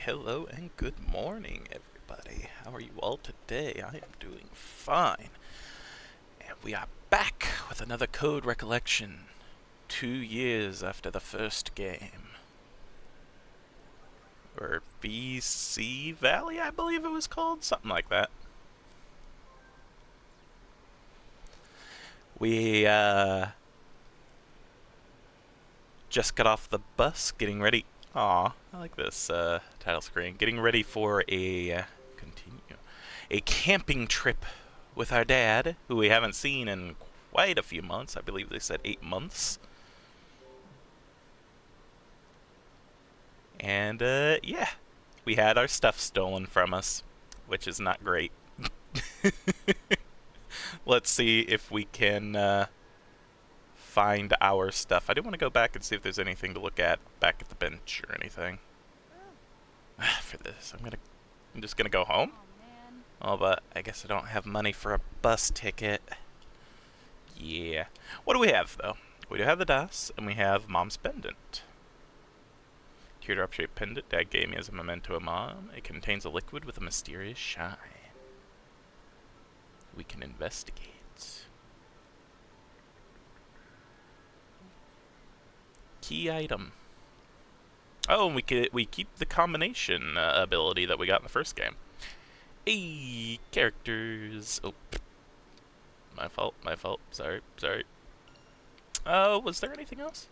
hello and good morning, everybody. How are you all today? I am doing fine. And we are back with another Code Recollection, 2 years after the first game. Or VC Valley, I believe it was called, something like that. We, just got off the bus, getting ready. Aw, I like this, title screen. Getting ready for a camping trip with our dad, who we haven't seen in quite a few months. I believe they said 8 months. And, yeah, we had our stuff stolen from us, which is not great. Let's see if we can, find our stuff. I do want to go back and see if there's anything to look at back at the bench or anything. For this, I'm just gonna go home. Oh, but I guess I don't have money for a bus ticket. Yeah. What do we have, though? We do have the DOS, and we have Mom's pendant. Teardrop-shaped pendant Dad gave me as a memento of Mom. It contains a liquid with a mysterious shine. We can investigate. Key item. Oh, and we keep the combination ability that we got in the first game. Hey, characters. Oh, my fault. Sorry. Was there anything else?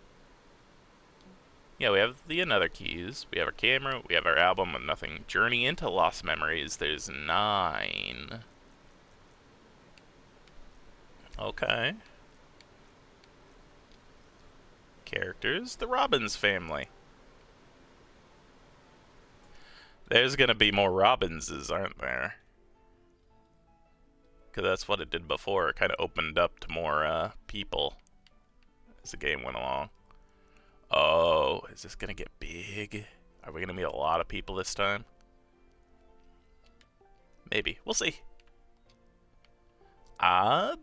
Yeah, we have the another keys. We have our camera. We have our album with nothing. Journey into Lost Memories. There's 9. Okay. Characters. The Robbins family. There's gonna be more Robbinses, aren't there? Because that's what it did before. It kind of opened up to more people as the game went along. Oh, is this gonna get big? Are we gonna meet a lot of people this time? Maybe. We'll see. The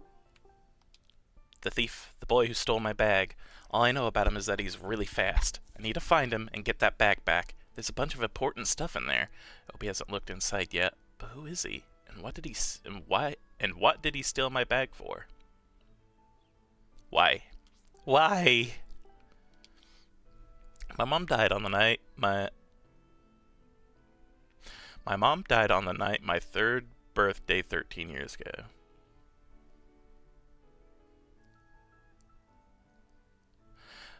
thief. The boy who stole my bag. All I know about him is that he's really fast. I need to find him and get that bag back. There's a bunch of important stuff in there. Hope he hasn't looked inside yet. But who is he? And what did he steal my bag for? Why? My mom died on the night my third birthday 13 years ago.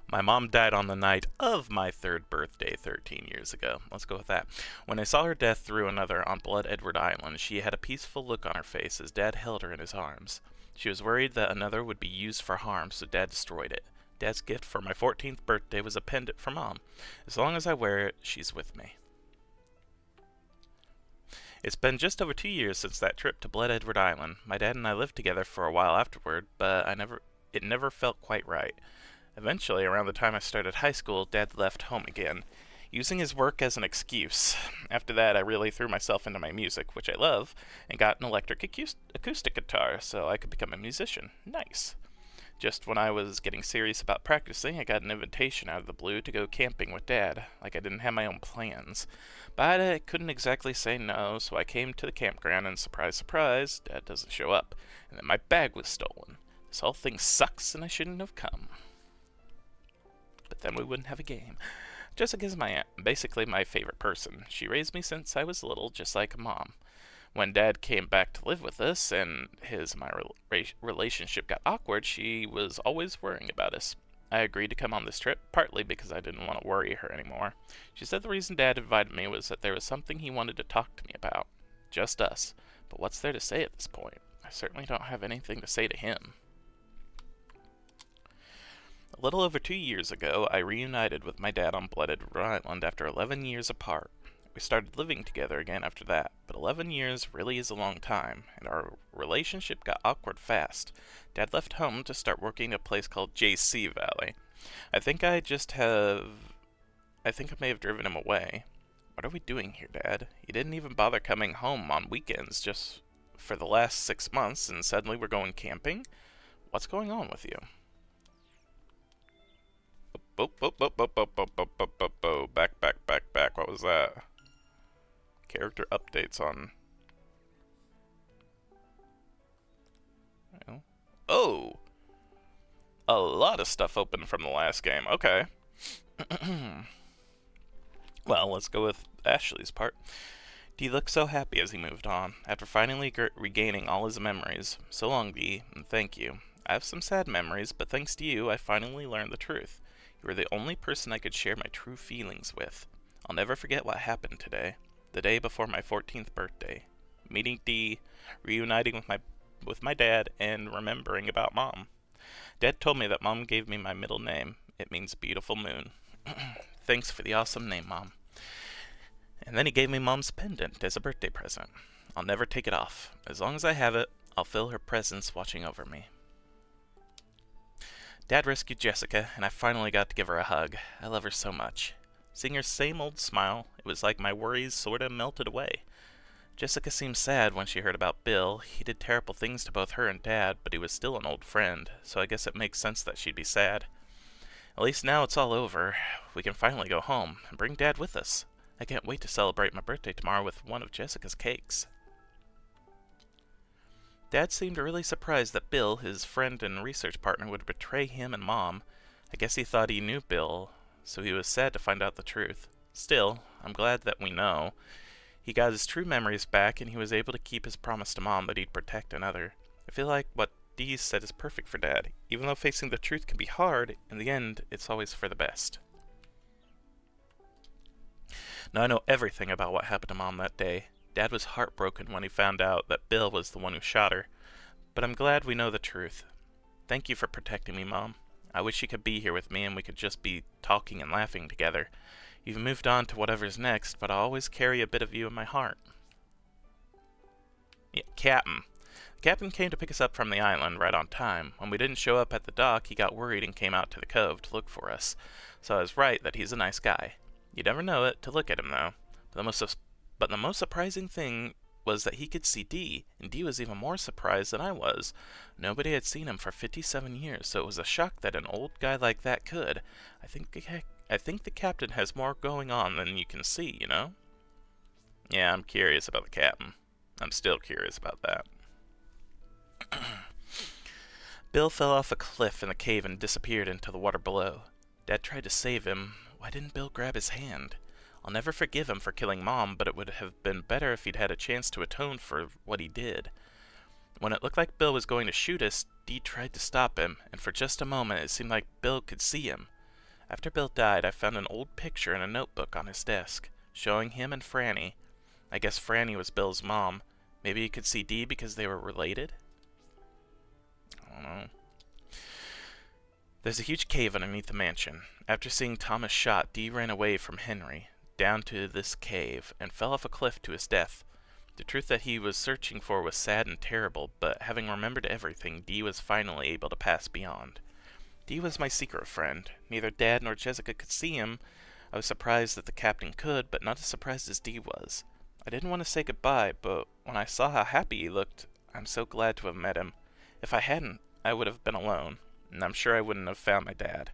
My mom died on the night of my third birthday 13 years ago. Let's go with that. When I saw her death through another on Blood Edward Island, she had a peaceful look on her face as Dad held her in his arms. She was worried that another would be used for harm, so Dad destroyed it. Dad's gift for my 14th birthday was a pendant for Mom. As long as I wear it, she's with me. It's been just over 2 years since that trip to Blood Edward Island. My dad and I lived together for a while afterward, but it never felt quite right. Eventually, around the time I started high school, Dad left home again, using his work as an excuse. After that, I really threw myself into my music, which I love, and got an electric acoustic guitar so I could become a musician. Nice. Just when I was getting serious about practicing, I got an invitation out of the blue to go camping with Dad, like I didn't have my own plans. But I couldn't exactly say no, so I came to the campground and surprise, surprise, Dad doesn't show up, and then my bag was stolen. This whole thing sucks and I shouldn't have come. But then we wouldn't have a game. Jessica's my aunt, basically my favorite person. She raised me since I was little, just like a mom. When Dad came back to live with us and my relationship got awkward, she was always worrying about us. I agreed to come on this trip, partly because I didn't want to worry her anymore. She said the reason Dad invited me was that there was something he wanted to talk to me about. Just us. But what's there to say at this point? I certainly don't have anything to say to him. A little over 2 years ago, I reunited with my dad on Blood Edward Island after 11 years apart. We started living together again after that, but 11 years really is a long time, and our relationship got awkward fast. Dad left home to start working at a place called JC Valley. I think I may have driven him away. What are we doing here, Dad? You didn't even bother coming home on weekends just for the last 6 months, and suddenly we're going camping? What's going on with you? Back. What was that? Character updates on... Oh! A lot of stuff open from the last game. Okay. Well, let's go with Ashley's part. Dee looked so happy as he moved on, after finally regaining all his memories. So long, Dee, and thank you. I have some sad memories, but thanks to you, I finally learned the truth. You were the only person I could share my true feelings with. I'll never forget what happened today, the day before my 14th birthday. Meeting Dee, reuniting with my dad, and remembering about Mom. Dad told me that Mom gave me my middle name. It means beautiful moon. Thanks for the awesome name, Mom. And then he gave me Mom's pendant as a birthday present. I'll never take it off. As long as I have it, I'll feel her presence watching over me. Dad rescued Jessica, and I finally got to give her a hug. I love her so much. Seeing her same old smile, it was like my worries sorta melted away. Jessica seemed sad when she heard about Bill. He did terrible things to both her and Dad, but he was still an old friend, so I guess it makes sense that she'd be sad. At least now it's all over. We can finally go home, and bring Dad with us. I can't wait to celebrate my birthday tomorrow with one of Jessica's cakes. Dad seemed really surprised that Bill, his friend and research partner, would betray him and Mom. I guess he thought he knew Bill, so he was sad to find out the truth. Still, I'm glad that we know. He got his true memories back, and he was able to keep his promise to Mom that he'd protect another. I feel like what Dee said is perfect for Dad. Even though facing the truth can be hard, in the end, it's always for the best. Now I know everything about what happened to Mom that day. Dad was heartbroken when he found out that Bill was the one who shot her. But I'm glad we know the truth. Thank you for protecting me, Mom. I wish you could be here with me and we could just be talking and laughing together. You've moved on to whatever's next, but I'll always carry a bit of you in my heart. Yeah, Captain. The captain came to pick us up from the island right on time. When we didn't show up at the dock, he got worried and came out to the cove to look for us. So I was right that he's a nice guy. You'd never know it to look at him, though. But the most surprising thing was that he could see Dee, and Dee was even more surprised than I was. Nobody had seen him for 57 years, so it was a shock that an old guy like that could. I think the captain has more going on than you can see, you know? Yeah, I'm curious about the captain. I'm still curious about that. Bill fell off a cliff in the cave and disappeared into the water below. Dad tried to save him. Why didn't Bill grab his hand? I'll never forgive him for killing Mom, but it would have been better if he'd had a chance to atone for what he did. When it looked like Bill was going to shoot us, Dee tried to stop him, and for just a moment it seemed like Bill could see him. After Bill died, I found an old picture in a notebook on his desk, showing him and Franny. I guess Franny was Bill's mom. Maybe he could see Dee because they were related? I don't know. There's a huge cave underneath the mansion. After seeing Thomas shot, Dee ran away from Henry, down to this cave, and fell off a cliff to his death. The truth that he was searching for was sad and terrible, but having remembered everything, Dee was finally able to pass beyond. Dee was my secret friend. Neither Dad nor Jessica could see him. I was surprised that the captain could, but not as surprised as Dee was. I didn't want to say goodbye, but when I saw how happy he looked, I'm so glad to have met him. If I hadn't, I would have been alone, and I'm sure I wouldn't have found my dad.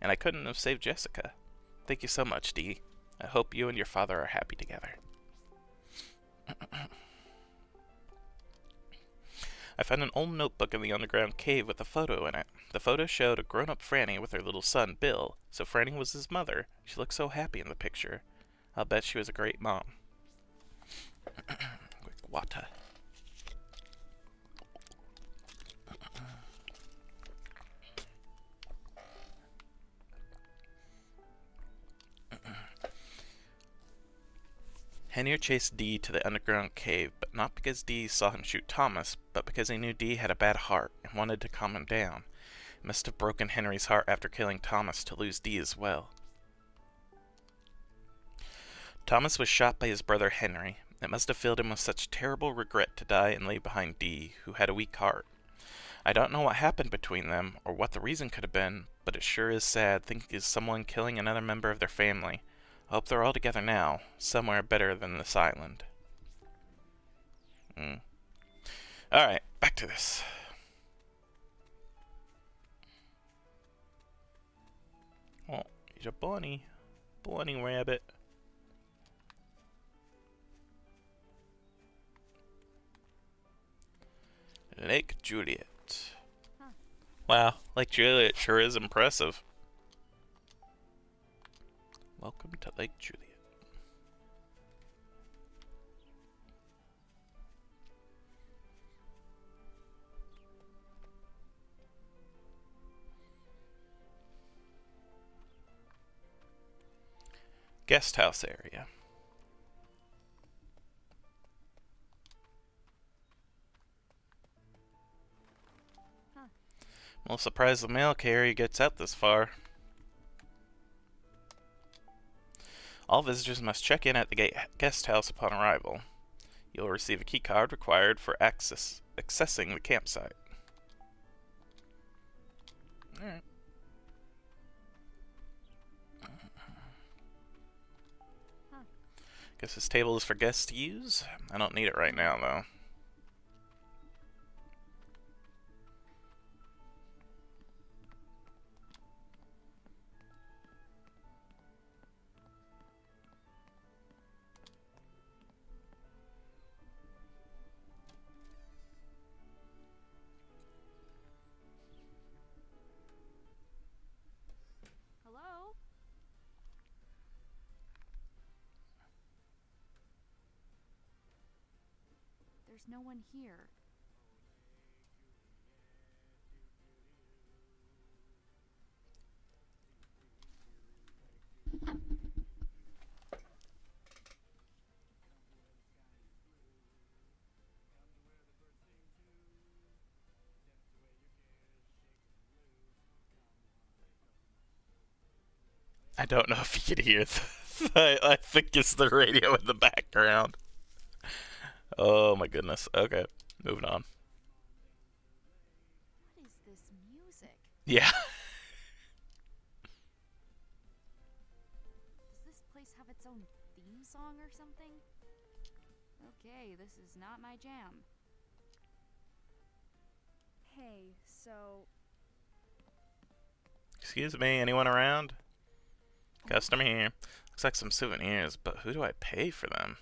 And I couldn't have saved Jessica. Thank you so much, Dee. I hope you and your father are happy together. I found an old notebook in the underground cave with a photo in it. The photo showed a grown-up Franny with her little son, Bill, so Franny was his mother. She looked so happy in the picture. I'll bet she was a great mom. Quick water. Henry chased Dee to the underground cave, but not because Dee saw him shoot Thomas, but because he knew Dee had a bad heart and wanted to calm him down. It must have broken Henry's heart after killing Thomas to lose Dee as well. Thomas was shot by his brother Henry. It must have filled him with such terrible regret to die and leave behind Dee, who had a weak heart. I don't know what happened between them, or what the reason could have been, but it sure is sad thinking of someone killing another member of their family. I hope they're all together now, somewhere better than this island. Alright, back to this. Oh, he's a bunny. Bunny rabbit. Lake Juliet. Huh. Wow, Lake Juliet sure is impressive. Welcome to Lake Juliet. Guest house area. Huh. I'm a little surprised the mail carrier gets out this far. All visitors must check in at the guest house upon arrival. You'll receive a key card required for accessing the campsite. Alright. Huh. Guess this table is for guests to use. I don't need it right now, though. Hello? There's no one here. I don't know if you can hear I think it's the radio in the background. Oh my goodness. Okay, moving on. What is this music? Yeah. Does this place have its own theme song or something? Okay, this is not my jam. Hey, so... Excuse me, anyone around? Customer here. Looks like some souvenirs, but who do I pay for them?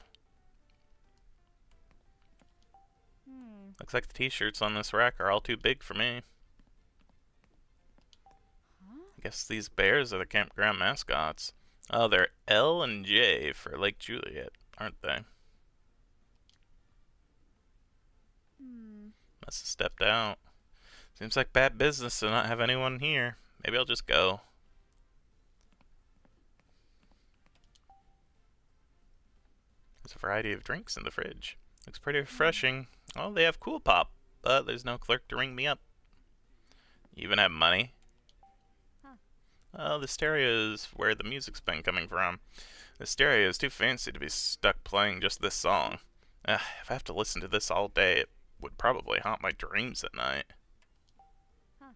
Looks like the t-shirts on this rack are all too big for me. Huh? I guess these bears are the campground mascots. Oh, they're L and J for Lake Juliet, aren't they? Must have stepped out. Seems like bad business to not have anyone here. Maybe I'll just go. There's a variety of drinks in the fridge. Looks pretty refreshing. Oh, they have Cool Pop, but there's no clerk to ring me up. You even have money? Huh. Oh, the stereo is where the music's been coming from. The stereo is too fancy to be stuck playing just this song. If I have to listen to this all day, it would probably haunt my dreams at night. Huh.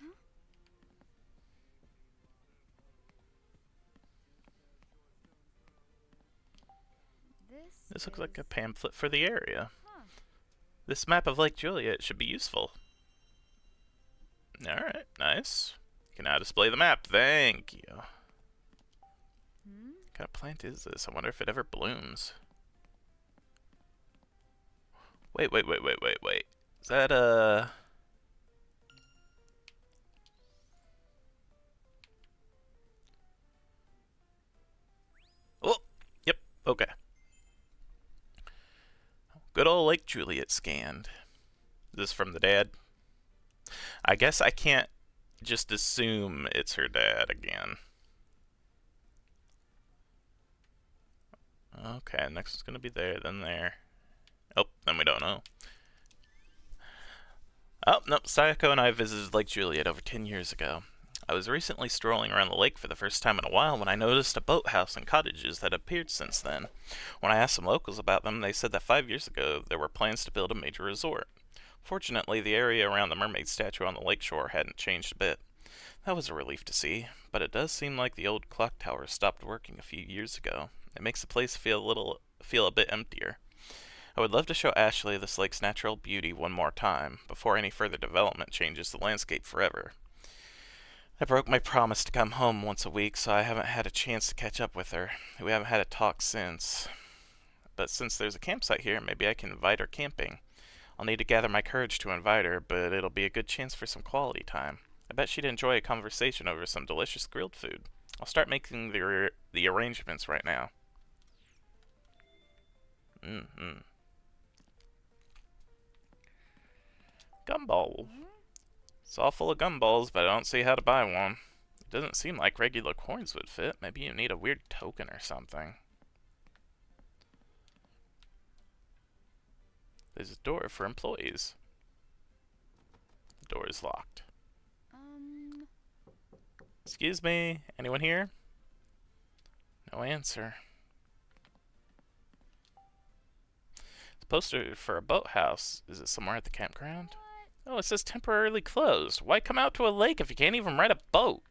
Huh? This looks like a pamphlet for the area. Huh. This map of Lake Juliet should be useful. Alright, nice. You can now display the map. Thank you. What kind of plant is this? I wonder if it ever blooms. Wait. Is that Oh, yep, okay. Good old Lake Juliet scanned. Is this from the dad? I guess I can't just assume it's her dad again. Okay, next one's gonna be there, then there. Oh, then we don't know. Oh, nope, Sayako and I visited Lake Juliet over 10 years ago. I was recently strolling around the lake for the first time in a while when I noticed a boathouse and cottages that appeared since then. When I asked some locals about them, they said that 5 years ago there were plans to build a major resort. Fortunately, the area around the mermaid statue on the lakeshore hadn't changed a bit. That was a relief to see, but it does seem like the old clock tower stopped working a few years ago. It makes the place feel a bit emptier. I would love to show Ashley this lake's natural beauty one more time, before any further development changes the landscape forever. I broke my promise to come home once a week, so I haven't had a chance to catch up with her. We haven't had a talk since. But since there's a campsite here, maybe I can invite her camping. I'll need to gather my courage to invite her, but it'll be a good chance for some quality time. I bet she'd enjoy a conversation over some delicious grilled food. I'll start making the arrangements right now. Mm-hmm. Gumball. It's all full of gumballs, but I don't see how to buy one. It doesn't seem like regular coins would fit. Maybe you need a weird token or something. There's a door for employees. The door is locked. Excuse me, anyone here? No answer. The poster for a boathouse. Is it somewhere at the campground? Oh, it says temporarily closed. Why come out to a lake if you can't even rent a boat?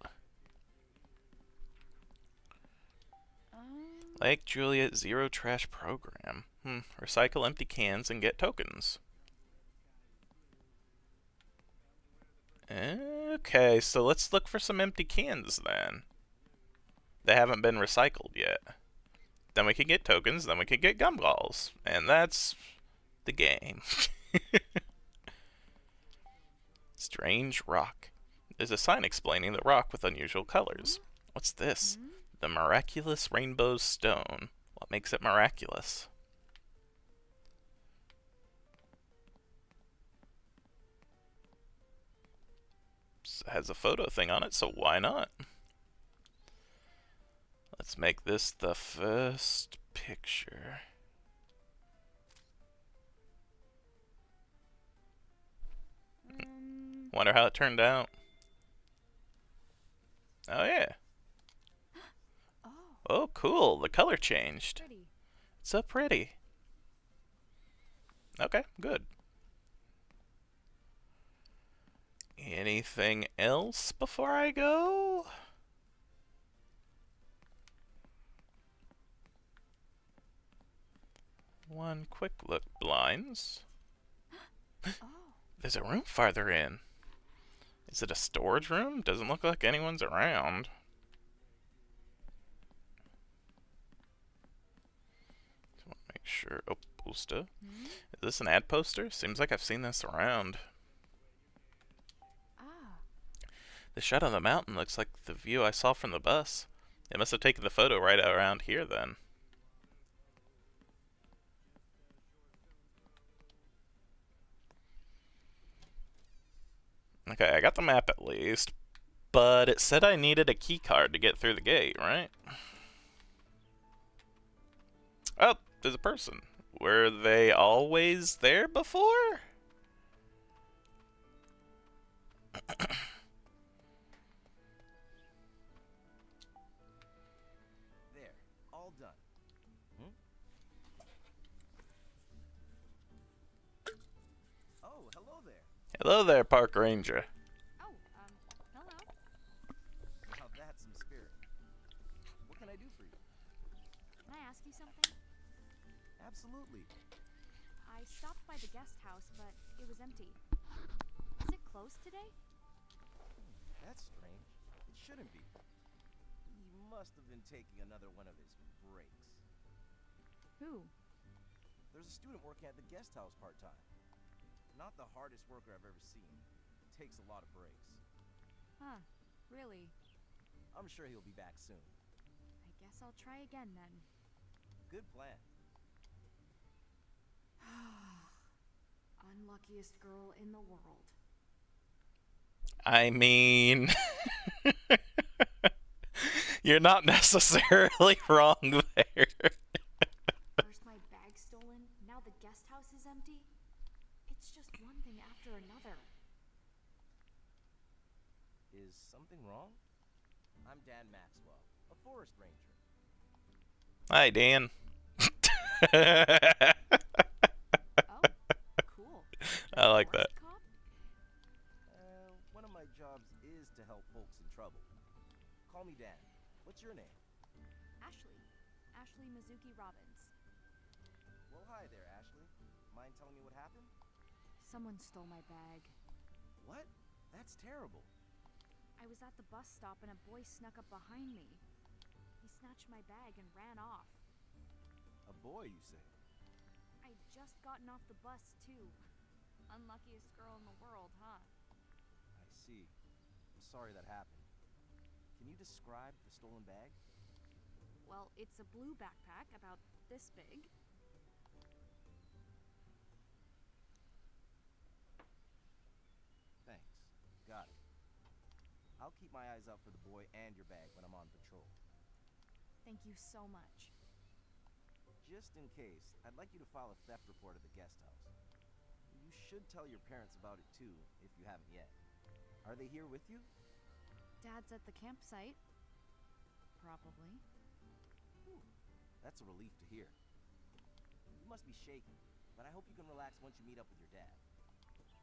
Lake Juliet Zero Trash Program. Recycle empty cans and get tokens. Okay, so let's look for some empty cans then. They haven't been recycled yet. Then we can get tokens, then we can get gumballs. And that's the game. Strange rock. There's a sign explaining the rock with unusual colors. What's this? The miraculous rainbow stone. What makes it miraculous? It has a photo thing on it, so why not? Let's make this the first picture. Wonder how it turned out. Oh yeah. Oh cool, the color changed. Pretty. It's so pretty. Okay, good. Anything else before I go? One quick look. Blinds. There's a room farther in. Is it a storage room? Doesn't look like anyone's around. Just want to make sure. Oh, poster. Is this an ad poster? Seems like I've seen this around. The shot on the mountain looks like the view I saw from the bus. They must have taken the photo right around here then. Okay, I got the map at least, but it said I needed a key card to get through the gate, right? Oh, there's a person. Were they always there before? There, all done. Oh, hello there. Hello there, Park Ranger. Oh, hello. Now that's some spirit. What can I do for you? Can I ask you something? Absolutely. I stopped by the guest house, but it was empty. Is it closed today? That's strange. It shouldn't be. He must have been taking another one of his breaks. Who? There's a student working at the guest house part-time. Not the hardest worker I've ever seen. Takes a lot of breaks. Huh, really? I'm sure he'll be back soon. I guess I'll try again then. Good plan. Unluckiest girl in the world. I mean, you're not necessarily wrong there. First my bag stolen, now the guest house is empty. It's just one thing after another. Is something wrong? I'm Dan Maxwell, a forest ranger. Hi, Dan. Oh, cool. I like that. Forest cop? One of my jobs is to help folks in trouble. Call me Dan. What's your name? Ashley. Ashley Mizuki Robbins. Well, hi there, Ashley. Mind telling me what happened? Someone stole my bag. What? That's terrible. I was at the bus stop and a boy snuck up behind me. He snatched my bag and ran off. A boy, you say? I'd just gotten off the bus, too. Unluckiest girl in the world, huh? I see. I'm sorry that happened. Can you describe the stolen bag? Well, it's a blue backpack about this big. Thanks. Got it. I'll keep my eyes out for the boy and your bag when I'm on patrol. Thank you so much. Just in case, I'd like you to file a theft report at the guest house. You should tell your parents about it too, if you haven't yet. Are they here with you? Dad's at the campsite. Probably. Whew. That's a relief to hear. You must be shaken, but I hope you can relax once you meet up with your dad.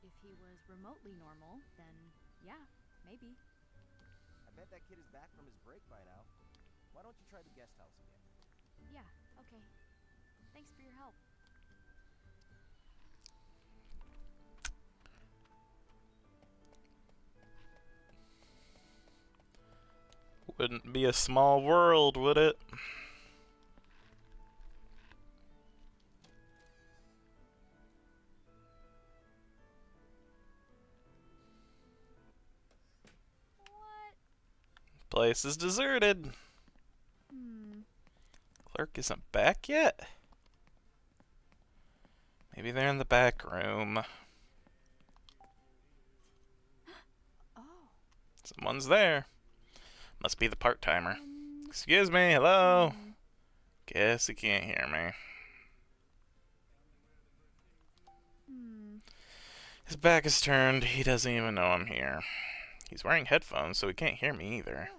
If he was remotely normal, then yeah, maybe. I bet that kid is back from his break by now. Why don't you try the guest house again? Yeah, okay. Thanks for your help. Wouldn't be a small world, would it? What? Place is deserted. Clerk isn't back yet? Maybe they're in the back room. Oh. Someone's there. Must be the part-timer. Excuse me, hello? Guess he can't hear me. His back is turned. He doesn't even know I'm here. He's wearing headphones, so he can't hear me either.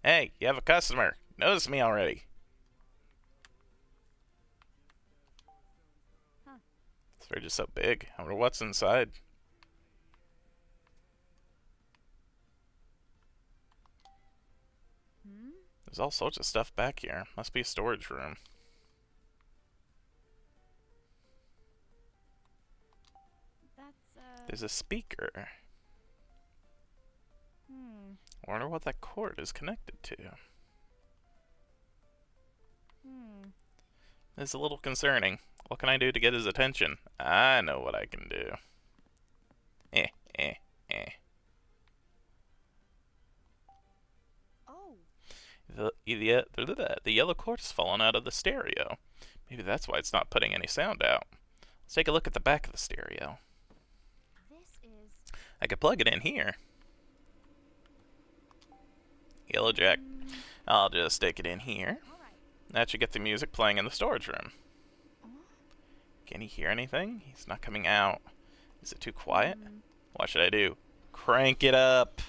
Hey, you have a customer. Notice me already. Huh. This fridge is so big. I wonder what's inside. There's all sorts of stuff back here. Must be a storage room. That's, There's a speaker. I wonder what that cord is connected to. This is a little concerning. What can I do to get his attention? I know what I can do. Eh, eh, eh. Oh. The yellow cord has fallen out of the stereo. Maybe that's why it's not putting any sound out. Let's take a look at the back of the stereo. This is... I could plug it in here. Yellow jack. I'll just stick it in here. Alright. That should get the music playing in the storage room. Can he hear anything? He's not coming out. Is it too quiet? What should I do? Crank it up.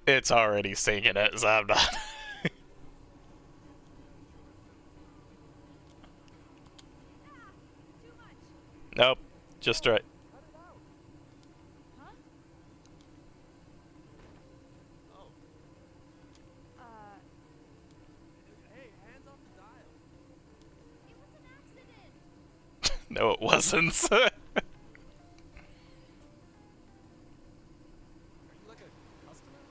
It's already singing it, so I'm not. Too much. Nope. Just right. Cut it out! Huh? Oh. Hey, hands off the dial. It was an accident. No, it wasn't. Are you like a customer?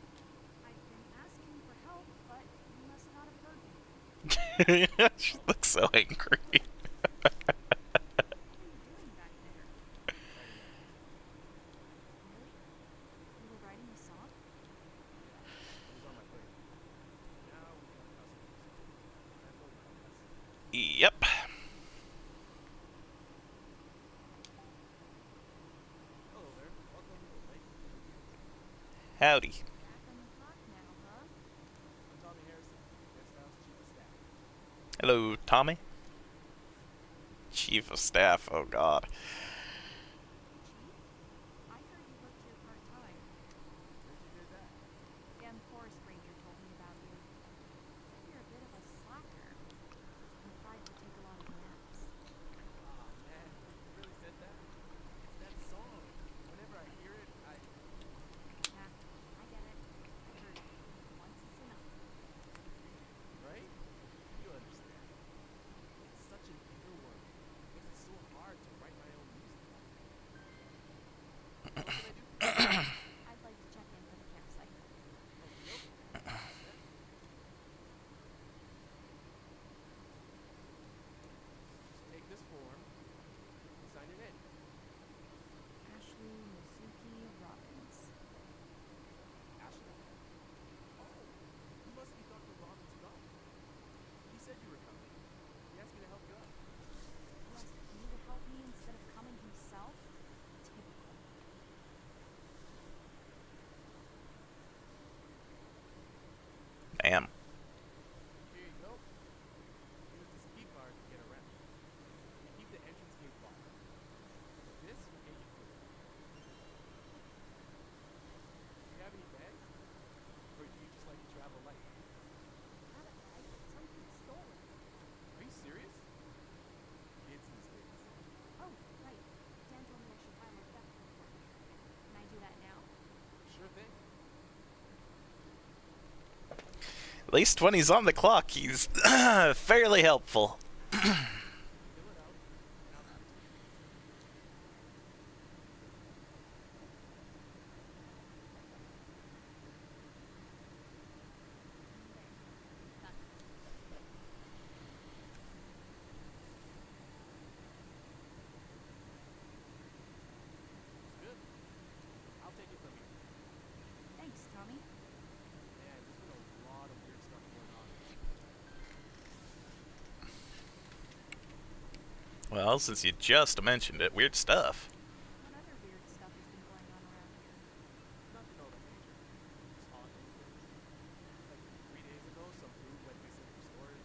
I've been asking for help, but you must not have heard me. She looks so angry. What are you doing back there? Really? You were writing a song? It was on my plate. Now we have customers. I built my own message. Yep. Hello there. Welcome to Lake. Howdy. Back on the clock now, huh? I'm Tommy Harrison, guest house chief of staff. Hello, Tommy. Chief of staff. Oh God. Chief? I heard you worked here part-time. Where'd you hear that? Dan the forest ranger told me about you. Said you're a bit of a slacker. Implied you take a lot of naps. Aw, man. You really said that? It's that song. Whenever I hear it, Nah, I get it. I heard it. Once is enough. Right? You understand. It's such an inner work. It makes it so hard to write my own music. At least when he's on the clock, he's fairly helpful. Fill it out, and I'll give it to you. There. Done. Looks good. I'll take it from here. Thanks, Tommy. Man, there's been a lot of weird stuff going on. Well, since you just mentioned it, weird stuff. What other weird stuff has been going on around here? Nothing all that major. Just haunting things. Like 3 days ago, some food went missing from storage.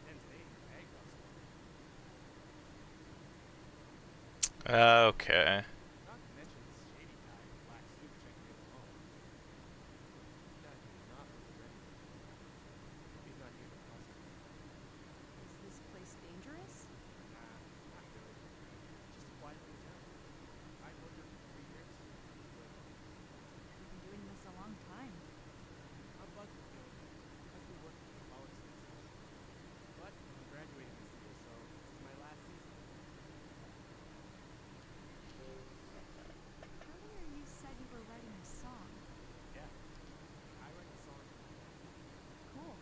And today, a bag got stolen. Okay. Not to mention this shady guy in a black suit checking in alone. That guy did not look friendly. He's not here to bust me. Is this place dangerous? Nah, not really. Just a quiet little town. I've worked here for 3 years. It's good. You've been doing this a long time. I'm buzzing, you know. I've been working for the college since. But I'm graduating this year, so this is my last season. Earlier you said you were writing a song. Yeah, I write the songs for my band. Cool.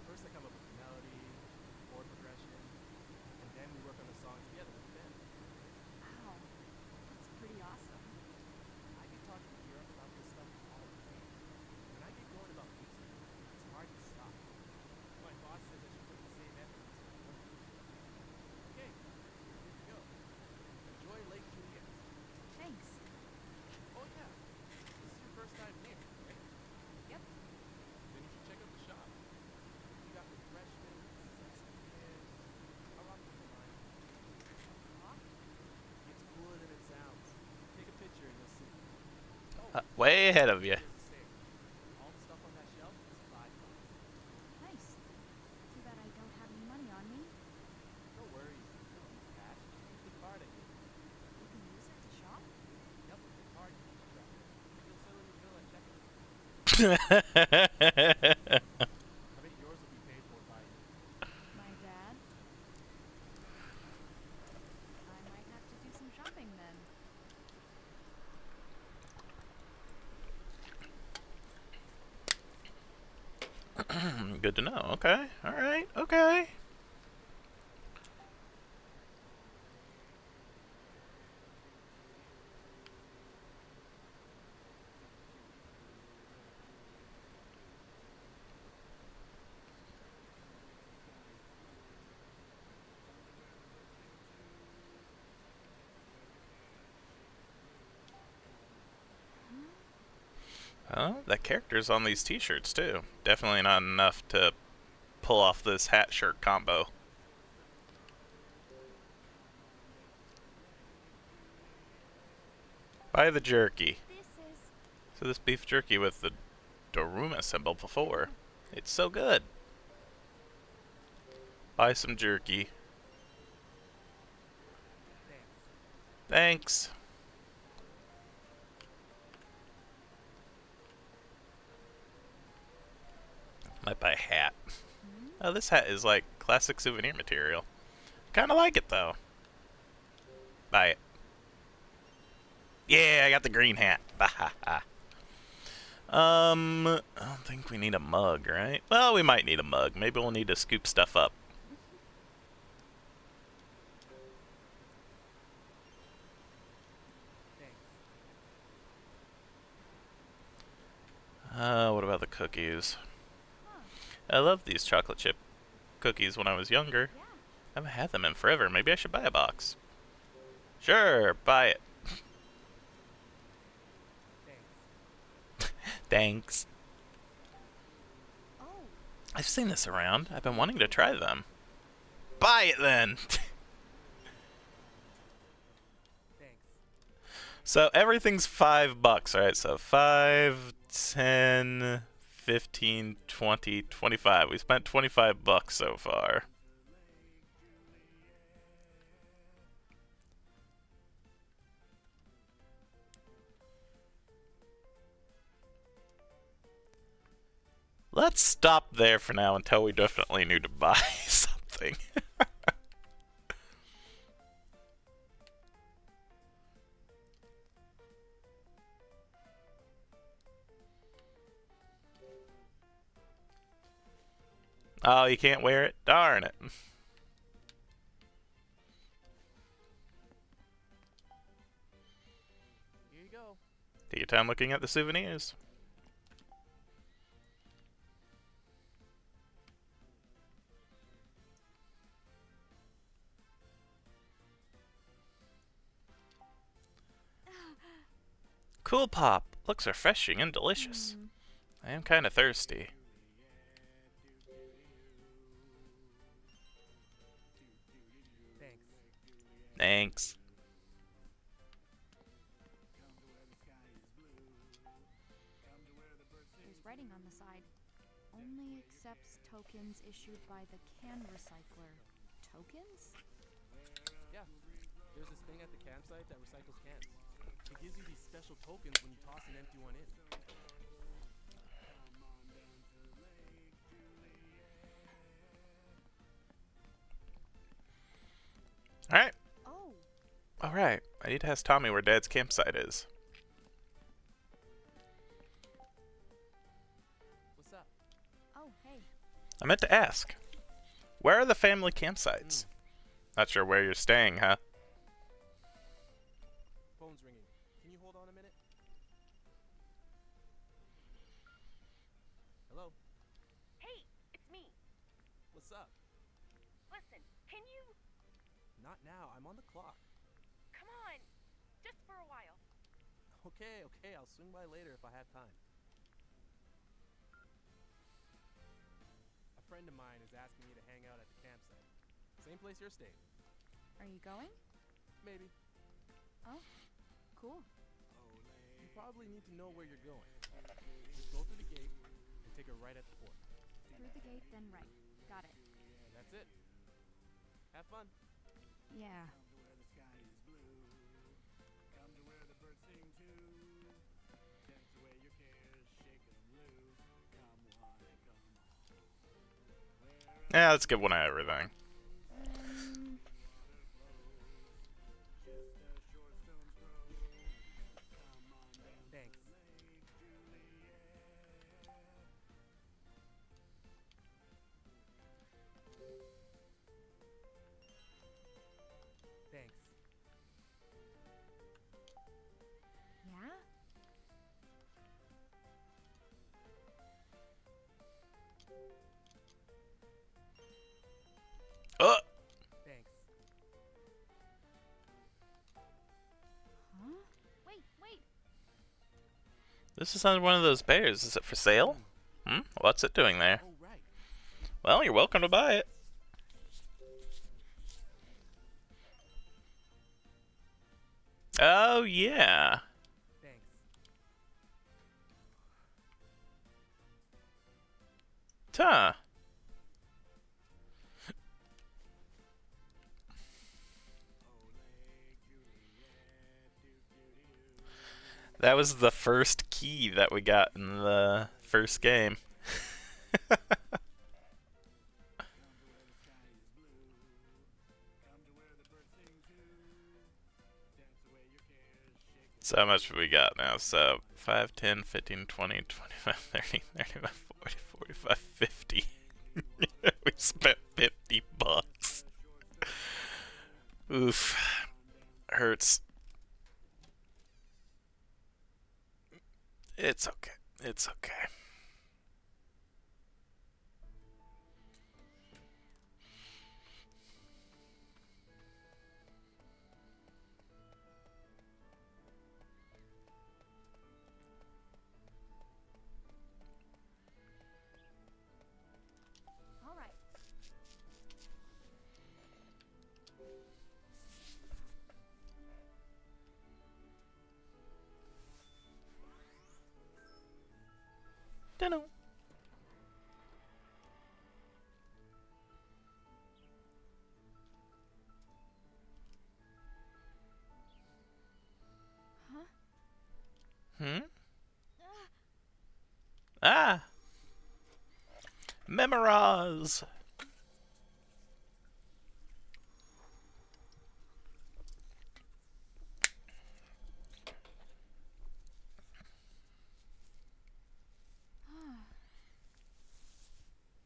First I come up with the melody, chord progression, and then we work on the song together with the band. Wow. That's pretty awesome. I get talking to Kira about this stuff all the time. When I get going about music, it's hard to stop. My boss says I should put the same effort into my work. Okay, here we go. Enjoy Lake Juliet. Thanks. Oh yeah, this is your first time here, right? Yep. Then you should check out the shop. We got refreshments, some souvenirs, a rock from the line. Rock? It's cooler than it sounds. Take a picture and you'll see. Oh, Way ahead of you. here's the sale. All the stuff on that shelf is $5. Nice. Too bad I don't have any money on me. No worries. You don't need cash. Just use the card I gave you. You can use it to shop? Yep, the card you keep track. You'll fill in your bill at checkout. I bet yours will be paid for by you. My dad? I might have to do some shopping then. Good to know. Okay. All right. Okay. Oh, the characters on these t-shirts too. Definitely not enough to pull off this hat shirt combo. Buy the jerky. This is... So this beef jerky with the Daruma symbol before. It's so good. Buy some jerky. Thanks. Thanks. Might buy a hat. Hmm? Oh, this hat is like classic souvenir material. Kinda like it though. Buy it. Yeah, I got the green hat. I don't think we need a mug, right? Well, we might need a mug. Maybe we'll need to scoop stuff up. Thanks. What about the cookies? Huh. I loved these chocolate chip cookies when I was younger. Yeah. I haven't had them in forever. Maybe I should buy a box. Sure, buy it. Thanks. Thanks. Oh. I've seen this around. I've been wanting to try them. Buy it then! Thanks. So everything's $5, right? So 5, 10, 15, 20, 25. We spent $25 so far. Let's stop there for now until we definitely need to buy something. Oh, you can't wear it? Darn it. Here you go. Take your time looking at the souvenirs. Cool pop. Looks refreshing and delicious. I am kind of thirsty. Thanks. Thanks. There's writing on the side. Only accepts tokens issued by the can recycler. Tokens? Yeah. There's this thing at the campsite that recycles cans. It gives you these special tokens when you toss an empty one in. Alright. Oh, Alright. I need to ask Tommy where Dad's campsite is. What's up? oh, hey. I meant to ask. Where are the family campsites? Not sure where you're staying, huh? Phone's ringing. Can you hold on a minute? Hello? Hey, it's me. What's up? Listen, can you... Not now. I'm on the clock. Come on. Just for a while. Okay, okay. I'll swing by later if I have time. A friend of mine is asking me to hang out at the campsite. Same place you're staying. Are you going? Maybe. Oh, cool. You probably need to know where you're going. Just go through the gate and take a right at the fort. Through the gate, then right. Got it. And that's it. Have fun. Yeah. Yeah, let's get one of everything. Um, Thanks. Thanks. yeah? Oh! Thanks. Huh? Wait, wait. This is on one of those bears. Is it for sale? What's it doing there? Oh, right. Well, you're welcome to buy it. Oh, yeah. Thanks. Huh. That was the first key that we got in the first game. So how much have we got now? So 5, 10, 15, 20, 25, 30, 35, 40, 45, 50. We spent 50 bucks. Oof. Hurts. It's okay. It's okay. All right. Dunno. Huh? Hmm? Ah, Ah! Memorize!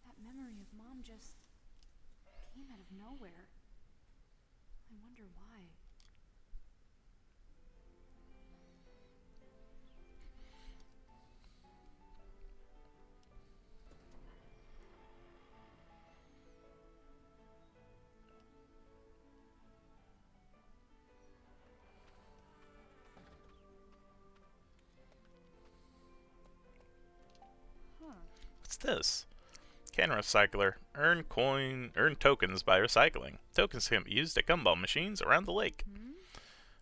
That memory of Mom just came out of nowhere. I wonder why. Huh. What's this? Can recycler. Earn tokens by recycling. Tokens can be used at gumball machines around the lake. Hmm?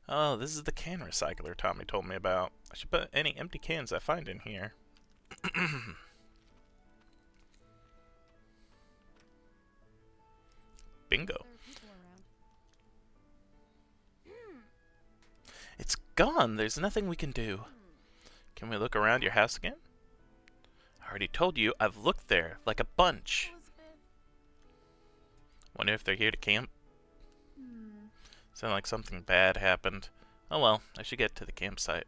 Oh, this is the can recycler Tommy told me about. I should put any empty cans I find in here. Bingo. There are people around. It's gone. There's nothing we can do. Can we look around your house again? I already told you I've looked there, like a bunch. Elizabeth. Wonder if they're here to camp? Hmm. Sound like something bad happened. Oh well, I should get to the campsite.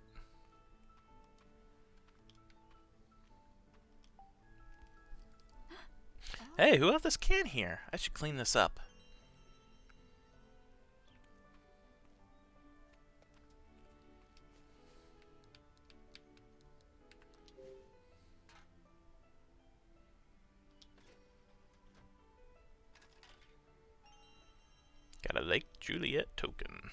Hey, who left this can here? I should clean this up. Got a Lake Juliet token.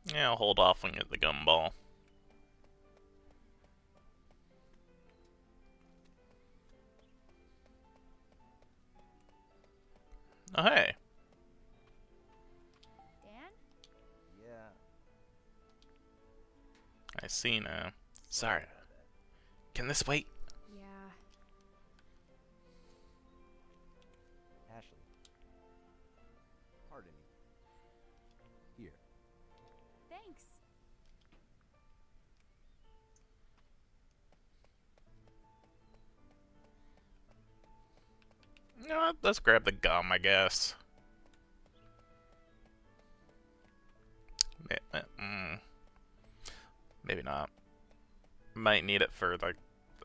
Yeah, I'll hold off and get the gumball. Oh hey. Dan? Yeah. I see now. Sorry. about that. Can this wait? Yeah. Ashley. Pardon me. Here. Thanks. No, let's grab the gum, I guess. Maybe not. Might need it for like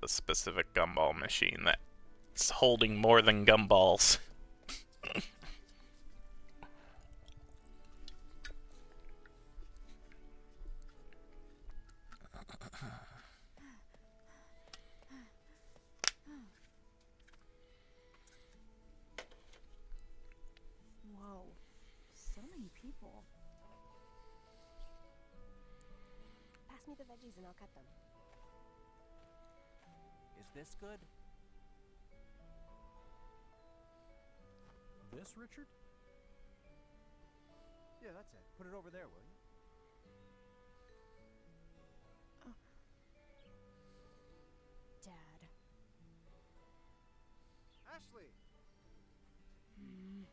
a specific gumball machine that's holding more than gumballs. Whoa. So many people. Pass me the veggies and I'll cut them. Is this good? This, Richard? Yeah, that's it. Put it over there, will you? Dad. Ashley! Hmm.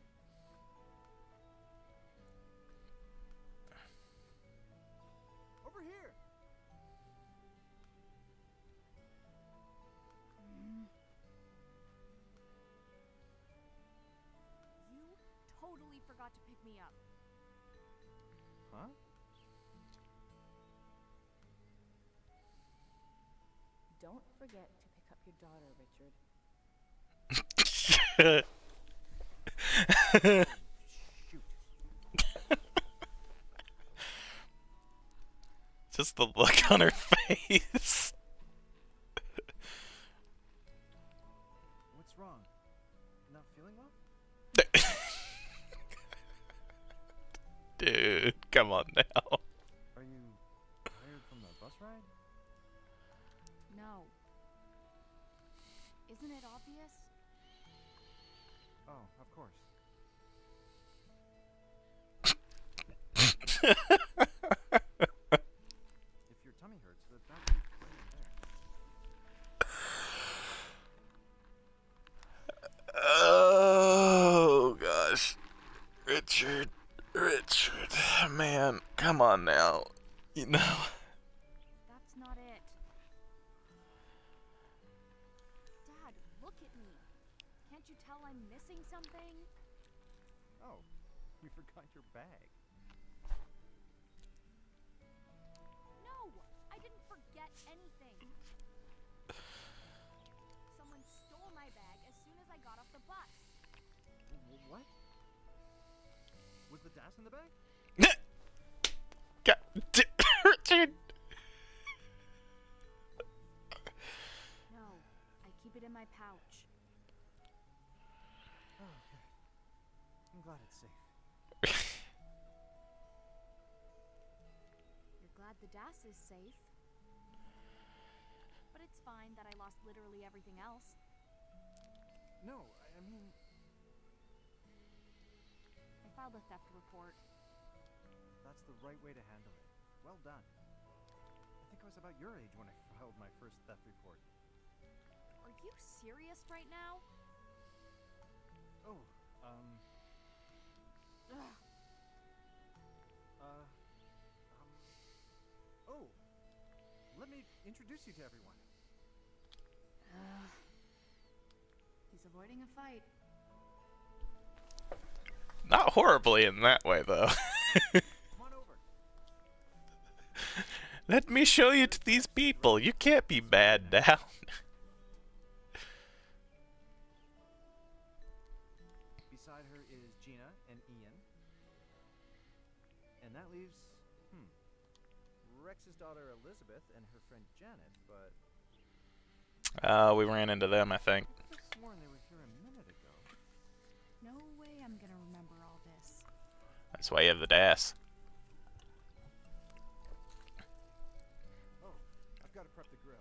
Over here! You totally forgot to pick me up. Huh? Don't forget to pick up your daughter, Richard. Shoot. Just the look on her face. What's wrong? Not feeling well? Dude, come on now. Are you tired from the bus ride? No. Isn't it obvious? Oh, of course. If your tummy hurts, the doctor can put it there. Oh gosh. Richard, man, come on now. You know. That's not it. at me? Can't you tell I'm missing something? Oh, you forgot your bag. No, I didn't forget anything. Someone stole my bag as soon as I got off the bus. What? Was the DAS in the bag? God, Richard. No, I keep it in my pouch. Oh, okay. I'm glad it's safe. You're glad the DAS is safe. But it's fine that I lost literally everything else. No, I mean... I filed a theft report. That's the right way to handle it. Well done. I think I was about your age when I filed my first theft report. Are you serious right now? Oh, Ugh. Oh, let me introduce you to everyone. He's avoiding a fight. Not horribly in that way, though. Come on over. Let me show you to these people. You can't be bad down. Beside her is Gina and Ian. And that leaves, Rex's daughter Elizabeth and her friend Janet, but We ran into them, I think. I could have sworn they were here a minute ago. No way I'm gonna remember all this. That's why you have the DAS. Oh, I've got to prep the grill.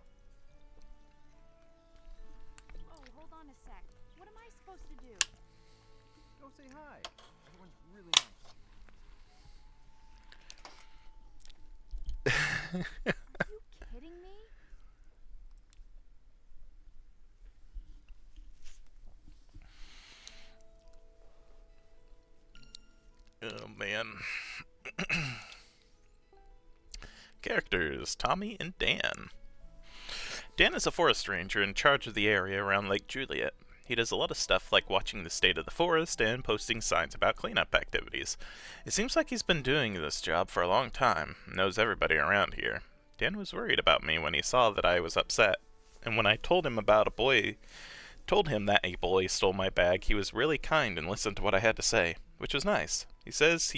Oh, hold on a sec. What am I supposed to do? Go say hi. Everyone's really nice. Are you kidding me? Oh, man. Characters, Tommy and Dan. Dan is a forest ranger in charge of the area around Lake Juliet. He does a lot of stuff like watching the state of the forest and posting signs about cleanup activities. It seems like he's been doing this job for a long time, knows everybody around here. Dan was worried about me when he saw that I was upset, and when I told him that a boy stole my bag, he was really kind and listened to what I had to say, which was nice. He says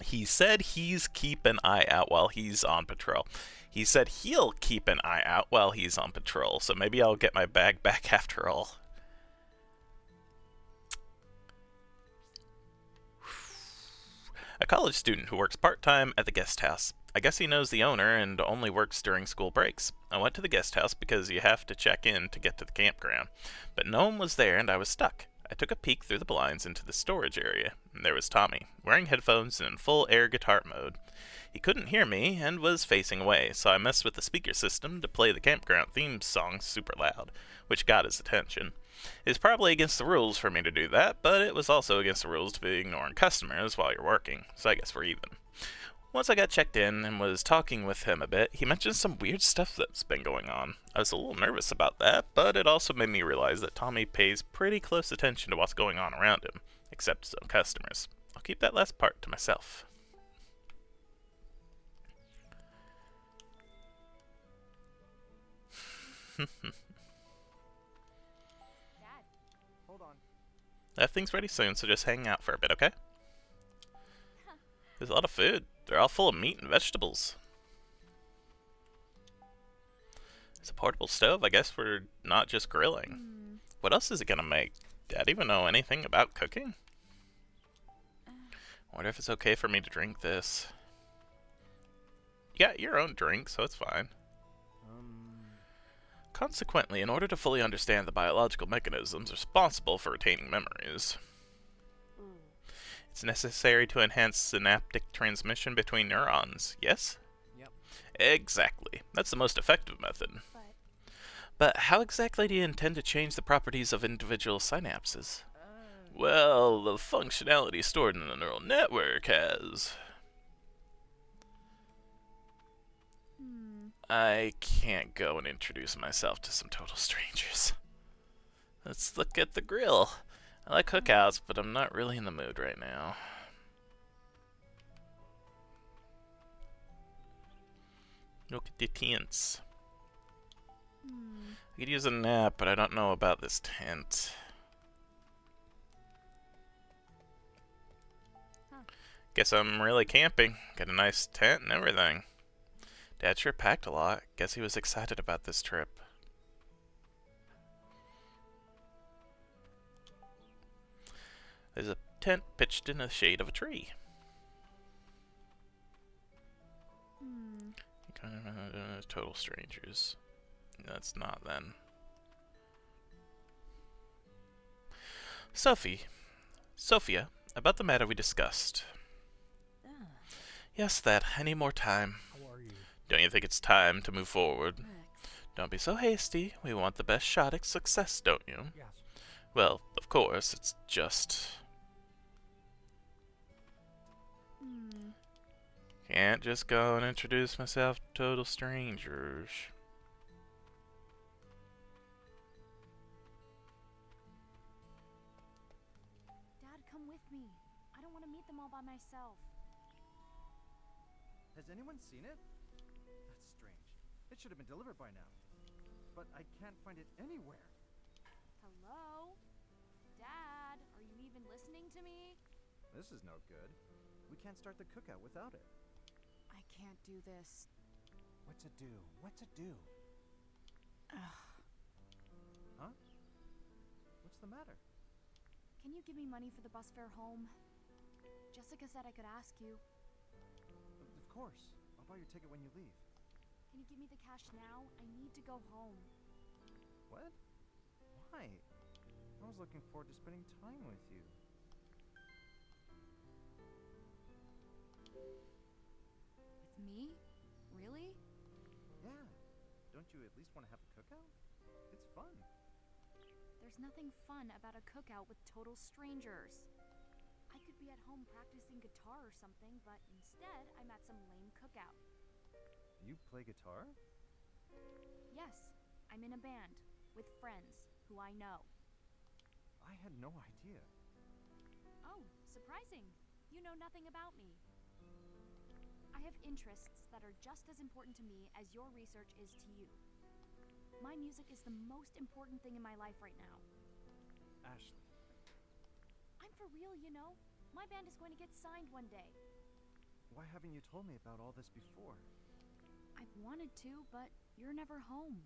He said he's keep an eye out while he's on patrol. He said he'll keep an eye out while he's on patrol, so maybe I'll get my bag back after all. A college student who works part-time at the guest house. I guess he knows the owner and only works during school breaks. I went to the guest house because you have to check in to get to the campground, but no one was there and I was stuck. I took a peek through the blinds into the storage area, and there was Tommy, wearing headphones and in full air guitar mode. He couldn't hear me and was facing away, so I messed with the speaker system to play the campground theme song super loud, which got his attention. It's probably against the rules for me to do that, but it was also against the rules to be ignoring customers while you're working, so I guess we're even. Once I got checked in and was talking with him a bit, he mentioned some weird stuff that's been going on. I was a little nervous about that, but it also made me realize that Tommy pays pretty close attention to what's going on around him, except some customers. I'll keep that last part to myself. Dad, Hold on. That thing's ready soon, so just hang out for a bit, okay? There's a lot of food. They're all full of meat and vegetables. It's a portable stove. I guess we're not just grilling. What else is it gonna make? Dad even know anything about cooking? Wonder if it's okay for me to drink this. You got your own drink, so it's fine. Consequently, in order to fully understand the biological mechanisms responsible for retaining memories, it's necessary to enhance synaptic transmission between neurons, yes? Yep. Exactly. That's the most effective method. But how exactly do you intend to change the properties of individual synapses? Well, the functionality stored in the neural network has... I can't go and introduce myself to some total strangers. Let's look at the grill. I like cookouts, but I'm not really in the mood right now. Look at the tents. I could use a nap, but I don't know about this tent. Guess I'm really camping. Got a nice tent and everything. Dad sure packed a lot. Guess he was excited about this trip. There's a tent pitched in the shade of a tree. Total strangers. That's not then. Sophia, about the matter we discussed. Yes, that. I need more time. How are you? Don't you think it's time to move forward? Rex. Don't be so hasty. We want the best shot at success, don't you? Yes. Well, of course, it's just... Can't just go and introduce myself to total strangers. Dad, come with me. I don't want to meet them all by myself. Has anyone seen it? That's strange. It should have been delivered by now. But I can't find it anywhere. Hello? Dad, are you even listening to me? This is no good. We can't start the cookout without it. I can't do this. What to do? What to do? Huh? What's the matter? Can you give me money for the bus fare home? Jessica said I could ask you. Of course. I'll buy your ticket when you leave. Can you give me the cash now? I need to go home. What? Why? I was looking forward to spending time with you. With me? Really? Yeah. Don't you at least want to have a cookout? It's fun. There's nothing fun about a cookout with total strangers. I could be at home practicing guitar or something, but instead I'm at some lame cookout. You play guitar? Yes, I'm in a band with friends who I know. I had no idea. Oh, surprising. You know nothing about me. I have interests that are just as important to me as your research is to you. My music is the most important thing in my life right now. Ashley. I'm for real, you know. My band is going to get signed one day. Why haven't you told me about all this before? I've wanted to, but you're never home.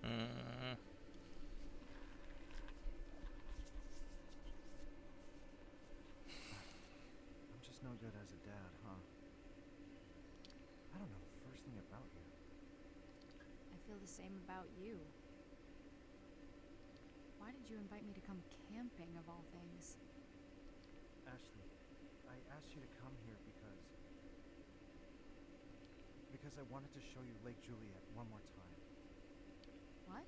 I'm just no good as a dad, huh? I don't know the first thing about you. I feel the same about you. Why did you invite me to come camping, of all things? Ashley, I asked you to come here because I wanted to show you Lake Juliet one more time. What?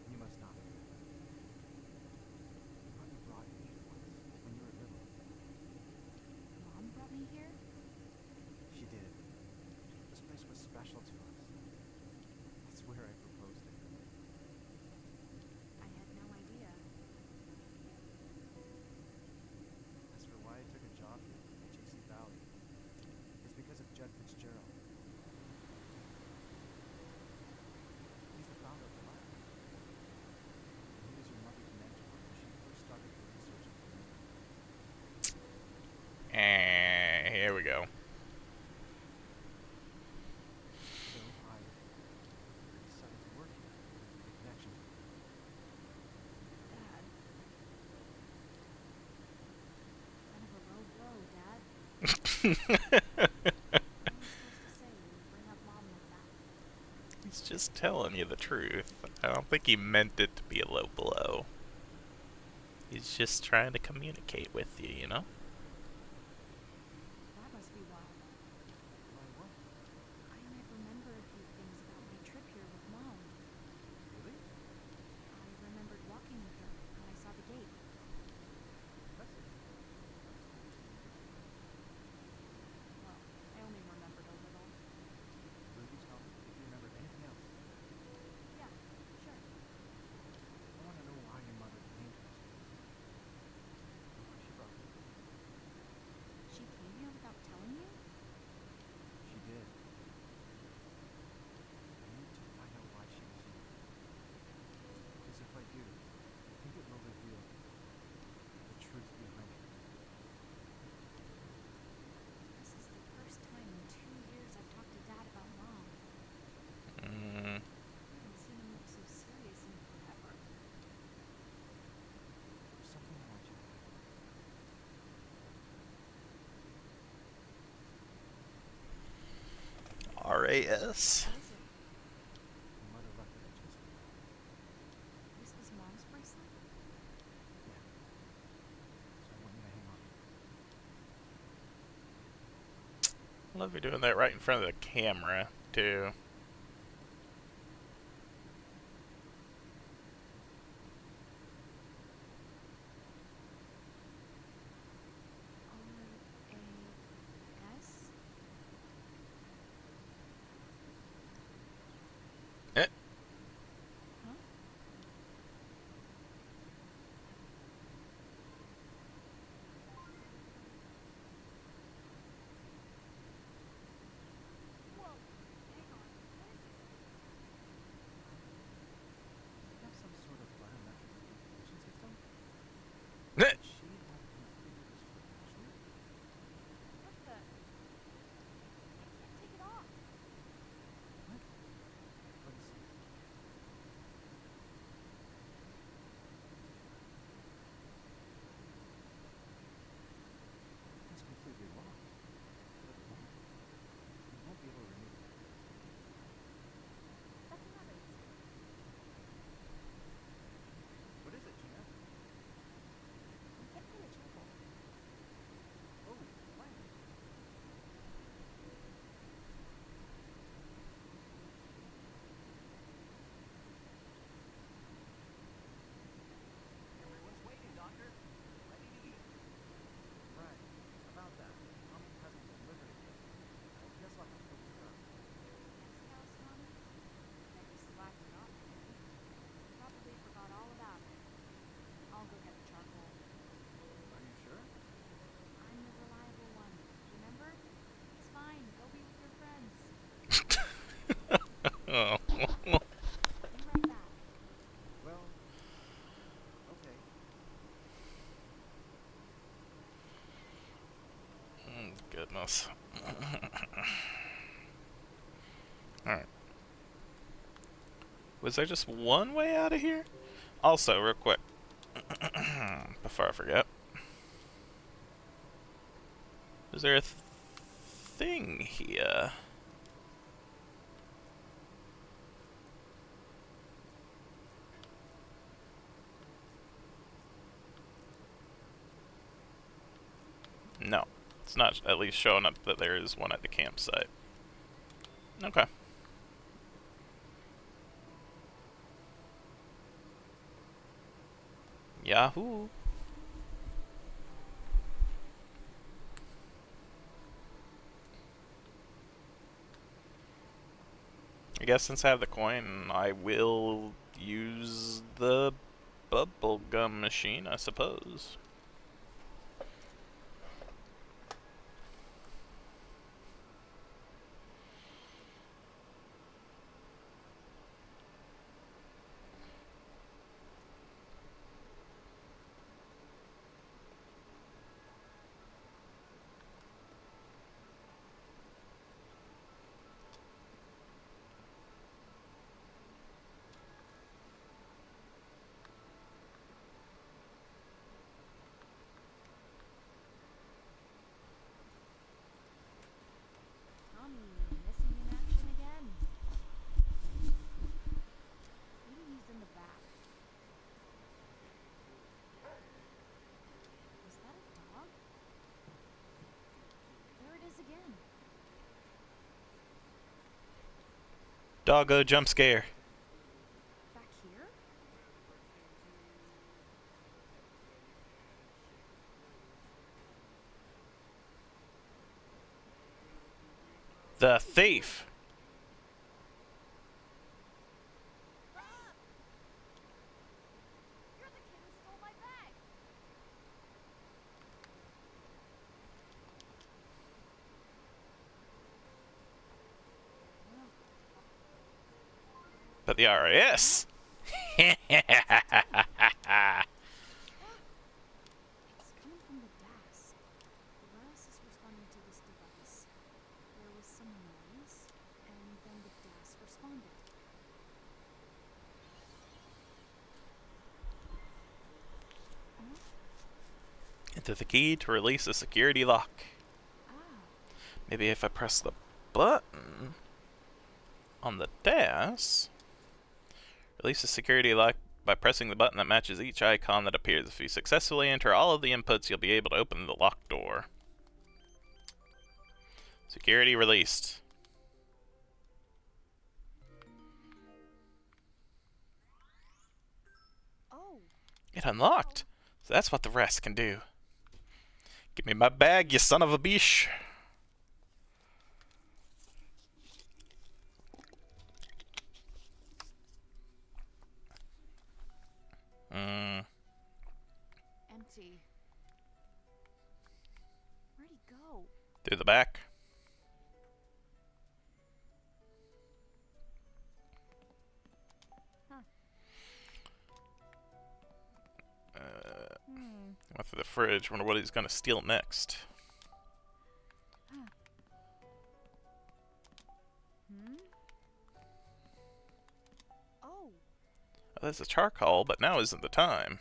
You must not. Mommy brought you here once, when you were little. Mom brought me here? She did. This place was special to us. I swear I proposed to her. I had no idea. As for why I took a job here in JC Valley, it's because of Judd Fitzgerald. He's the founder of the lab. He was your mother's mentor when she first started her research into the Here we go. So I decided to work here at Recollection. Dad. Kind of a low blow, Dad. What am I supposed to say when you bring up Mom like that? He's just telling you the truth. I don't think he meant it to be a low blow. He's just trying to communicate with you, you know? That must be why. Why what? I might remember a few things about my trip here with Mom. Really? I remembered walking with her when I saw the gate. Impressive. RAS. What is it? Your mother left it at Jessica's. Is this mom's bracelet? Yeah. So I want you to hang on to it. I love you doing that right in front of the camera, too. R-A-S? Eh. Huh? Whoa! Hang on. What is this? Do you have some sort of biometric identification system? Eh. Could she have configured this for Ashley? What the? I can't take it off. What? Let me see. It's completely locked. But why? You won't be able to remove it. That's an others. What is it, Gina? We kept kind of charcoal. Oh, plant. Everyone's waiting, Doctor. Ready to eat. Right. About that. Mommy hasn't delivered it yet. I guess I'll have to wait for her. Guest house, Mommy? Bet you slacked it off again. Probably forgot all about it. I'll go get the charcoal. Are you sure? I'm the reliable one. Remember? It's fine. Go be with your friends. Oh. Be right back. Well, okay. Goodness. Alright. Was there just one way out of here? Also, real quick, before I forget, is there a thing here? No. It's not at least showing up that there is one at the campsite. Okay. Yahoo! I guess since I have the coin, I will use the bubblegum machine, I suppose. Tommy, missing in action again. Maybe he's in the back. Was that a dog? There it is again. Doggo jump scare. Back here? The thief. Rob! You're the kid who stole my bag. But the RAS. It's coming from the DAS. The RAS is responding to this device. There was some noise, and then the DAS responded. Huh? Enter the key to release the security lock. Ah, Maybe if I press the button. On the desk, release the security lock by pressing the button that matches each icon that appears. If you successfully enter all of the inputs, you'll be able to open the locked door. Security released. Oh, It unlocked. So that's what the rest can do. Give me my bag, you son of a bitch. empty. Where'd he go? Through the back. Huh. Went through the fridge. Wonder what he's gonna steal next. Oh, Oh, there's a charcoal, but now isn't the time.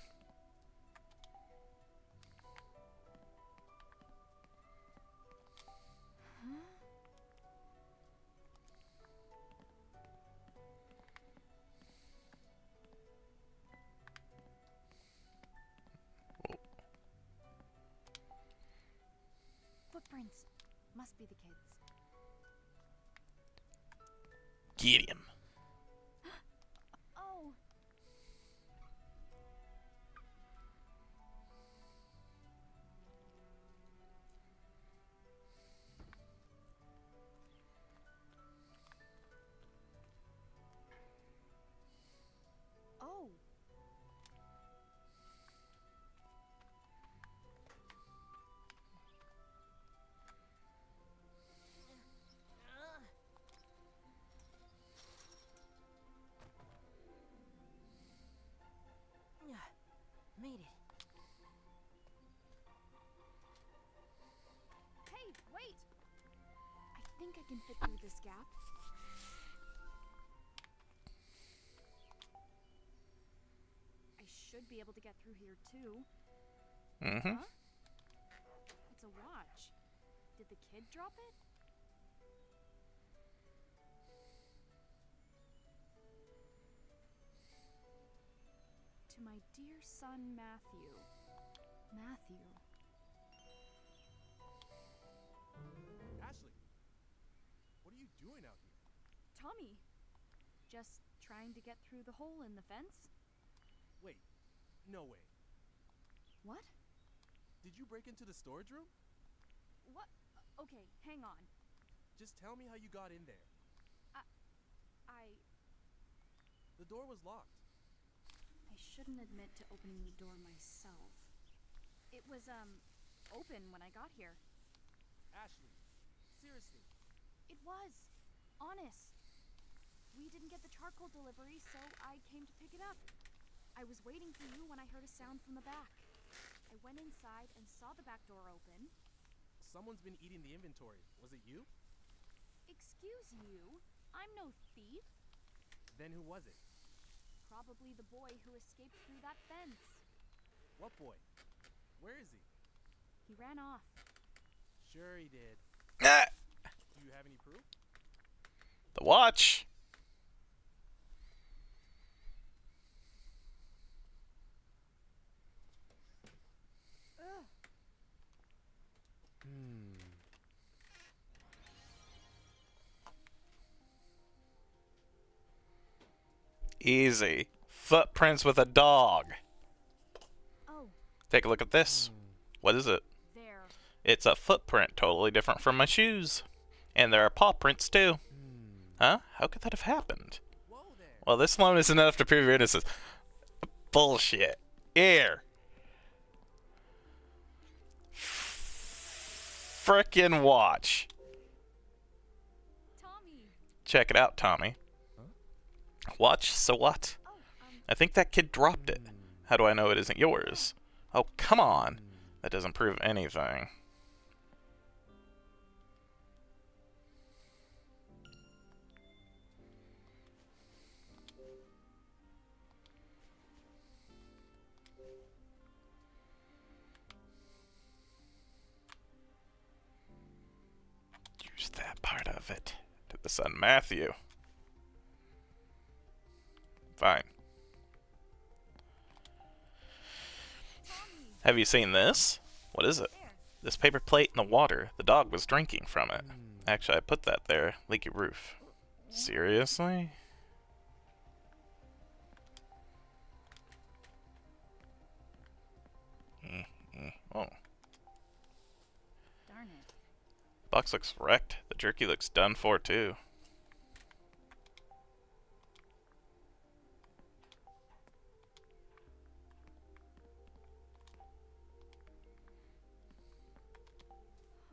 footprints. Must be the kids. Get him. Oh. Oh. Made it. Hey, wait! I think I can fit through this gap. I should be able to get through here too. Mm-hmm. Huh? It's a watch. Did the kid drop it? To my dear son Matthew. Matthew. Ashley, what are you doing out here? Tommy. Just trying to get through the hole in the fence? Wait, no way. What? Did you break into the storage room? What? Okay, hang on. Just tell me how you got in there. I The door was locked. shouldn't admit to opening the door myself. It was, open when I got here. Ashley, seriously. It was. Honest. We didn't get the charcoal delivery, so I came to pick it up. I was waiting for you when I heard a sound from the back. I went inside and saw the back door open. Someone's been eating the inventory. Was it you? Excuse you? I'm no thief. Then who was it? Probably the boy who escaped through that fence. What boy? Where is he? He ran off. Sure he did. Ah, Do you have any proof? the watch. Easy. Footprints with a dog. Oh, Take a look at this. What is it? there. It's a footprint, totally different from my shoes. And there are paw prints too. Huh? How could that have happened? Whoa there. Well, this alone isn't enough to prove your innocence. Bullshit. Here. Frickin' watch. Tommy. Check it out, Tommy. Watch, so what? Oh, I think that kid dropped it. How do I know it isn't yours? Oh, come on. That doesn't prove anything. Use that part of it to the son Matthew. Fine. Tommy! Have you seen this? What is it? There. This paper plate in the water. The dog was drinking from it. Hmm. Actually, I put that there. Leaky roof. Seriously? Oh. Darn it. Box looks wrecked. The jerky looks done for, too.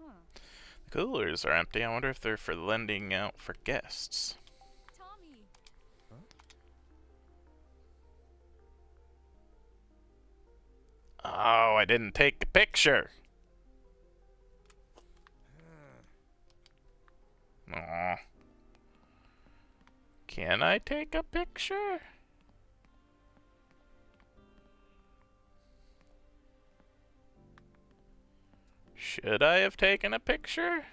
Huh. The coolers are empty. I wonder if they're for lending out for guests. Tommy! Oh, I didn't take a picture. Aw. Can I take a picture? Should I have taken a picture?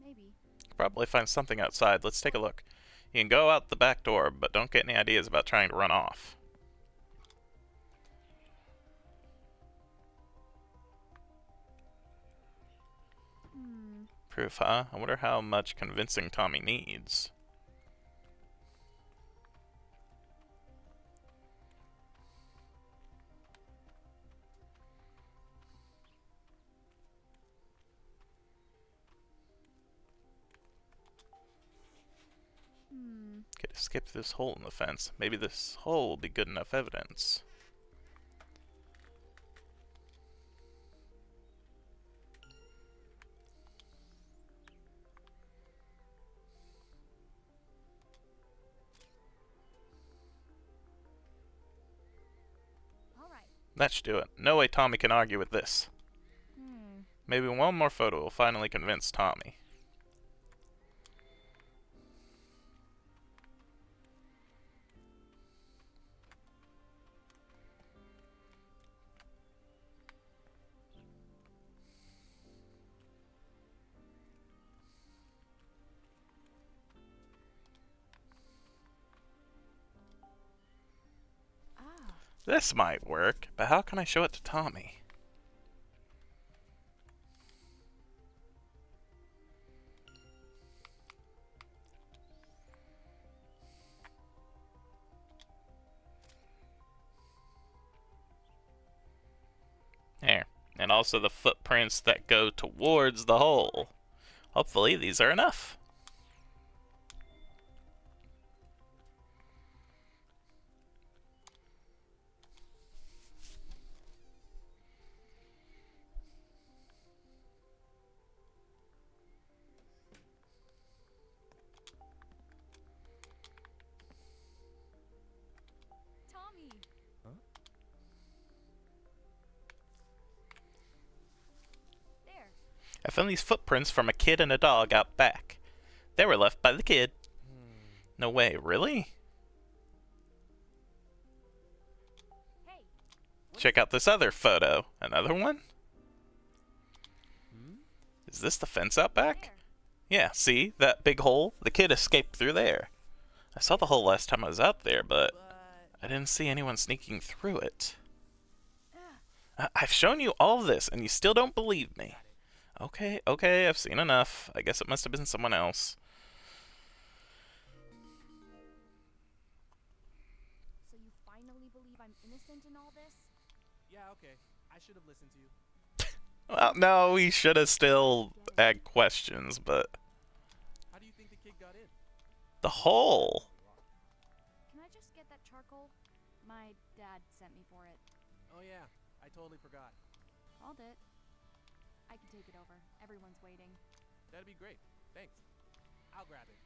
Maybe. Probably find something outside. Let's take a look. You can go out the back door, but don't get any ideas about trying to run off. Hmm. Proof, huh? I wonder how much convincing Tommy needs. Could escape through this hole in the fence. Maybe this hole will be good enough evidence. Alright. That should do it. No way Tommy can argue with this. Maybe one more photo will finally convince Tommy. Ah. This might work, but how can I show it to Tommy? There. And also the footprints that go towards the hole. Hopefully these are enough. Tommy! Huh? There. I found these footprints from a kid and a dog out back. They were left by the kid. No way, really? Hey! Check out this other photo. Another one? Hmm? Is this the fence out back? There. Yeah, see? That big hole? The kid escaped through there. I saw the hole last time I was out there, but I didn't see anyone sneaking through it. I've shown you all this, and you still don't believe me. Okay, okay, I've seen enough. I guess it must have been someone else. So you finally believe I'm innocent in all this? Yeah, okay. I should have listened to you. Well, no, we should have still had questions, but... How do you think the kid got in? The hole! Can I just get that charcoal? My dad sent me for it. Oh yeah, I totally forgot. Called it. I can take it over. Everyone's waiting. That'd be great. Thanks. I'll grab it.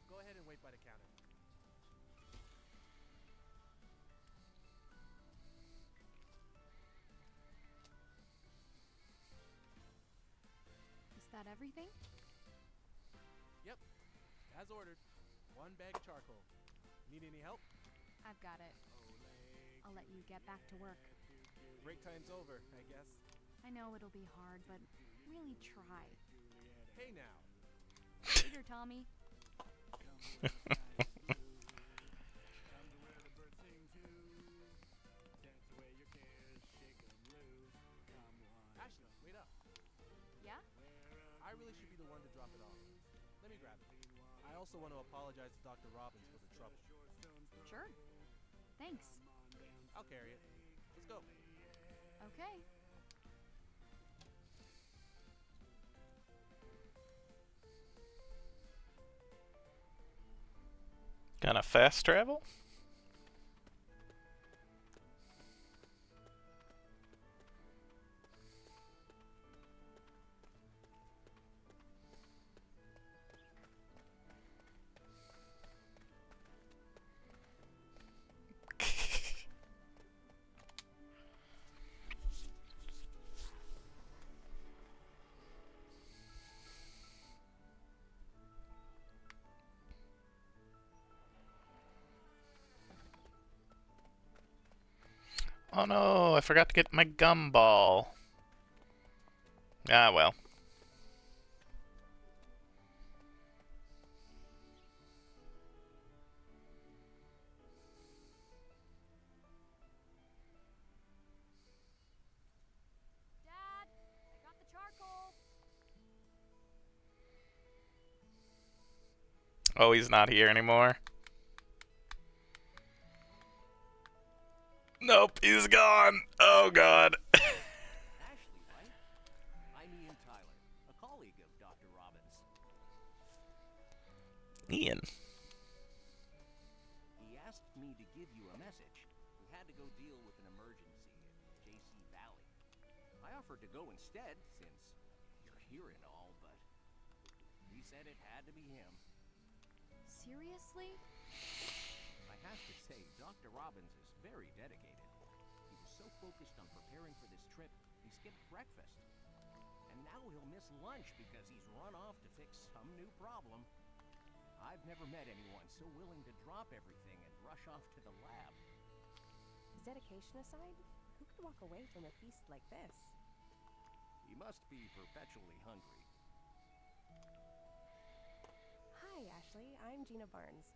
Go ahead and wait by the counter. Is that everything? Yep. As ordered. 1 bag of charcoal. Need any help? I've got it. I'll let you get back to work. Break time's over, I guess. I know it'll be hard, but really try. Hey now. Later, Tommy. Ashley, wait up. Yeah? I really should be the one to drop it off. Let me grab it. I also want to apologize to Dr. Robbins for the trouble. Sure. Thanks. I'll carry it. Let's go. Okay. Gonna fast travel? Oh no, I forgot to get my gumball. Ah well. Dad, I got the charcoal. Oh, he's not here anymore. Nope, he's gone. Oh god. Ashley, right? I'm Ian Tyler, a colleague of Dr. Robbins. Ian. He asked me to give you a message. We had to go deal with an emergency at JC Valley. I offered to go instead, since you're here and all, but he said it had to be him. Seriously? I have to say, Dr. Robbins is very dedicated. He was so focused on preparing for this trip, he skipped breakfast. And now he'll miss lunch because he's run off to fix some new problem. I've never met anyone so willing to drop everything and rush off to the lab. Dedication aside, who could walk away from a feast like this? He must be perpetually hungry. Hi, Ashley. I'm Gina Barnes.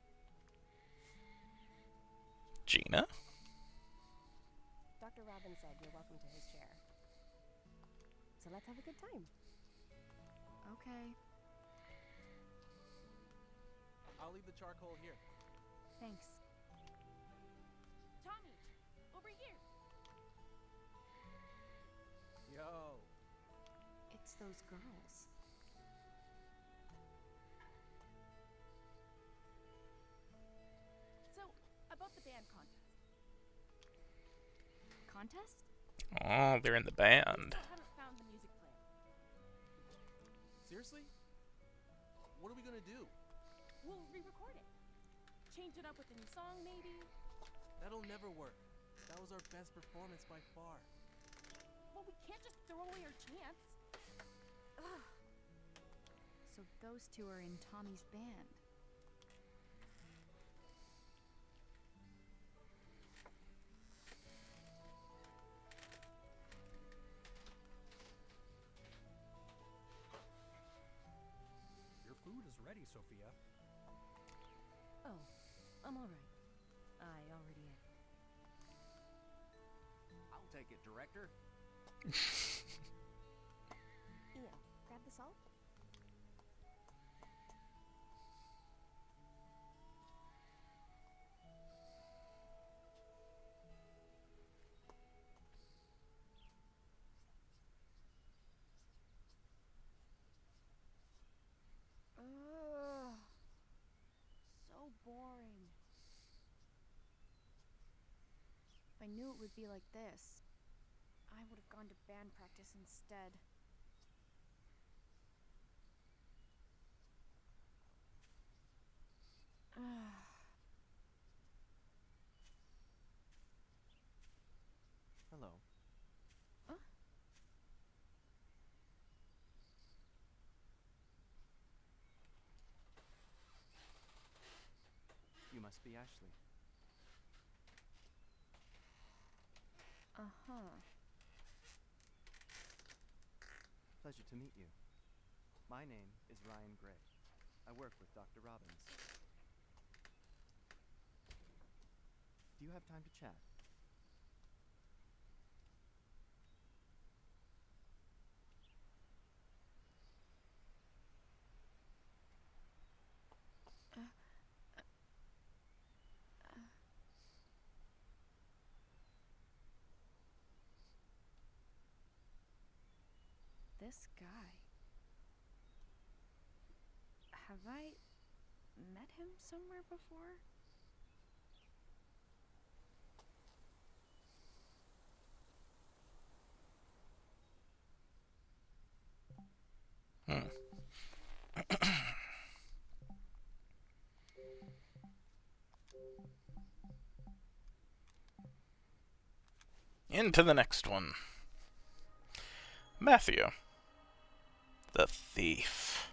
Gina? Dr. Robbins said you're welcome to his chair. So let's have a good time. Okay. I'll leave the charcoal here. Thanks. Tommy, over here. Yo. It's those girls. So, about the band contest. Contest? Oh, they're in the We band. still haven't found the music player. Seriously? What are we gonna do? We'll re-record it. Change it up with a new song, maybe. That'll never work. That was our best performance by far. Well, we can't just throw away our chance. Ugh. So those two are in Tommy's band. Your food is ready, Sophia. Oh, I'm all right. I already ate. I'll take it, Director. Ian, grab the salt. Ugh. So boring. If I knew it would be like this, I would have gone to band practice instead. Ugh. Hello. Huh? You must be Ashley. Uh-huh. Pleasure to meet you. My name is Ryan Gray. I work with Dr. Robbins. Do you have time to chat? This guy. Have I met him somewhere before? Hmm. Into the next one. Matthew. The thief.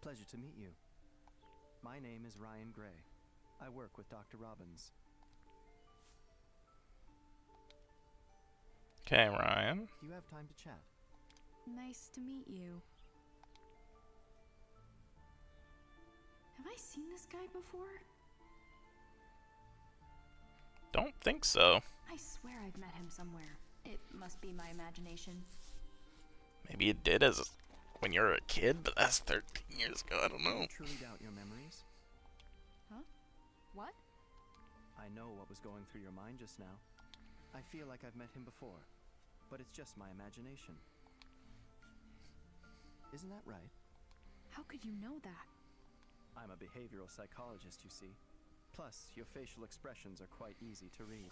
Pleasure to meet you. My name is Ryan Gray. I work with Dr. Robbins. Okay, Ryan. Do you have time to chat? Nice to meet you. Have I seen this guy before? Don't think so. I swear I've met him somewhere. It must be my imagination. Maybe you did as when you were a kid, but that's 13 years ago. I don't Do know. you truly doubt your memories? Huh? What? I know what was going through your mind just now. I feel like I've met him before, but it's just my imagination. Isn't that right? How could you know that? I'm a behavioral psychologist, you see. Plus, your facial expressions are quite easy to read.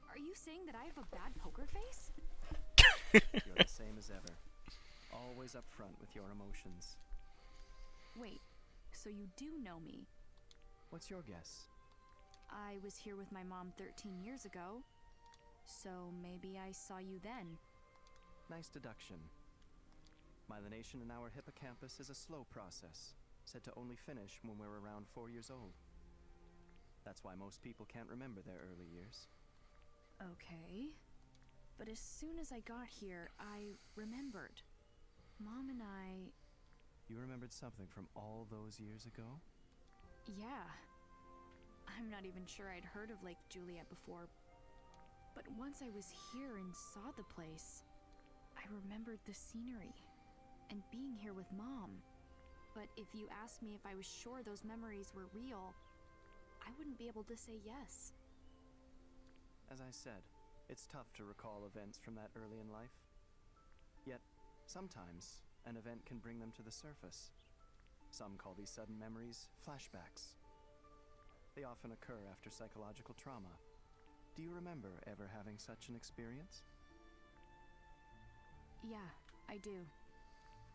Are you saying that I have a bad poker face? You're the same as ever. Always up front with your emotions. Wait, so you do know me? What's your guess? I was here with my mom 13 years ago, so maybe I saw you then. Nice deduction. Myelination in our hippocampus is a slow process, said to only finish when we're around 4 years old. That's why most people can't remember their early years. Okay. But as soon as I got here, I remembered. Mom and I... You remembered something from all those years ago? Yeah. I'm not even sure I'd heard of Lake Juliet before. But once I was here and saw the place, I remembered the scenery and being here with Mom. But if you asked me if I was sure those memories were real, I wouldn't be able to say yes. As I said, it's tough to recall events from that early in life. Yet, sometimes, an event can bring them to the surface. Some call these sudden memories flashbacks. They often occur after psychological trauma. Do you remember ever having such an experience? Yeah, I do.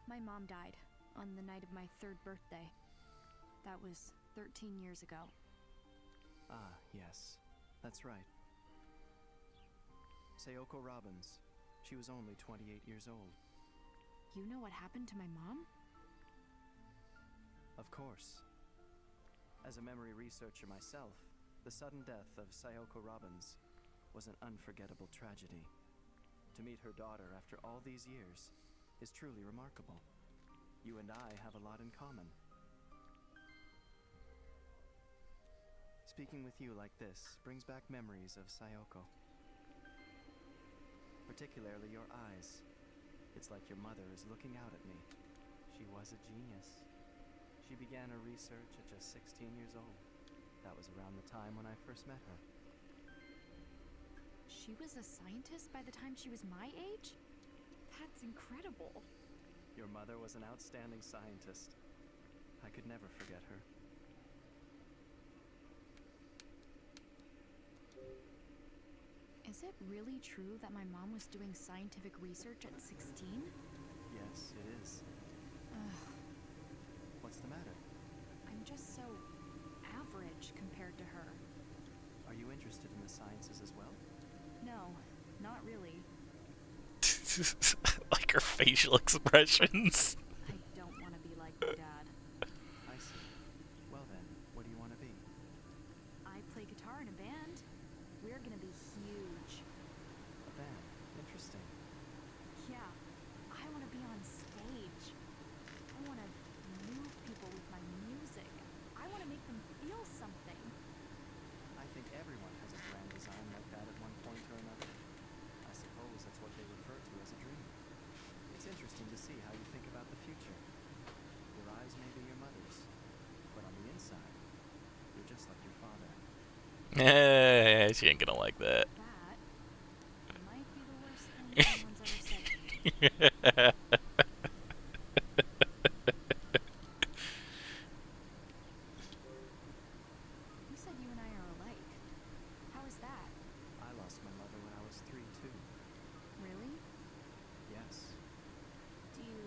My mom died on the night of my 3rd birthday. That was 13 years ago. Ah, yes. That's right. Sayoko Robbins. She was only 28 years old. You know what happened to my mom? Of course. As a memory researcher myself, the sudden death of Sayoko Robbins was an unforgettable tragedy. To meet her daughter after all these years is truly remarkable. You and I have a lot in common. Speaking with you like this brings back memories of Sayoko. Particularly your eyes. It's like your mother is looking out at me. She was a genius. She began her research at just 16 years old. That was around the time when I first met her. She was a scientist by the time she was my age? That's incredible. Your mother was an outstanding scientist. I could never forget her. Is it really true that my mom was doing scientific research at 16? Yes, it is. Ugh, What's the matter? I'm just so average compared to her. Are you interested in the sciences as well? No, not really. Like her facial expressions. I don't want to be like my dad. I see. Well then, what do you want to be? I play guitar She ain't gonna like that. That might be the worst thing anyone's ever said to me. You said you and I are alike. How is that? I lost my mother when I was 3, too. Really? Yes, Do you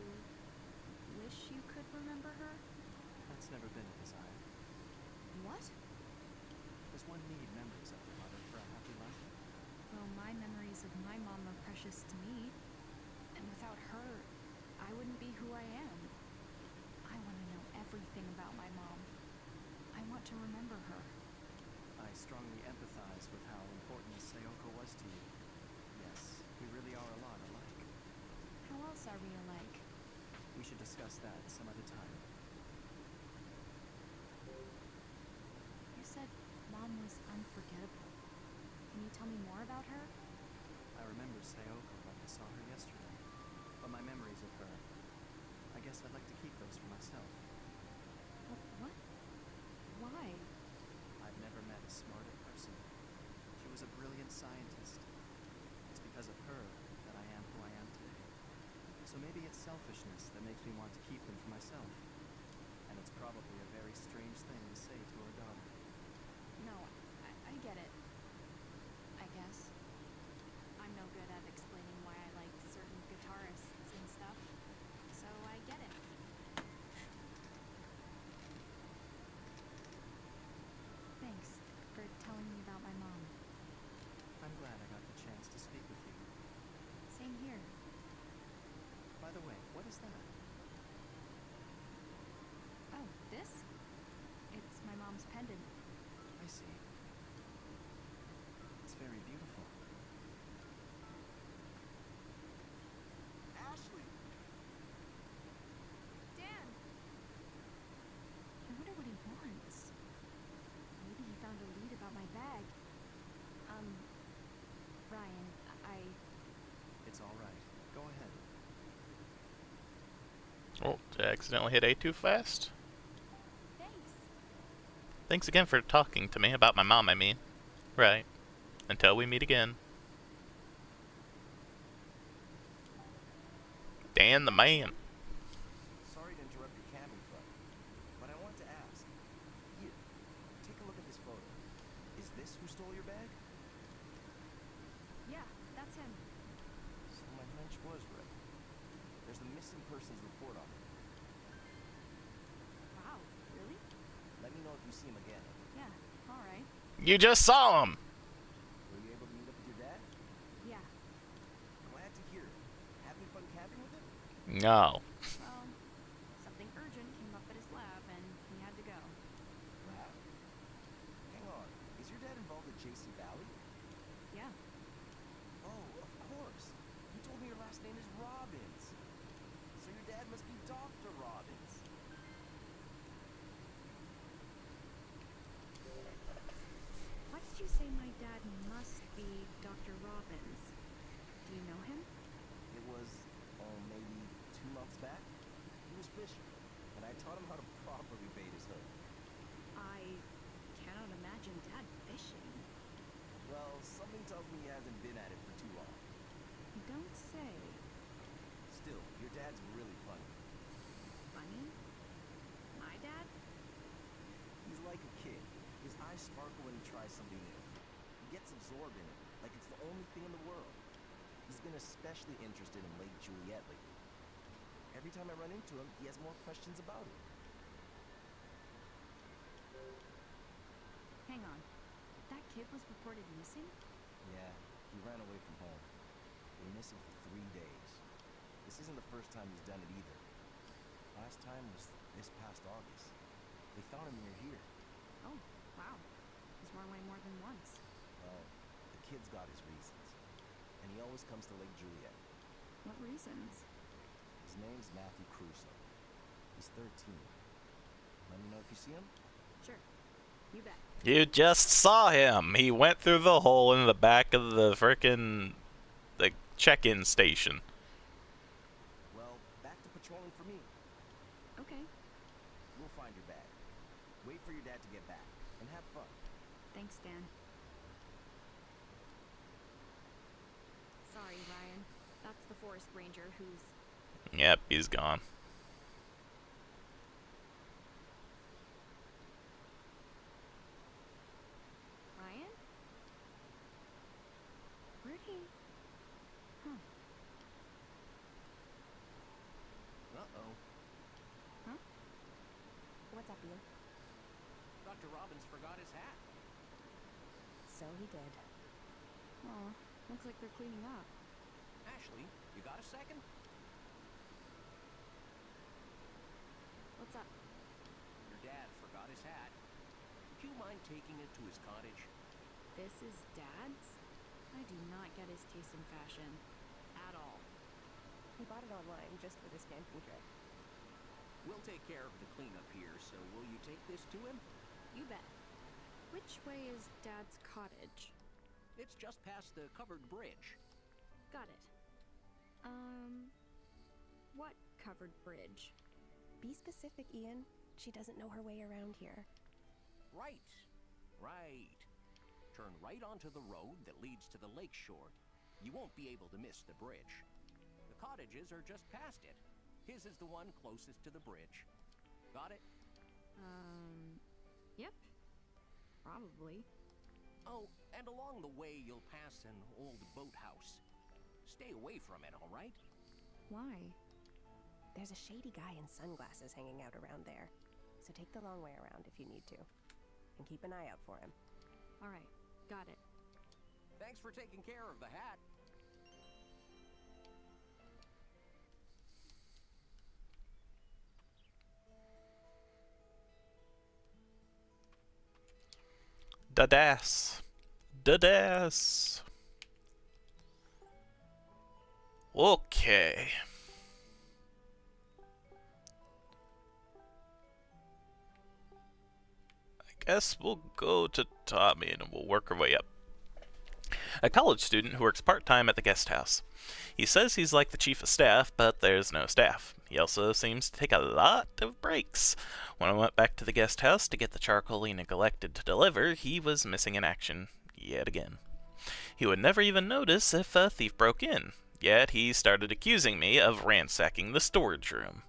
wish you could remember her? that's never been a desire. What? Does one need memories of their mother for a happy life? Well, my memories of my mom are precious to me. And without her, I wouldn't be who I am. I want to know everything about my mom. I want to remember her. I strongly empathize with how important Sayoko was to you. Yes, we really are a lot alike. How else are we alike? We should discuss that some other time. You said Mom was unforgettable. Can you tell me more about her? I remember Sayoko like I saw her yesterday. But my memories of her, I guess I'd like to keep those for myself. What? Why? I've never met a smarter person. She was a brilliant scientist. It's because of her that I am who I am today. So maybe it's selfishness that makes me want to keep them for myself. And it's probably a very strange thing to say to her daughter. No, I get it. I guess. I'm no good at explaining why I like certain guitarists and stuff. So I get it. Thanks for telling me about my mom. I'm glad I got the chance to speak with you. Same here. By the way, what is that? Oh, this? It's my mom's pendant. I see. It's very beautiful. Ashley! Dan! I wonder what he wants. Maybe he found a lead about my bag. Ryan, It's all right. Go ahead. Oh, did I accidentally hit A too fast? Thanks. Thanks again for talking to me about my mom, I mean. Right. Until we meet again. Dan the man. Sorry to interrupt your camping fun, but I want to ask. Here, take a look at this photo. Is this who stole your bag? yeah, that's him. So my hunch was right. There's a missing persons report on him. Wow, really? Let me know if you see him again. Yeah, alright. You just saw him! Were you able to meet up with your dad? Yeah, Glad to hear it. Having fun camping with him? No. well, something urgent came up at his lab and he had to go. Lab? Hang on. Is your dad involved at JC Valley? Yeah. Oh, of course. You told me your last name is Robbins. So your dad must be Dr. Robbins. Why did you say my dad must be Dr. Robbins? Do you know him? It was, maybe 2 months back. He was fishing, and I taught him how to properly bait his hook. I cannot imagine Dad fishing. Well, something tells me he hasn't been at it for too long. You don't say. Still, your dad's really funny. Funny? My dad? He's like a kid. His eyes sparkle when he tries something new. He gets absorbed in it, like it's the only thing in the world. He's been especially interested in Lake Juliet lately. Every time I run into him, he has more questions about it. Hang on. That kid was reported missing? Yeah, he ran away from home. Been missing for 3 days. This isn't the first time he's done it either. Last time was this past August. They found him near here. Oh, wow. He's run away more than once. Well, the kid's got his reasons. And he always comes to Lake Juliet. What reasons? His name's Matthew Crusoe. He's 13. Let me know if you see him. Sure. You bet. You just saw him. He went through the hole in the back of the frickin' the check-in station. Well, back to patrolling for me. Okay. We'll find your bag. Wait for your dad to get back. And have fun. Thanks, Dan. forest ranger who's... Yep, he's gone. Ryan? Where'd he... Huh. Uh-oh. Huh? What's up, Ian? Dr. Robbins forgot his hat. So he did. Aw, looks like they're cleaning up. Ashley, you got a second? What's up? Your dad forgot his hat. Do you mind taking it to his cottage? This is Dad's? I do not get his taste in fashion. At all. He bought it online just for this camping trip. We'll take care of the cleanup here, so will you take this to him? You bet. Which way is Dad's cottage? It's just past the covered bridge. Got it. What covered bridge? Be specific, Ian. She doesn't know her way around here. Right. Right. Turn right onto the road that leads to the lake shore. You won't be able to miss the bridge. The cottages are just past it. His is the one closest to the bridge. Got it? Yep. Probably. Oh, and along the way you'll pass an old boathouse. Stay away from it, all right? Why? There's a shady guy in sunglasses hanging out around there. So take the long way around if you need to. And keep an eye out for him. Alright, got it. Thanks for taking care of the hat. Da-das. Da-das. Okay. I guess we'll go to Tommy and we'll work our way up. A college student who works part-time at the guest house. He says he's like the chief of staff, but there's no staff. He also seems to take a lot of breaks. When I went back to the guest house to get the charcoal he neglected to deliver, he was missing in action yet again. He would never even notice if a thief broke in, yet he started accusing me of ransacking the storage room.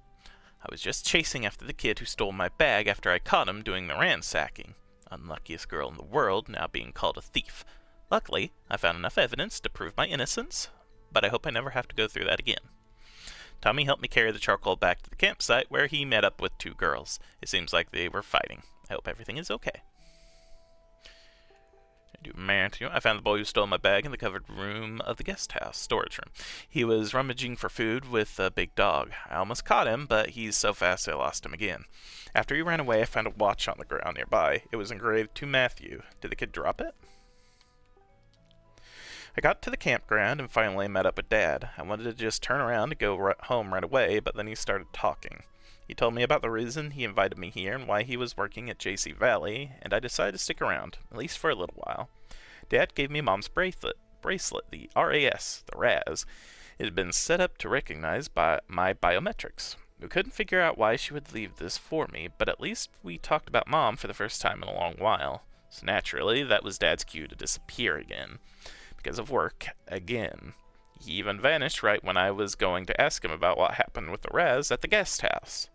I was just chasing after the kid who stole my bag after I caught him doing the ransacking. Unluckiest girl in the world, now being called a thief. Luckily, I found enough evidence to prove my innocence, but I hope I never have to go through that again. Tommy helped me carry the charcoal back to the campsite where he met up with two girls. It seems like they were fighting. I hope everything is okay. I found the boy who stole my bag in the covered room of the guest house, storage room. He was rummaging for food with a big dog. I almost caught him, but he's so fast I lost him again. After he ran away, I found a watch on the ground nearby. It was engraved to Matthew. Did the kid drop it? I got to the campground and finally met up with Dad. I wanted to just turn around and go home right away, but then he started talking. He told me about the reason he invited me here and why he was working at JC Valley, and I decided to stick around, at least for a little while. Dad gave me Mom's bracelet, the RAS, the RAS. It had been set up to recognize my biometrics. We couldn't figure out why she would leave this for me, but at least we talked about Mom for the first time in a long while. So naturally, that was Dad's cue to disappear again. Because of work, again. He even vanished right when I was going to ask him about what happened with the RAS at the guest house.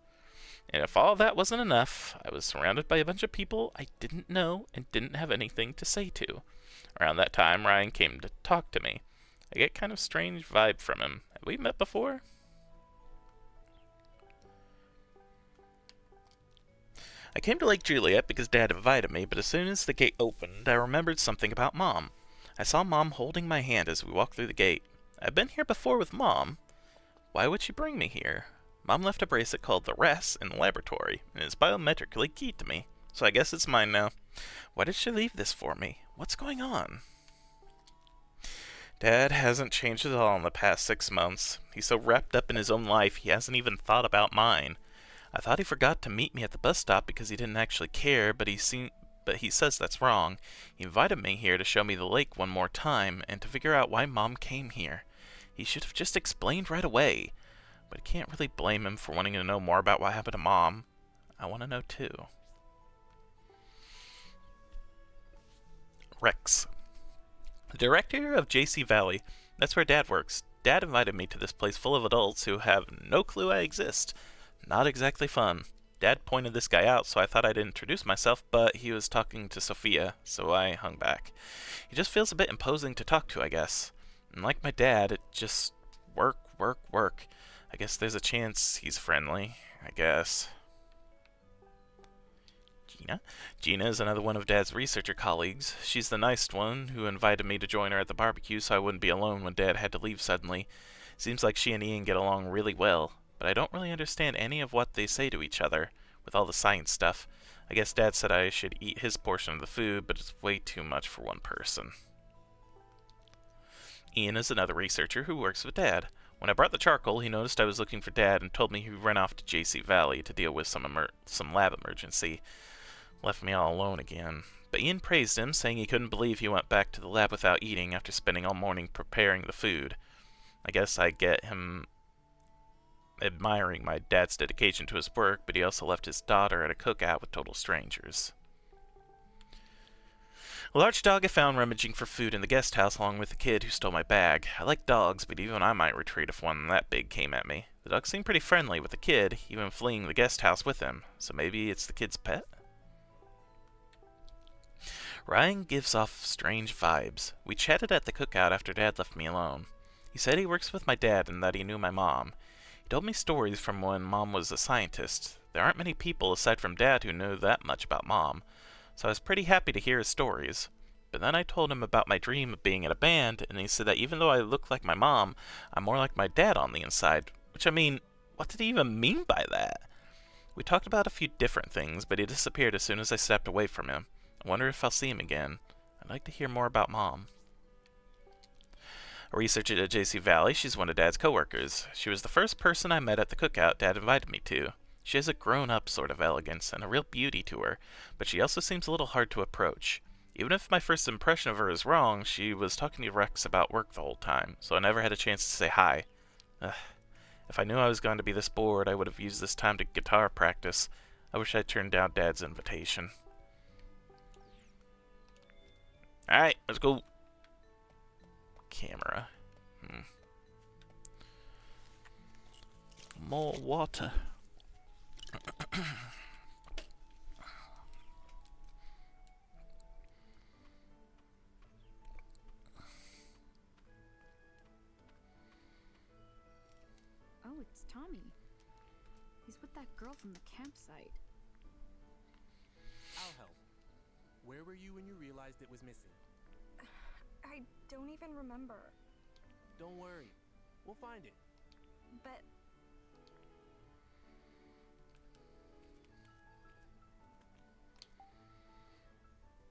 And if all that wasn't enough, I was surrounded by a bunch of people I didn't know and didn't have anything to say to. Around that time, Ryan came to talk to me. I get kind of strange vibe from him. Have we met before? I came to Lake Juliet because Dad invited me, but as soon as the gate opened, I remembered something about Mom. I saw Mom holding my hand as we walked through the gate. I've been here before with Mom. Why would she bring me here? Mom left a bracelet called the RES in the laboratory, and it's biometrically keyed to me, so I guess it's mine now. Why did she leave this for me? What's going on? Dad hasn't changed at all in the past 6 months. He's so wrapped up in his own life, he hasn't even thought about mine. I thought he forgot to meet me at the bus stop because he didn't actually care, but he says that's wrong. He invited me here to show me the lake one more time, and to figure out why Mom came here. He should have just explained right away. But I can't really blame him for wanting to know more about what happened to Mom. I want to know too. Rex. The director of JC Valley. That's where Dad works. Dad invited me to this place full of adults who have no clue I exist. Not exactly fun. Dad pointed this guy out, so I thought I'd introduce myself, but he was talking to Sophia, so I hung back. He just feels a bit imposing to talk to, I guess. And like my dad, it just work, work, work. I guess there's a chance he's friendly, I guess. Gina? Gina is another one of Dad's researcher colleagues. She's the nice one who invited me to join her at the barbecue so I wouldn't be alone when Dad had to leave suddenly. Seems like she and Ian get along really well, but I don't really understand any of what they say to each other, with all the science stuff. I guess Dad said I should eat his portion of the food, but it's way too much for one person. Ian is another researcher who works with Dad. When I brought the charcoal, he noticed I was looking for Dad and told me he ran off to JC Valley to deal with some lab emergency. Left me all alone again. But Ian praised him, saying he couldn't believe he went back to the lab without eating after spending all morning preparing the food. I guess I get him admiring my dad's dedication to his work, but he also left his daughter at a cookout with total strangers. A large dog I found rummaging for food in the guest house along with the kid who stole my bag. I like dogs, but even I might retreat if one that big came at me. The dog seemed pretty friendly with the kid, even fleeing the guest house with him, so maybe it's the kid's pet? Ryan gives off strange vibes. We chatted at the cookout after Dad left me alone. He said he works with my dad and that he knew my mom. He told me stories from when Mom was a scientist. There aren't many people aside from Dad who know that much about Mom, so I was pretty happy to hear his stories. But then I told him about my dream of being in a band, and he said that even though I look like my mom, I'm more like my dad on the inside. Which, I mean, what did he even mean by that? We talked about a few different things, but he disappeared as soon as I stepped away from him. I wonder if I'll see him again. I'd like to hear more about Mom. A researcher at JC Valley, she's one of Dad's coworkers. She was the first person I met at the cookout Dad invited me to. She has a grown-up sort of elegance and a real beauty to her, but she also seems a little hard to approach. Even if my first impression of her is wrong, she was talking to Rex about work the whole time, so I never had a chance to say hi. Ugh. If I knew I was going to be this bored, I would have used this time to guitar practice. I wish I'd turned down Dad's invitation. Alright, let's go. Camera. More water. Oh, it's Tommy. He's with that girl from the campsite. I'll help. Where were you when you realized it was missing? I don't even remember. Don't worry. We'll find it. But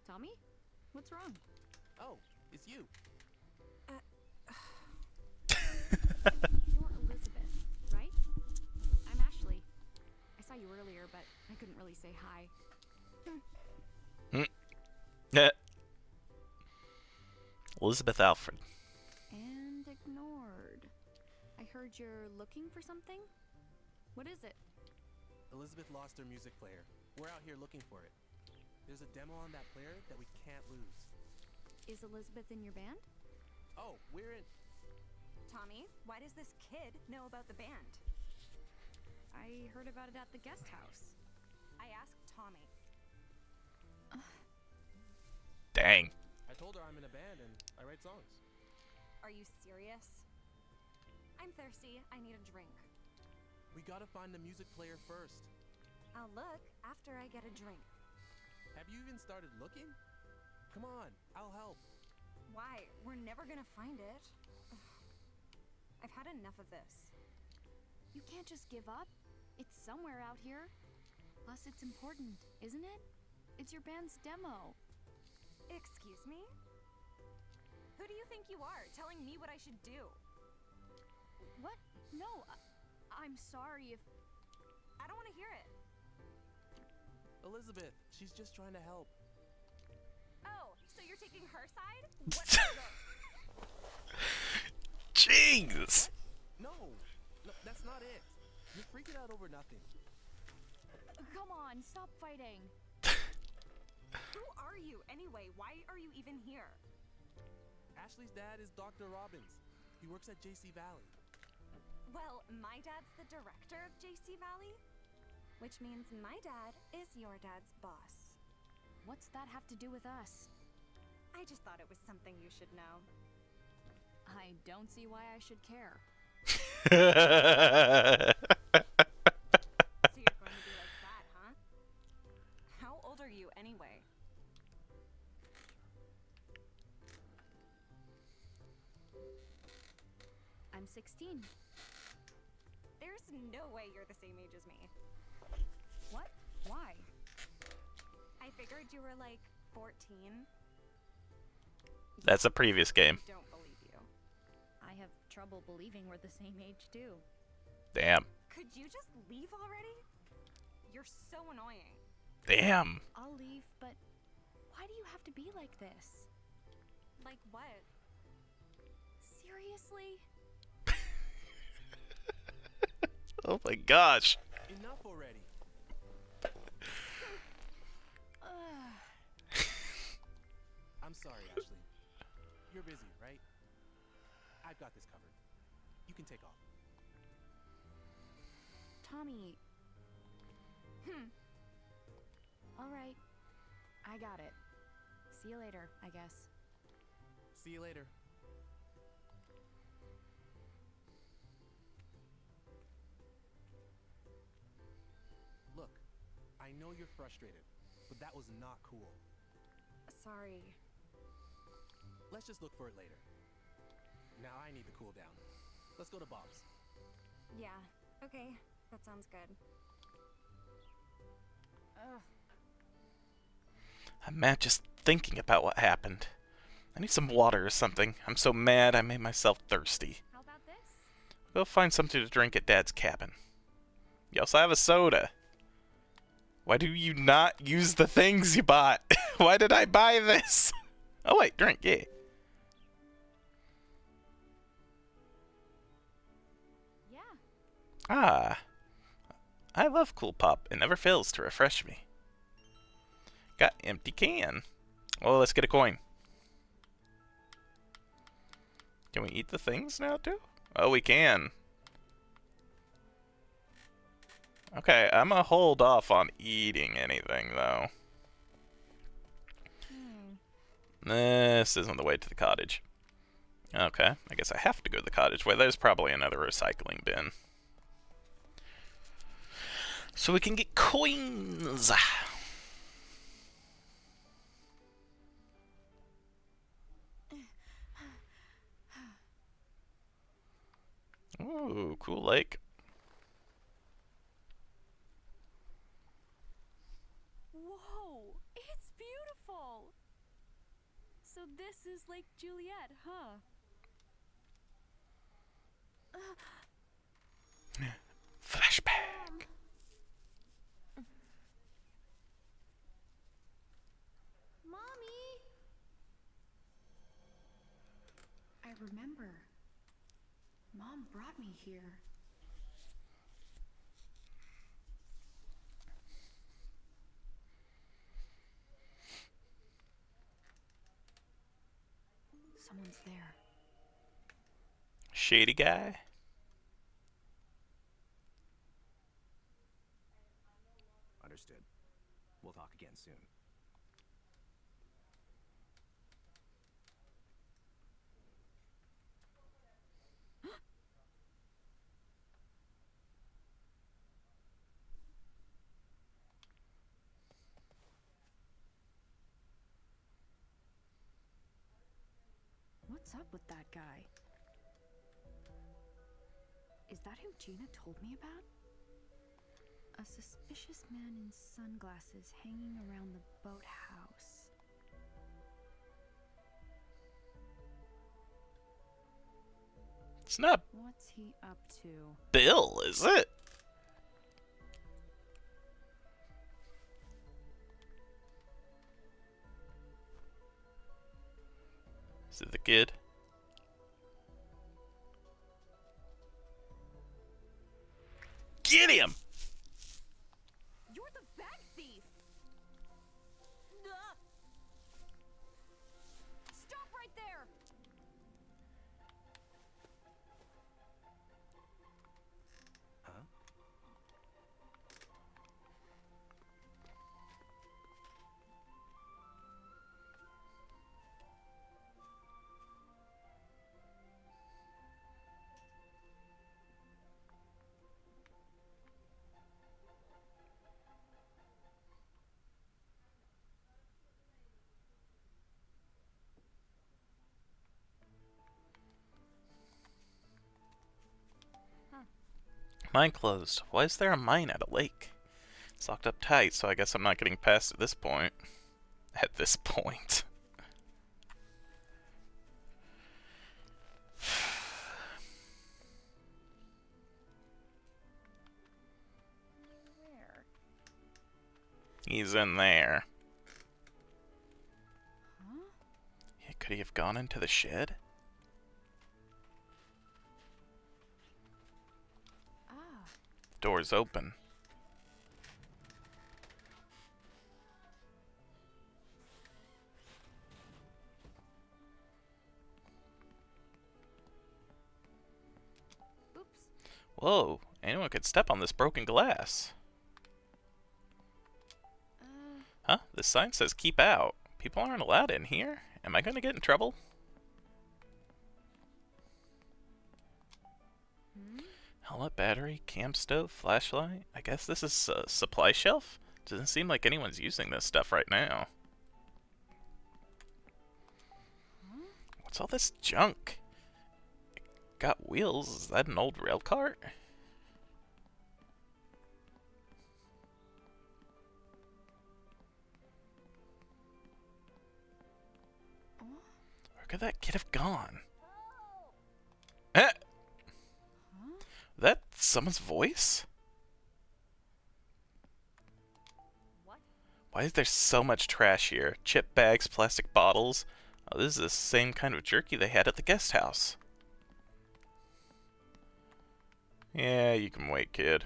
Tommy? What's wrong? Oh, it's you. You're Elizabeth, right? I'm Ashley. I saw you earlier, but I couldn't really say hi. Elizabeth Alfred. And ignored. I heard you're looking for something? What is it? Elizabeth lost her music player. We're out here looking for it. There's a demo on that player that we can't lose. Is Elizabeth in your band? Oh, we're in... Tommy, why does this kid know about the band? I heard about it at the guest house. I asked Tommy. Dang. I told her I'm in a band and I write songs. Are you serious? I'm thirsty. I need a drink. We gotta find the music player first. I'll look after I get a drink. Have you even started looking? Come on, I'll help. Why? We're never gonna find it. Ugh. I've had enough of this. You can't just give up. It's somewhere out here. Plus, it's important, isn't it? It's your band's demo. Excuse me? Who do you think you are, telling me what I should do? What? No, I'm sorry if... I don't want to hear it. Elizabeth, she's just trying to help. Oh, so you're taking her side? What the... Jeez! No, that's not it. You're freaking out over nothing. Come on, stop fighting. Who are you, anyway? Why are you even here? Ashley's dad is Dr. Robbins. He works at JC Valley. Well, my dad's the director of JC Valley, which means my dad is your dad's boss. What's that have to do with us? I just thought it was something you should know. I don't see why I should care. So you're going to be like that, huh? How old are you anyway? I'm 16. There's no way you're the same age as me. What? Why? I figured you were like 14. That's a previous game. Don't believe you. I have trouble believing we're the same age, too. Damn. Could you just leave already? You're so annoying. Damn. I'll leave, but why do you have to be like this? Like what? Seriously? Oh my gosh. Enough already. I'm sorry, Ashley. You're busy, right? I've got this covered. You can take off. Tommy. All right. I got it. See you later, I guess. See you later. Look, I know you're frustrated, but that was not cool. Sorry. Let's just look for it later. Now I need to cool down. Let's go to Bob's. Yeah, okay. That sounds good. Ugh. I'm mad just thinking about what happened. I need some water or something. I'm so mad I made myself thirsty. How about this? Go find something to drink at Dad's cabin. You also have a soda. Why do you not use the things you bought? Why did I buy this? Oh wait, drink, yeah. Yeah. Ah. I love Cool Pop. It never fails to refresh me. Got empty can. Well, let's get a coin. Can we eat the things now too? Oh, we can. Okay, I'm gonna hold off on eating anything though. This isn't the way to the cottage. Okay, I guess I have to go to the cottage. Wait, there's probably another recycling bin. So we can get coins! Ooh, cool lake. Whoa! It's beautiful! So this is Lake Juliet, huh? Flashback. Mommy! I remember. Mom brought me here. Someone's there. Shady guy. Understood. We'll talk again soon. What's up with that guy? Is that who Gina told me about? A suspicious man in sunglasses hanging around the boathouse. It's not What's he up to? Bill, is it? Is it the kid? Get him! You're the bag thief! Ugh. Mine closed. Why is there a mine at a lake? It's locked up tight, so I guess I'm not getting past at this point. At this point. Where? He's in there. Huh? Yeah, could he have gone into the shed? Ah. Door's open. Oops. Whoa, anyone could step on this broken glass. Huh? This sign says keep out. People aren't allowed in here. Am I gonna get in trouble? Helmet, battery, camp stove, flashlight. I guess this is a supply shelf? Doesn't seem like anyone's using this stuff right now. What's all this junk? Got wheels? Is that an old rail cart? Where could that kid have gone? Eh! That someone's voice? What? Why is there so much trash here? Chip bags, plastic bottles. Oh, this is the same kind of jerky they had at the guest house. Yeah, you can wait, kid.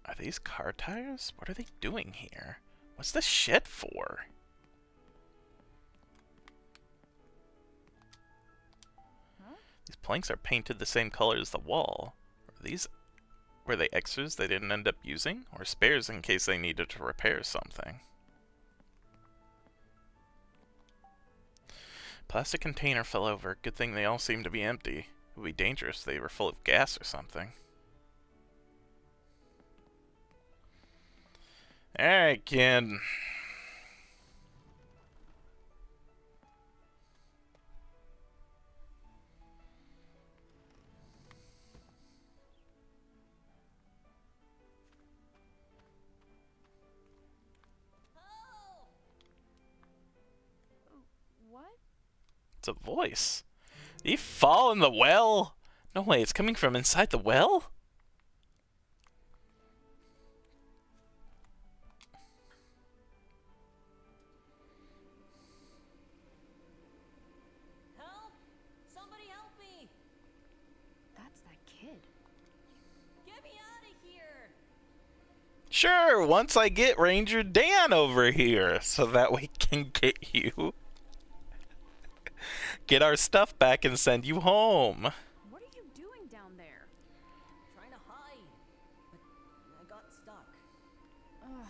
Are these car tires? What are they doing here? What's this shed for? These planks are painted the same color as the wall. Were they extras they didn't end up using? Or spares in case they needed to repair something? Plastic container fell over. Good thing they all seem to be empty. It would be dangerous if they were full of gas or something. Alright, kid. What? It's a voice. Did he fall in the well? No way, it's coming from inside the well? Help! Somebody help me! That's that kid. Get me out of here! Sure, once I get Ranger Dan over here, so that we can get you. Get our stuff back and send you home. What are you doing down there? Trying to hide, but I got stuck. Ugh.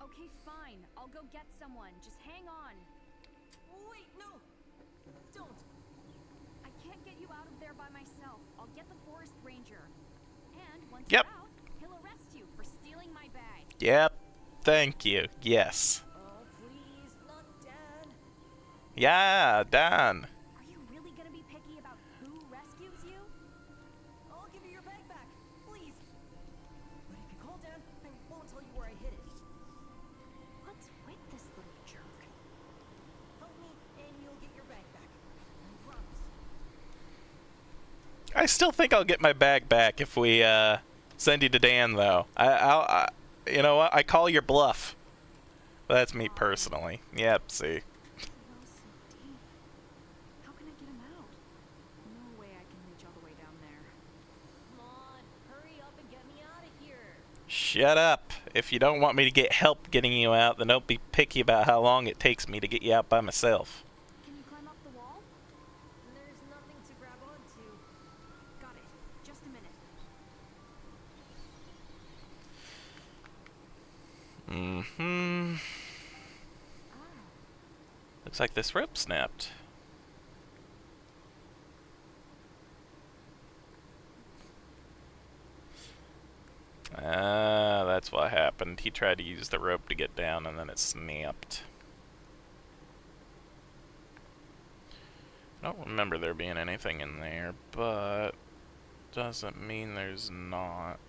Okay, fine. I'll go get someone. Just hang on. Wait, no! Don't! I can't get you out of there by myself. I'll get the forest ranger. And once Yep. you're out, he'll arrest you for stealing my bag. Yep. Thank you. Yes. Oh, please, not Dad. Yeah, Dan. Are you really gonna be picky about who rescues you? I'll give you your bag back, please. But if you call Dad, I won't tell you where I hid it. What's with this little jerk? Help me, and you'll get your bag back. I promise. I still think I'll get my bag back if we send you to Dan, though. You know what? I call your bluff. But that's me personally. Yep. See. The well's so deep. How can I get him out? No way I can reach all the way down there. Come on, hurry up and get me out of here. Shut up. If you don't want me to get help getting you out, then don't be picky about how long it takes me to get you out by myself. Can you climb up the wall? There's nothing to grab onto. Got it. Just a minute. Mm-hmm. Looks like this rope snapped. Ah, that's what happened. He tried to use the rope to get down and then it snapped. I don't remember there being anything in there, but doesn't mean there's not.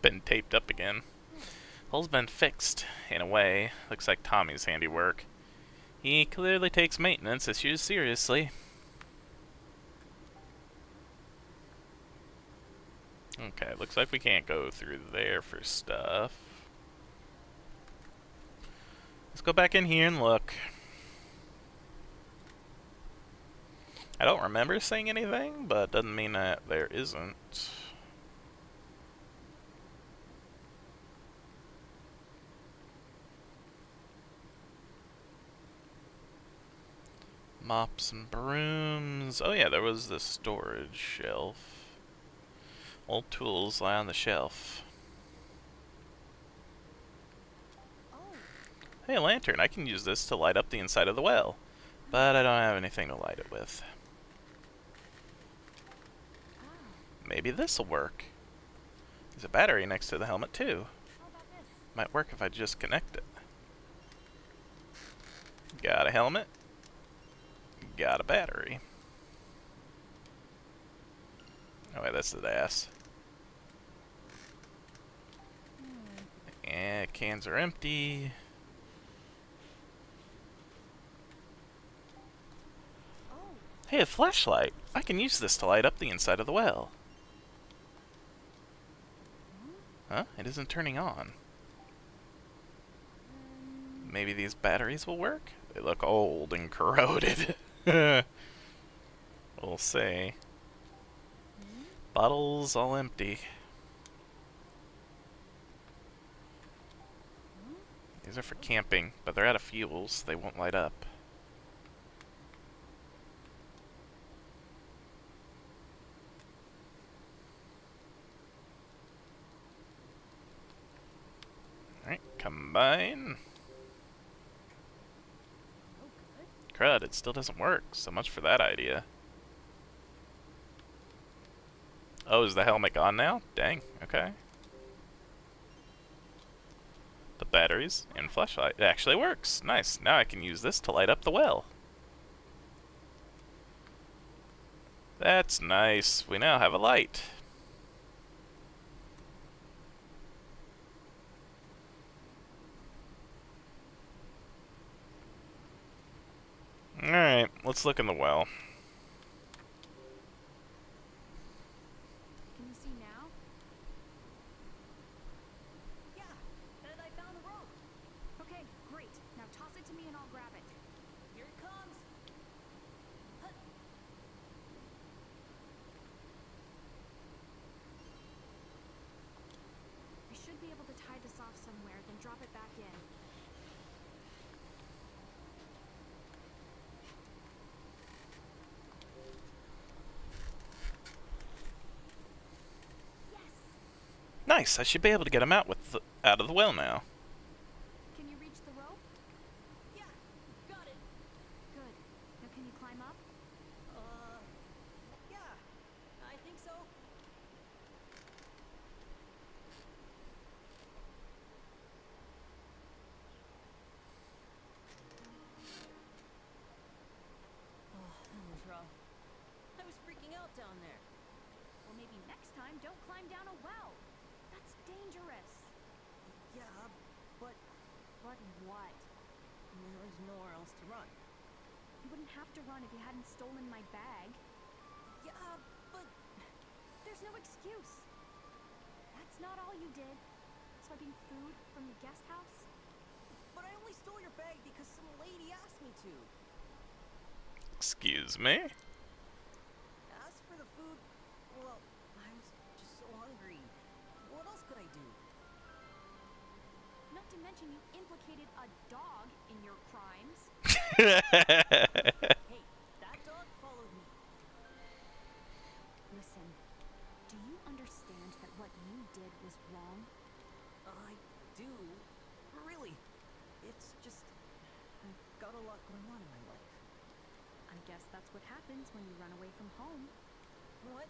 Been taped up again. Hole's been fixed, in a way. Looks like Tommy's handiwork. He clearly takes maintenance issues seriously. Okay, looks like we can't go through there for stuff. Let's go back in here and look. I don't remember seeing anything, but doesn't mean that there isn't. Mops and brooms. Oh yeah, there was the storage shelf. Old tools lie on the shelf. Oh, Hey, a lantern. I can use this to light up the inside of the well. But I don't have anything to light it with. Maybe this'll work. There's a battery next to the helmet too. how about this? Might work if I just connect it. Got a helmet. Got a battery. Oh wait, that's the DAS. Yeah, cans are empty. Oh, Hey, a flashlight. I can use this to light up the inside of the well. Huh? It isn't turning on. Maybe these batteries will work? They look old and corroded. We'll see. Bottles all empty. These are for camping, but they're out of fuel, so they won't light up. Alright, combine. oh, good. Crud, it still doesn't work. So much for that idea. Oh, is the helmet gone now? Dang, okay. The batteries and flashlight. It actually works. Nice. Now I can use this to light up the well. That's nice. We now have a light. Alright, let's look in the well. Can you see now? Yeah, and I found the rope. Okay, great. Now toss it to me and I'll grab it. Here it comes. Huh. We should be able to tie this off somewhere, then drop it back in. Yes! Nice, I should be able to get him out out of the well now. Can you reach the rope? Yeah, got it. Good. Now can you climb up? Yeah, I think so. Oh, that was rough. I was freaking out down there. Well, maybe next time don't climb down a well. That's dangerous. Yeah, but But what? there was nowhere else to run. You wouldn't have to run if you hadn't stolen my bag. Yeah, but There's no excuse. That's not all you did. Swiping food from the guest house? I only stole your bag because some lady asked me to. Excuse me? As for the food, well, I was just so hungry. What else could I do? Not to mention you implicated a dog in your crimes. Hey, that dog followed me. Listen, do you understand that what you did was wrong? I do. Really. It's just... I've got a lot going on in my life. I guess that's what happens when you run away from home. What?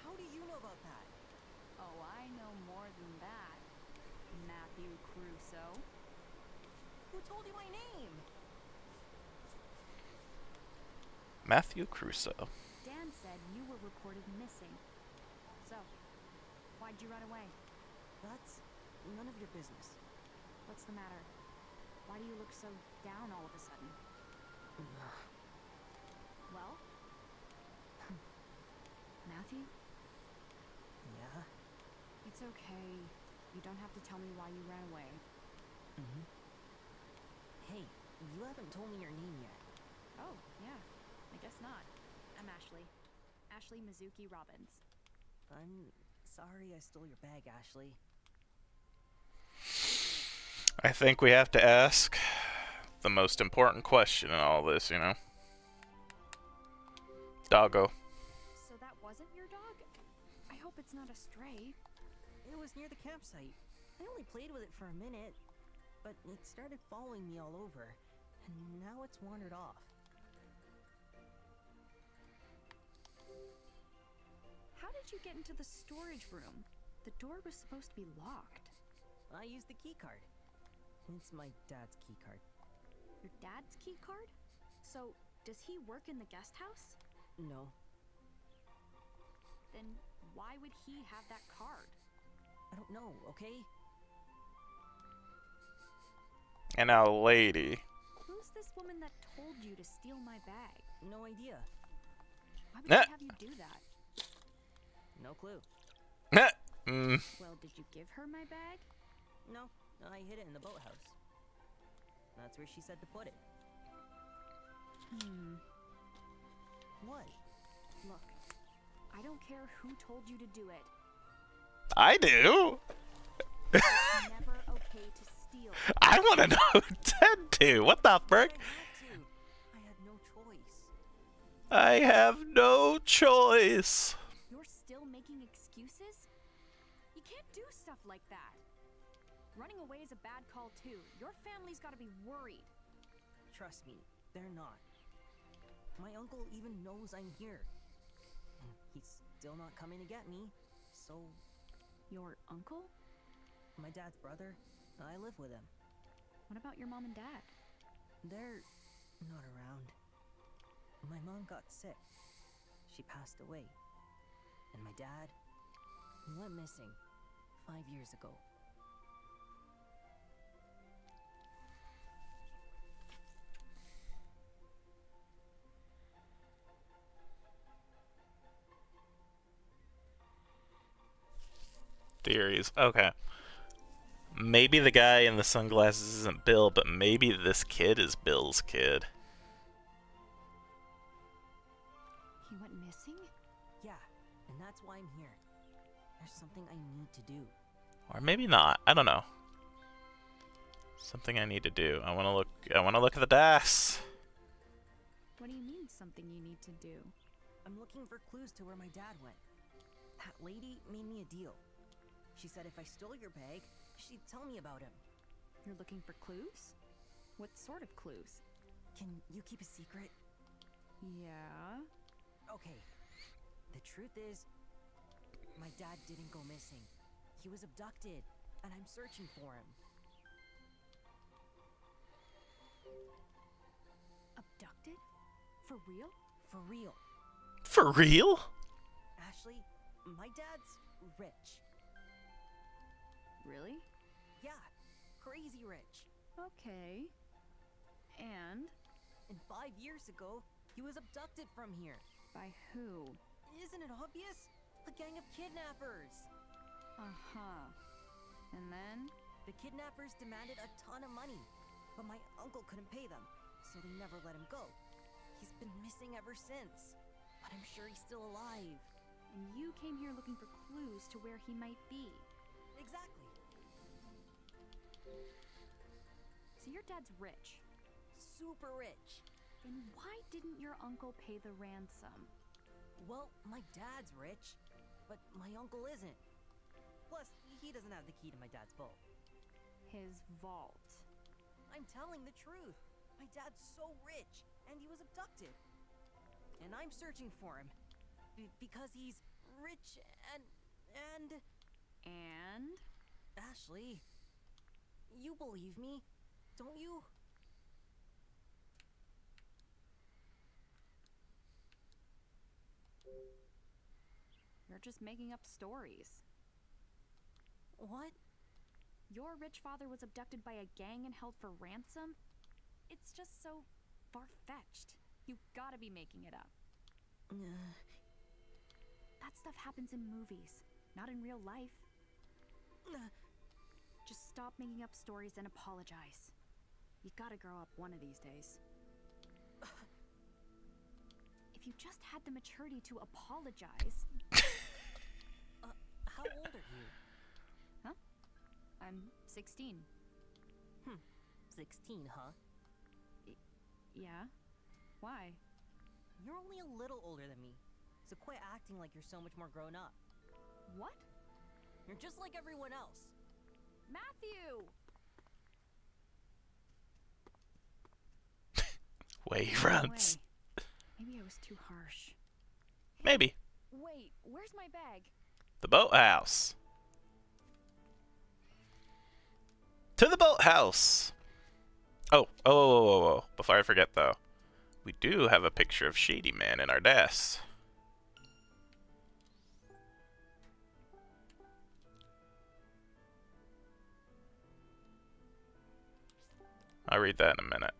How do you know about that? Oh, I know more than that. Matthew Crusoe. Who told you my name? Matthew Crusoe. Dan said you were reported missing. So, why'd you run away? That's none of your business. What's the matter? Why do you look so down all of a sudden? Well? Matthew? Yeah? It's okay. You don't have to tell me why you ran away. Mm-hmm. Hey, you haven't told me your name yet. Oh, yeah. I guess not. I'm Ashley. Ashley Mizuki Robbins. I'm sorry I stole your bag, Ashley. I think we have to ask the most important question in all this, you know? Doggo. So that wasn't your dog? I hope it's not a stray. It was near the campsite. I only played with it for a minute, but it started following me all over, and now it's wandered off. How did you get into the storage room? The door was supposed to be locked. I used the key card. It's my dad's key card. Your dad's key card? So, does he work in the guest house? No. Then why would he have that card? I don't know, okay? And now, lady. Who's this woman that told you to steal my bag? No idea. Why would she have you do that? No clue. Well, did you give her my bag? No, I hid it in the boathouse. That's where she said to put it. What? Look, I don't care who told you to do it. I do. It's never okay to steal. I want to know who Ted to. What the frick? I had no choice. I have no choice. You're still making excuses? You can't do stuff like that. Running away is a bad call too. Your family's gotta be worried. Trust me, they're not. My uncle even knows I'm here. And he's still not coming to get me, so... Your uncle? My dad's brother. I live with him. What about your mom and dad? They're not around. My mom got sick. She passed away. And my dad, he went missing 5 years ago. Theories. Okay. Maybe the guy in the sunglasses isn't Bill, but maybe this kid is Bill's kid. He went missing? Yeah, and that's why I'm here. There's something I need to do. Or maybe not. I don't know. Something I need to do. I want to look at the dice. What do you mean, something you need to do? I'm looking for clues to where my dad went. That lady made me a deal. She said if I stole your bag, she'd tell me about him. You're looking for clues? What sort of clues? Can you keep a secret? Yeah. Okay. The truth is, my dad didn't go missing. He was abducted, and I'm searching for him. Abducted? For real? For real. For real? Ashley, my dad's rich. Really? Yeah, crazy rich. Okay. And? And 5 years ago, he was abducted from here. By who? Isn't it obvious? A gang of kidnappers. Uh-huh. And then? The kidnappers demanded a ton of money, but my uncle couldn't pay them, so they never let him go. He's been missing ever since, but I'm sure he's still alive. And you came here looking for clues to where he might be. Exactly. So your dad's rich. Super rich. Then why didn't your uncle pay the ransom? Well, my dad's rich, but my uncle isn't. Plus, he doesn't have the key to my dad's vault. His vault. I'm telling the truth. My dad's so rich, and he was abducted. And I'm searching for him. Because he's rich and... And? Ashley, you believe me, don't you? You're just making up stories. What? Your rich father was abducted by a gang and held for ransom? It's just so far-fetched. You gotta be making it up. That stuff happens in movies, not in real life. Just stop making up stories and apologize. You gotta grow up one of these days. If you just had the maturity to apologize... How old are you? Huh? I'm 16. 16, huh? Yeah? Why? You're only a little older than me, so quit acting like you're so much more grown up. What? You're just like everyone else. Matthew! Way he No runs. way. Maybe I was too harsh. Maybe. Wait, where's my bag? The boathouse. To the boathouse. Oh. Before I forget, though, we do have a picture of Shady Man in our desk. I'll read that in a minute.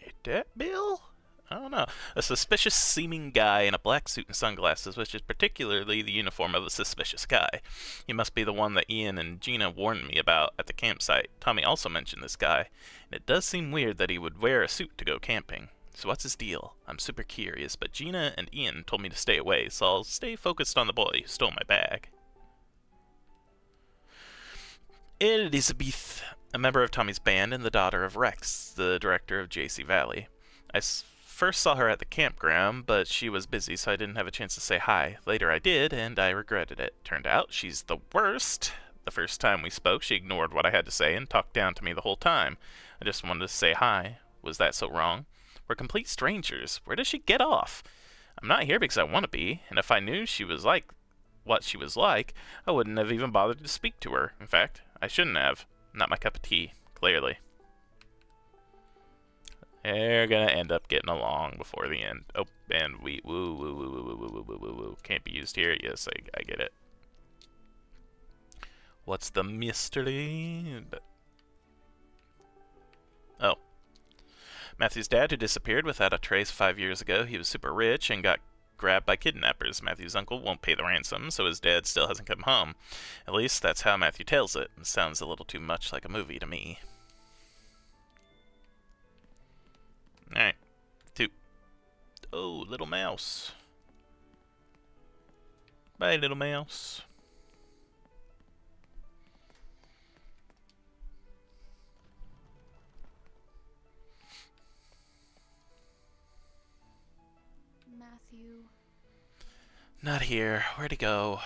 A debt bill? I don't know. A suspicious seeming guy in a black suit and sunglasses, which is particularly the uniform of a suspicious guy. He must be the one that Ian and Gina warned me about at the campsite. Tommy also mentioned this guy, and it does seem weird that he would wear a suit to go camping. So what's his deal? I'm super curious, but Gina and Ian told me to stay away, so I'll stay focused on the boy who stole my bag. Elizabeth, a member of Tommy's band and the daughter of Rex, the director of JC Valley. I first saw her at the campground, but she was busy, so I didn't have a chance to say hi. Later I did, and I regretted it. Turned out she's the worst. The first time we spoke, she ignored what I had to say and talked down to me the whole time. I just wanted to say hi. Was that so wrong? We're complete strangers. Where does she get off? I'm not here because I want to be, and if I knew she was like what she was like, I wouldn't have even bothered to speak to her. In fact, I shouldn't have. Not my cup of tea, clearly. They're gonna end up getting along before the end. Oh, and we woo. Can't be used here. Yes, I get it. What's the mystery? Oh. Matthew's dad, who disappeared without a trace 5 years ago, he was super rich and got grabbed by kidnappers. Matthew's uncle won't pay the ransom, so his dad still hasn't come home. At least that's how Matthew tells it. It sounds a little too much like a movie to me. Alright. 2. Oh, little mouse. Bye, little mouse. Matthew. Not here. Where'd he go?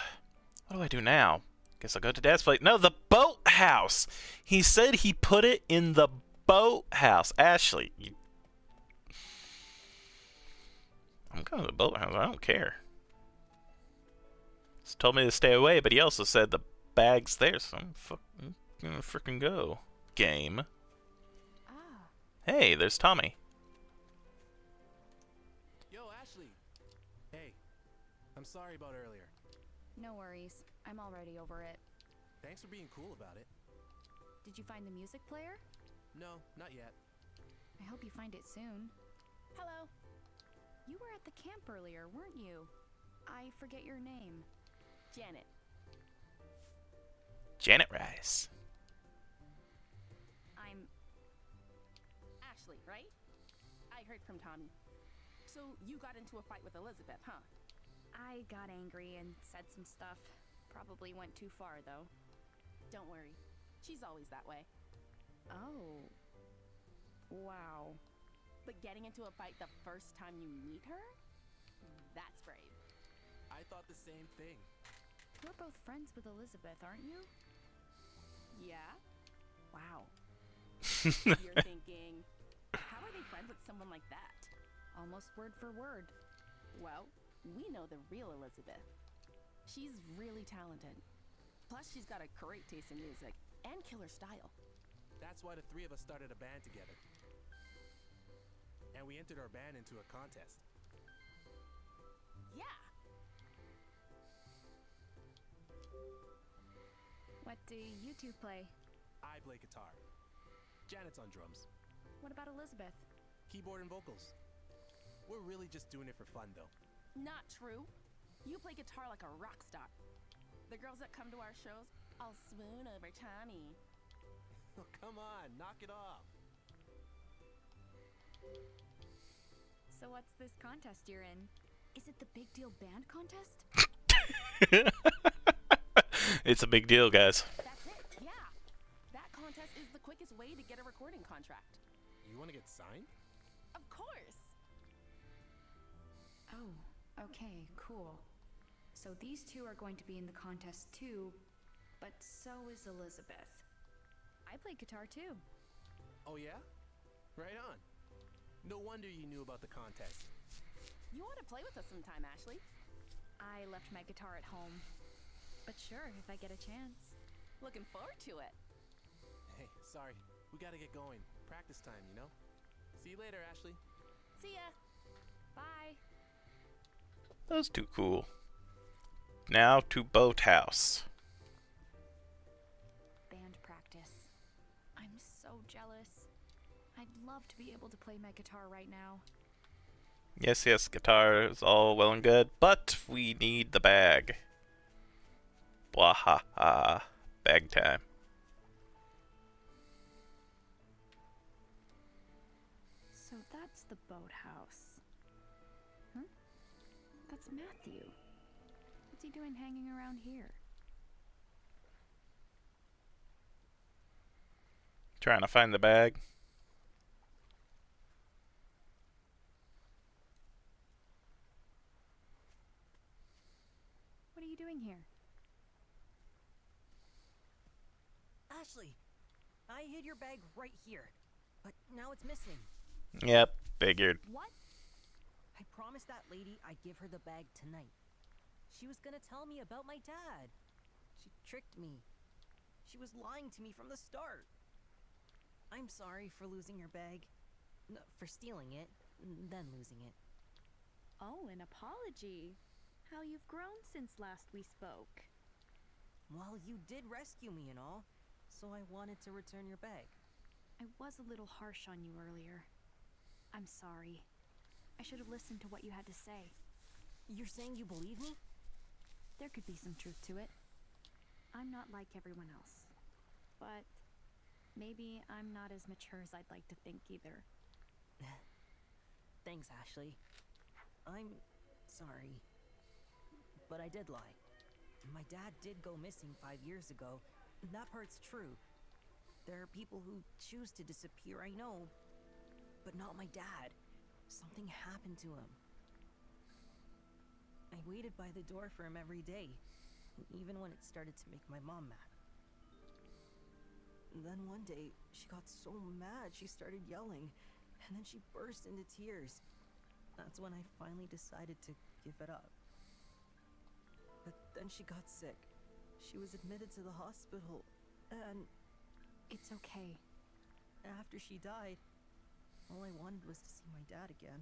What do I do now? Guess I'll go to Dad's place. No, the boathouse! He said he put it in the boathouse. Ashley, you... I'm going to the boathouse. I don't care. He's told me to stay away, but he also said the bag's there, so I'm gonna frickin' go. Game. Ah. Hey, there's Tommy. Yo, Ashley. Hey, I'm sorry about earlier. No worries. I'm already over it. Thanks for being cool about it. Did you find the music player? No, not yet. I hope you find it soon. Hello. You were at the camp earlier, weren't you? I forget your name. Janet. Janet Rice. heard from Tommy. So you got into a fight with Elizabeth, huh? I got angry and said some stuff. Probably went too far, though. Don't worry. She's always that way. Oh. Wow. But getting into a fight the first time you meet her? That's brave. I thought the same thing. You're both friends with Elizabeth, aren't you? Yeah? Wow. You're thinking, how are they friends with someone like that? Almost word for word. Well, we know the real Elizabeth. She's really talented. Plus, she's got a great taste in music and killer style. That's why the three of us started a band together. And we entered our band into a contest. Yeah. What do you two play? I play guitar. Janet's on drums. What about Elizabeth? Keyboard and vocals. We're really just doing it for fun, though. Not true. You play guitar like a rock star. The girls that come to our shows all swoon over Tommy. Oh, come on, knock it off. So what's this contest you're in? Is it the Big Deal Band Contest? It's a big deal, guys. That's it, yeah. That contest is the quickest way to get a recording contract. You want to get signed? Of course. Oh, okay, cool. So these two are going to be in the contest too, but so is Elizabeth. I play guitar too. Oh, yeah? Right on. No wonder you knew about the contest. You want to play with us sometime, Ashley? I left my guitar at home. But sure, if I get a chance. Looking forward to it. Hey, sorry. We gotta get going. Practice time, you know? See you later, Ashley. See ya. Bye. That was too cool. Now to Boathouse. Band practice. I'm so jealous. I'd love to be able to play my guitar right now. Yes, yes, guitar is all well and good, but we need the bag. Blah ha ha. Bag time. So that's the boathouse. Huh? That's Matthew. What's he doing hanging around here? Trying to find the bag. What are you doing here? Ashley, I hid your bag right here, but now it's missing. Yep, figured. What? I promised that lady I'd give her the bag tonight. She was gonna tell me about my dad. She tricked me. She was lying to me from the start. I'm sorry for losing your bag. No, for stealing it, then losing it. Oh, an apology. How you've grown since last we spoke. Well, you did rescue me and all, so I wanted to return your bag. I was a little harsh on you earlier. I'm sorry. I should have listened to what you had to say. You're saying you believe me? There could be some truth to it. I'm not like everyone else. But maybe I'm not as mature as I'd like to think either. Thanks, Ashley. I'm sorry. But I did lie. My dad did go missing 5 years ago. That part's true. There are people who choose to disappear, I know. But not my dad. Something happened to him. I waited by the door for him every day, even when it started to make my mom mad. Then one day, she got so mad she started yelling, and then she burst into tears. That's when I finally decided to give it up. But then she got sick. She was admitted to the hospital, and It's okay. after she died, all I wanted was to see my dad again.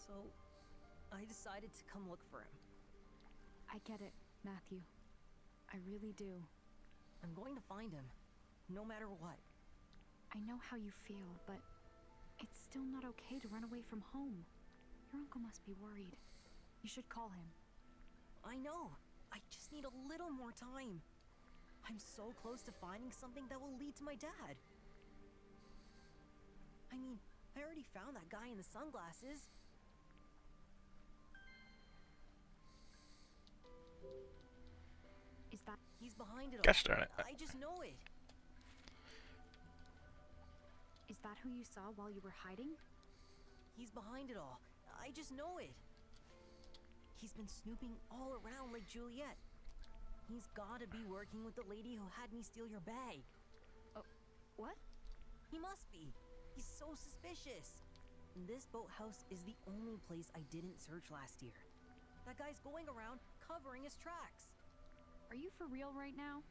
So, I decided to come look for him. I get it, Matthew. I really do. I'm going to find him, no matter what. I know how you feel, but it's still not okay to run away from home. Your uncle must be worried. You should call him. I know. I just need a little more time. I'm so close to finding something that will lead to my dad. I mean, I already found that guy in the sunglasses. Is that He's behind it all. Gosh darn it. I just know it. is that who you saw while you were hiding? He's behind it all. I just know it. He's been snooping all around Lake Juliet. He's gotta be working with the lady who had me steal your bag. What? He must be. He's so suspicious. This boathouse is the only place I didn't search last year. That guy's going around covering his tracks. Are you for real right now?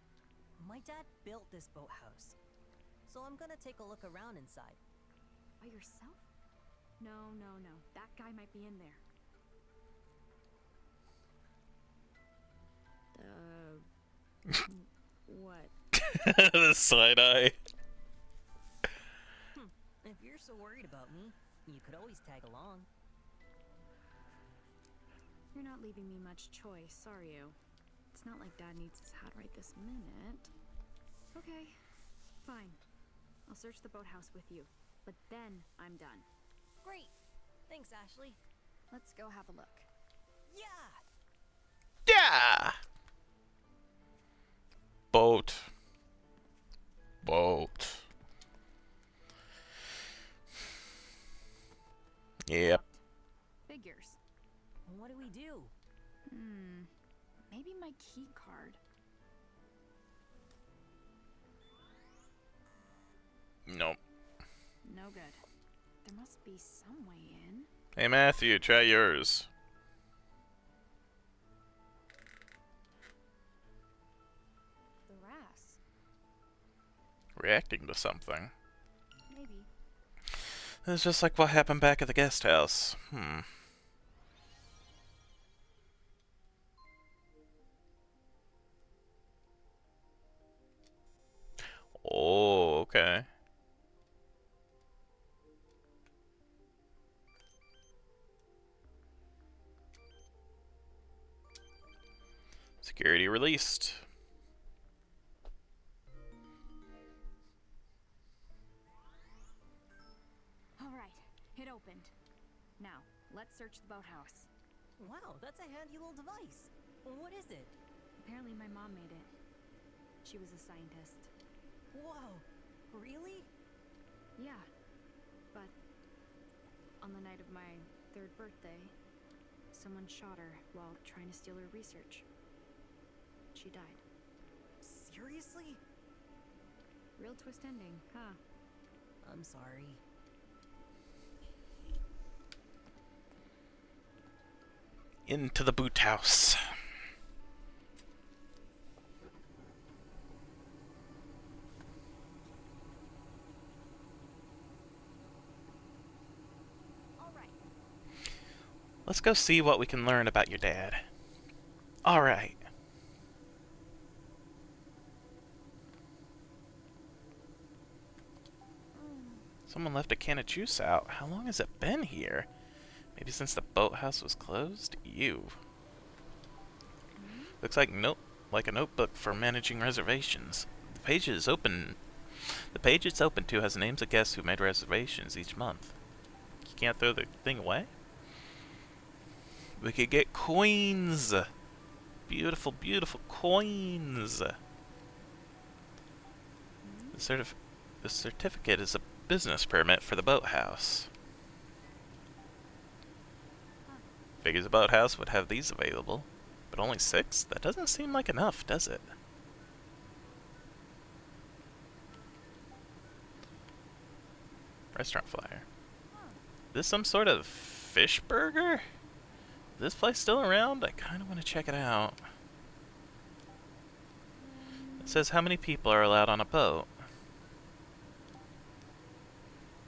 My dad built this boathouse, so I'm gonna take a look around inside. By yourself? No, no, no. That guy might be in there. What? The side eye. If you're so worried about me, you could always tag along. You're not leaving me much choice, are you? It's not like Dad needs his hat right this minute. Okay, fine. I'll search the boathouse with you, but then I'm done. Great. Thanks, Ashley. Let's go have a look. Yeah! Yeah! Boat. Boat. Yep. Figures. What do we do? Maybe my key card. Nope. No good. There must be some way in. Hey Matthew, try yours. The RAS. Reacting to something. Maybe. It's just like what happened back at the guest house. Oh, okay. Security released. All right, it opened. Now, let's search the boathouse. Wow, that's a handy little device. What is it? Apparently my mom made it. She was a scientist. Whoa, really? Yeah, but on the night of my 3rd birthday, someone shot her while trying to steal her research. She died. Seriously? Real twist ending, huh? I'm sorry. Into the boot house. All right. Let's go see what we can learn about your dad. All right. Someone left a can of juice out. How long has it been here? Maybe since the boathouse was closed? Ew. Looks like like a notebook for managing reservations. The page it's open to has names of guests who made reservations each month. You can't throw the thing away? We could get coins! Beautiful, beautiful coins! The certificate is a business permit for the boathouse. Figures the boathouse would have these available, but only 6? That doesn't seem like enough, does it? Restaurant flyer. Is this some sort of fish burger? Is this place still around? I kind of want to check it out. It says how many people are allowed on a boat.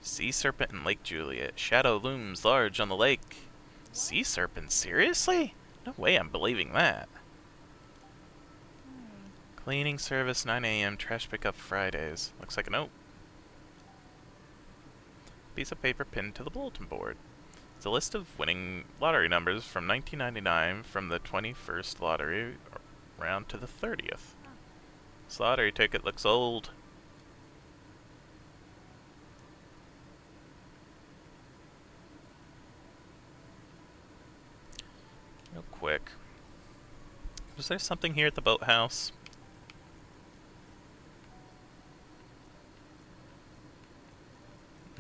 Sea serpent in Lake Juliet. Shadow looms large on the lake. Sea serpent? Seriously? No way I'm believing that. Cleaning service 9 a.m. Trash pickup Fridays. Looks like a note. Piece of paper pinned to the bulletin board. It's a list of winning lottery numbers from 1999 from the 21st lottery round to the 30th. This lottery ticket looks old. quick. Was there something here at the boathouse?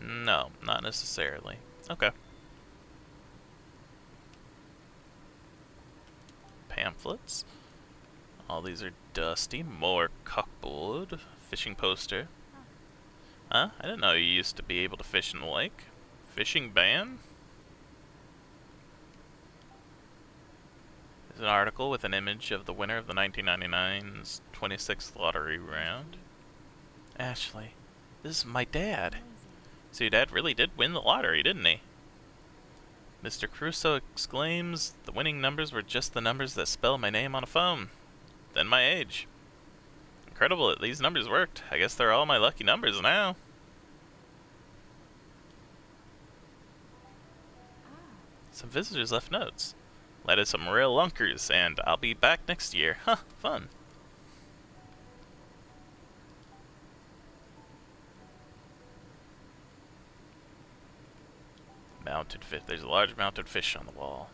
No, not necessarily. Okay. Pamphlets. All these are dusty. More cockboard. Fishing poster. Huh? I didn't know you used to be able to fish in the lake. Fishing ban? There's an article with an image of the winner of the 1999's 26th lottery round. Ashley, this is my dad. So your dad really did win the lottery, didn't he? Mr. Crusoe exclaims, the winning numbers were just the numbers that spell my name on a phone. Then my age. Incredible that these numbers worked. I guess they're all my lucky numbers now. Some visitors left notes. Led us some real lunkers, and I'll be back next year. Huh, fun. Mounted fish. There's a large mounted fish on the wall.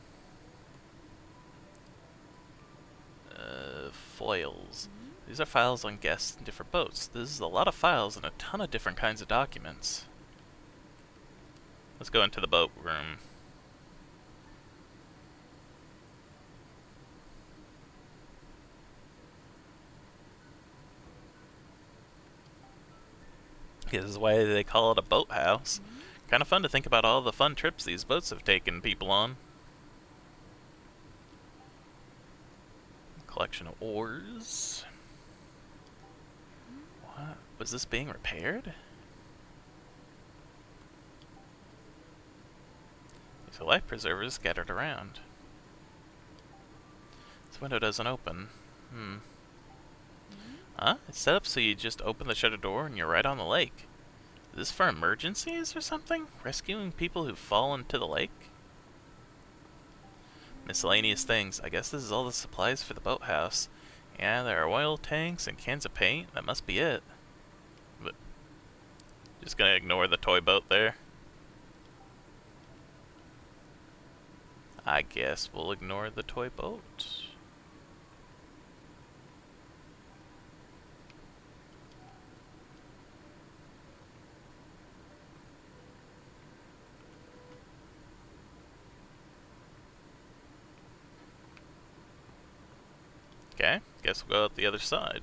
Foils. These are files on guests in different boats. This is a lot of files and a ton of different kinds of documents. Let's go into the boat room. This is why they call it a boathouse. Kind of fun to think about all the fun trips these boats have taken people on. Collection of oars. What? Was this being repaired? These are life preservers scattered around. This window doesn't open. Huh? It's set up so you just open the shutter door and you're right on the lake. Is this for emergencies or something? Rescuing people who've fallen into the lake? Miscellaneous things. I guess this is all the supplies for the boathouse. Yeah, there are oil tanks and cans of paint. That must be it. But just gonna ignore the toy boat there. I guess we'll ignore the toy boat. Okay, guess we'll go out the other side.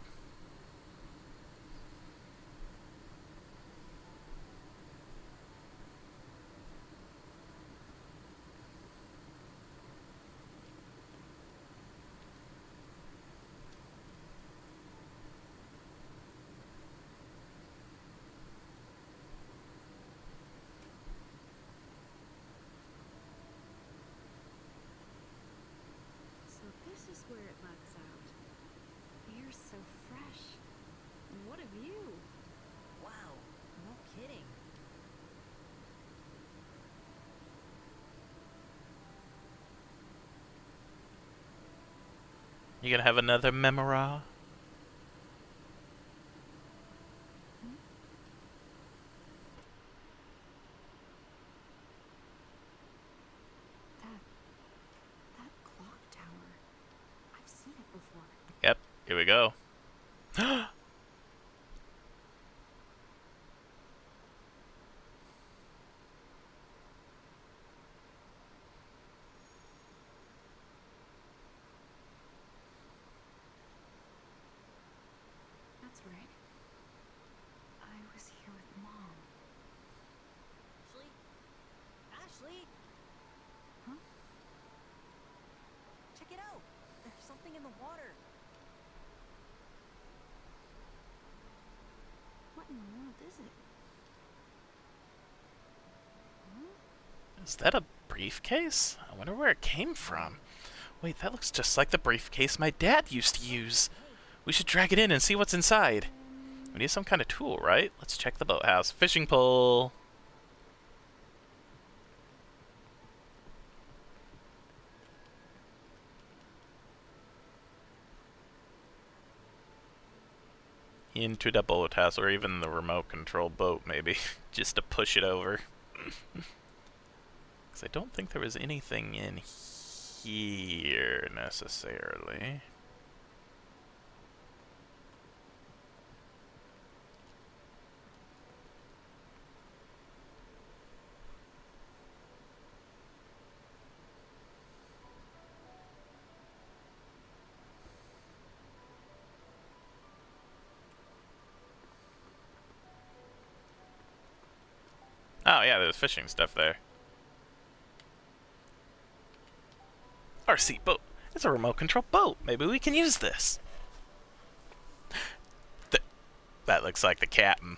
So this is where it lets out. Air's so fresh. And what a view! Wow, no kidding. You gonna have another memoir? That clock tower. I've seen it before. Yep, here we go. That's right. I was here with Mom. Ashley? Ashley? Huh? Check it out. There's something in the water. What in the world is it? Is that a briefcase? I wonder where it came from. Wait, that looks just like the briefcase my dad used to use. We should drag it in and see what's inside. We need some kind of tool, right? Let's check the boathouse. Fishing pole. Into the boathouse, or even the remote control boat, maybe. Just to push it over. Because I don't think there was anything in here necessarily. Oh yeah, there's fishing stuff there. RC boat. It's a remote control boat. Maybe we can use this. That looks like the captain.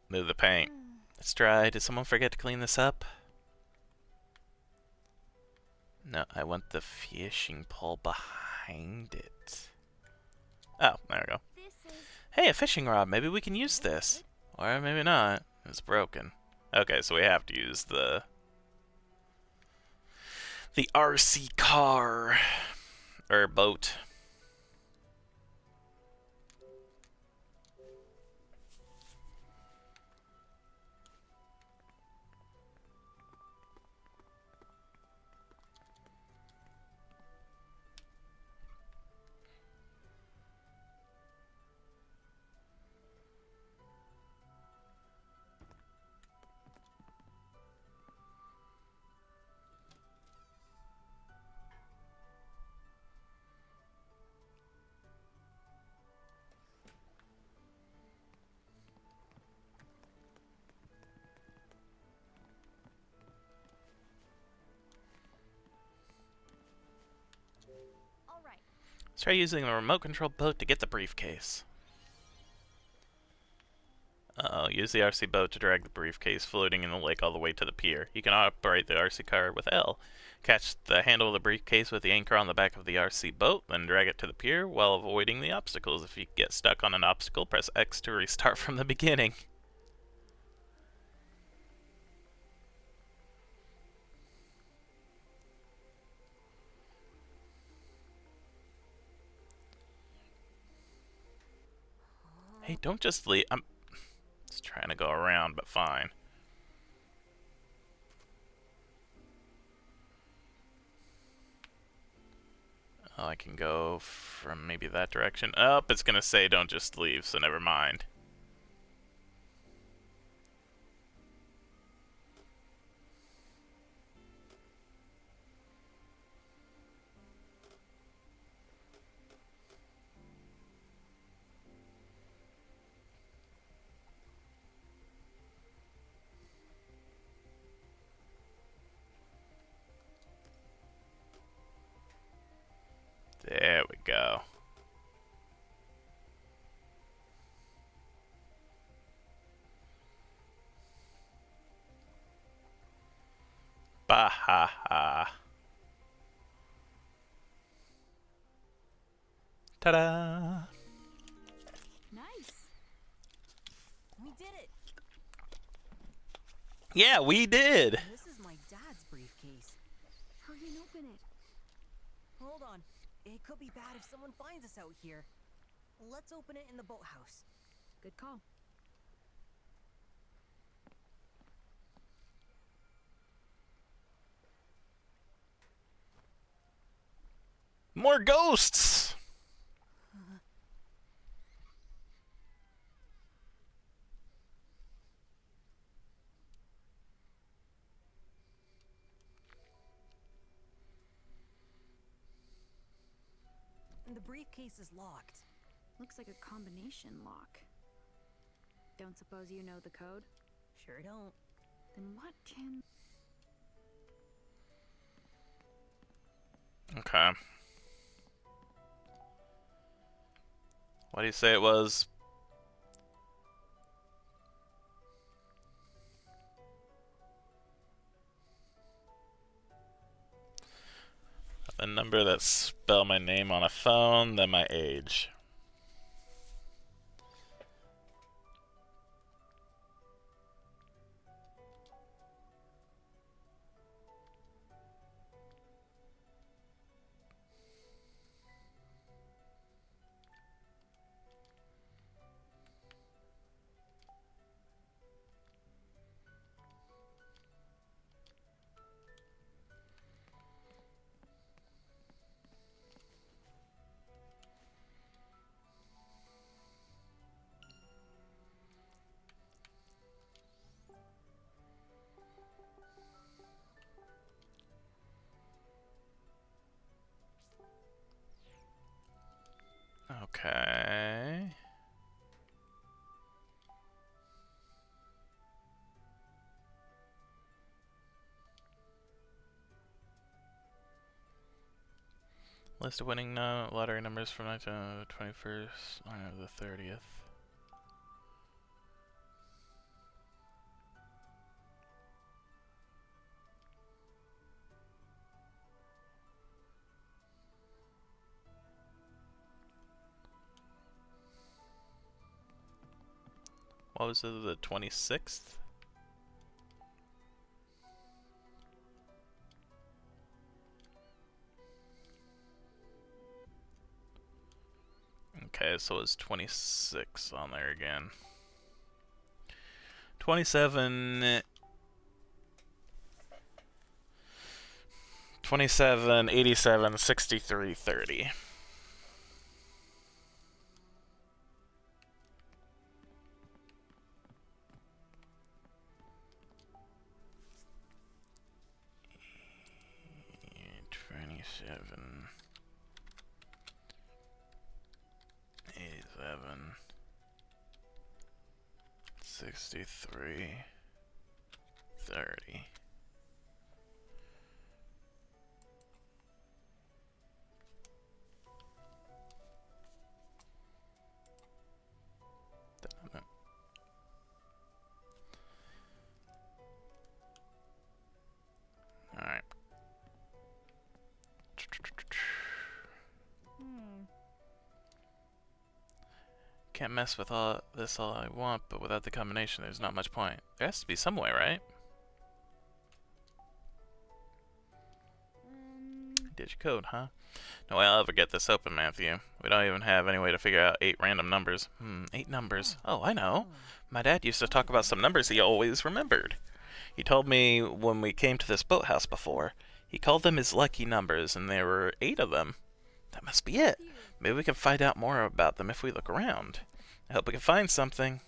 Move the paint. It's dry. Did someone forget to clean this up? No, I want the fishing pole behind it. Oh, there we go. Hey, a fishing rod. Maybe we can use this. Or maybe not. It's broken. Okay, so we have to use the RC car. Or boat. All right. Let's try using the remote control boat to get the briefcase. Use the RC boat to drag the briefcase floating in the lake all the way to the pier. You can operate the RC car with L. Catch the handle of the briefcase with the anchor on the back of the RC boat, then drag it to the pier while avoiding the obstacles. If you get stuck on an obstacle, press X to restart from the beginning. Hey, don't just leave. I'm just trying to go around, but fine. Oh, I can go from maybe that direction. Oh, it's gonna say don't just leave, so never mind. There we go. Bah ha ha. Ta-da! Nice. We did it! Yeah, we did! This is my dad's briefcase. Hurry and open it. Hold on. It could be bad if someone finds us out here. Let's open it in the boathouse. Good call. More ghosts! And the briefcase is locked. Looks like a combination lock. Don't suppose you know the code? Sure don't. Then what can... Okay. What do you say it was? The number that spell my name on a phone, then my age. Okay. List of winning lottery numbers from the 21st or the 30th. What was it, the 26th? Okay, so it's 26 on there again. 27, 27, 87, 63, 30. Seven, 63, 30. Damn it. Alright. Can't mess with all this all I want, but without the combination, there's not much point. There has to be some way, right? Digit code, huh? No way I'll ever get this open, Matthew. We don't even have any way to figure out 8 random numbers. 8 numbers. Oh, I know. My dad used to talk about some numbers he always remembered. He told me when we came to this boathouse before. He called them his lucky numbers, and there were 8 of them. That must be it. Maybe we can find out more about them if we look around. I hope we can find something.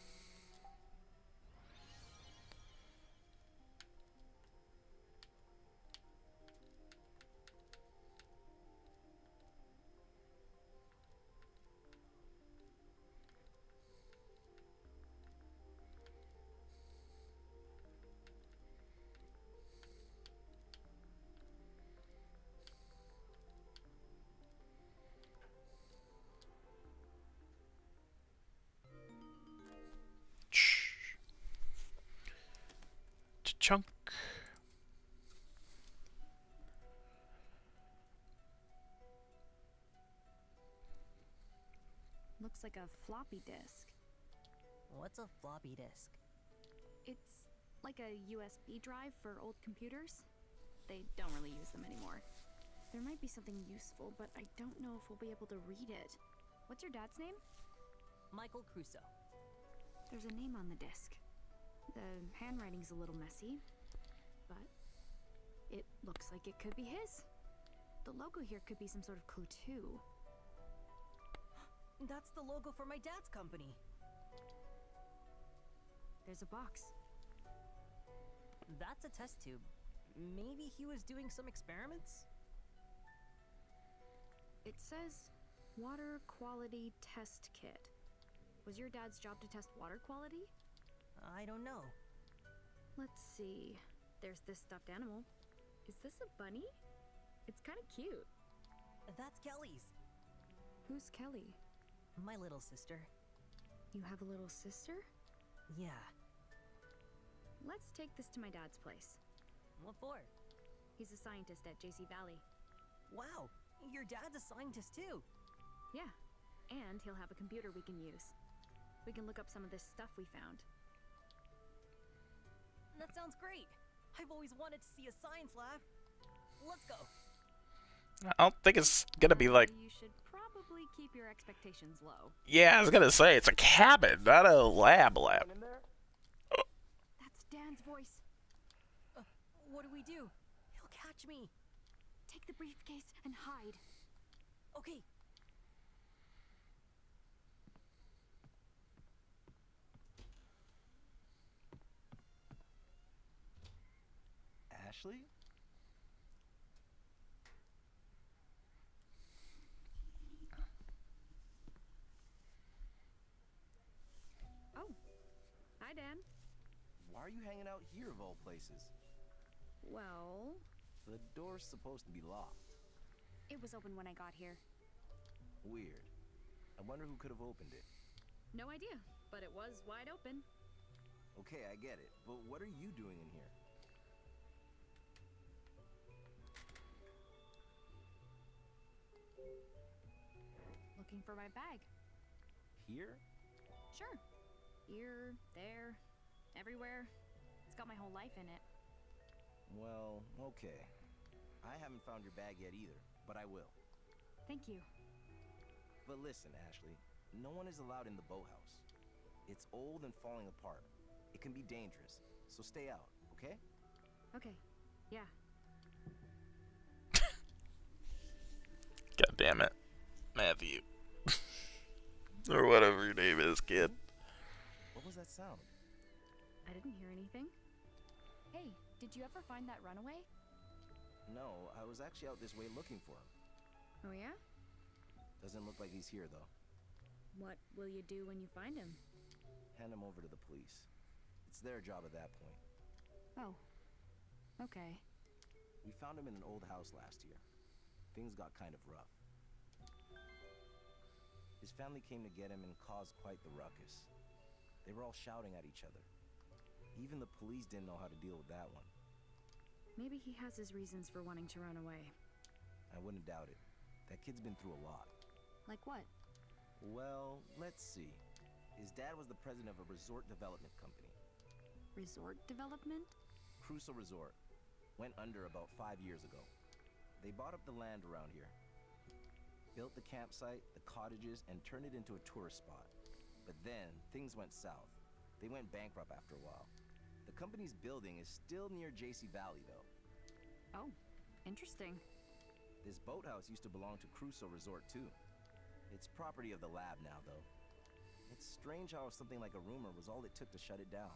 Chunk. Looks like a floppy disk. What's a floppy disk? It's like a USB drive for old computers. They don't really use them anymore. There might be something useful, but I don't know if we'll be able to read it. What's your dad's name? Michael Crusoe. There's a name on the disc. The handwriting's a little messy, but it looks like it could be his. The logo here could be some sort of clue too. That's the logo for my dad's company. There's a box. That's a test tube. Maybe he was doing some experiments? It says water quality test kit. Was your dad's job to test water quality? I don't know. Let's see. There's this stuffed animal. Is this a bunny? It's kind of cute. That's Kelly's. Who's Kelly? My little sister. You have a little sister? Yeah. Let's take this to my dad's place. What for? He's a scientist at JC Valley. Wow, your dad's a scientist too. Yeah, and he'll have a computer we can use. We can look up some of this stuff we found. That sounds great. I've always wanted to see a science lab. Let's go. I don't think it's gonna be like... You should probably keep your expectations low. Yeah, I was gonna say, it's a cabin, not a lab. That's Dan's voice. What do we do? He'll catch me. Take the briefcase and hide. Okay. Ashley? Dan. Why are you hanging out here of all places? Well, The door's supposed to be locked. It was open when I got here. Weird. I wonder who could have opened it. no idea, but it was wide open. Okay, I get it, but what are you doing in here? Looking for my bag. Here? Sure. Here, there, everywhere. It's got my whole life in it. Well, okay. I haven't found your bag yet either, but I will. Thank you. But listen, Ashley, no one is allowed in the boathouse. It's old and falling apart. It can be dangerous, so stay out, okay? Okay. Yeah. God damn it. Matthew. Or whatever your name is, kid. What was that sound? I didn't hear anything. Hey, did you ever find that runaway? No, I was actually out this way looking for him. Oh, yeah? Doesn't look like he's here, though. What will you do when you find him? Hand him over to the police. It's their job at that point. Oh. Okay. We found him in an old house last year. Things got kind of rough. His family came to get him and caused quite the ruckus. They were all shouting at each other. Even the police didn't know how to deal with that one. Maybe he has his reasons for wanting to run away. I wouldn't doubt it. That kid's been through a lot. Like what? Well, let's see. His dad was the president of a resort development company. Resort development? Crusoe Resort. Went under about 5 years ago. They bought up the land around here. Built the campsite, the cottages, and turned it into a tourist spot. But then, things went south. They went bankrupt after a while. The company's building is still near JC Valley, though. Oh, interesting. This boathouse used to belong to Crusoe Resort, too. It's property of the lab now, though. It's strange how something like a rumor was all it took to shut it down.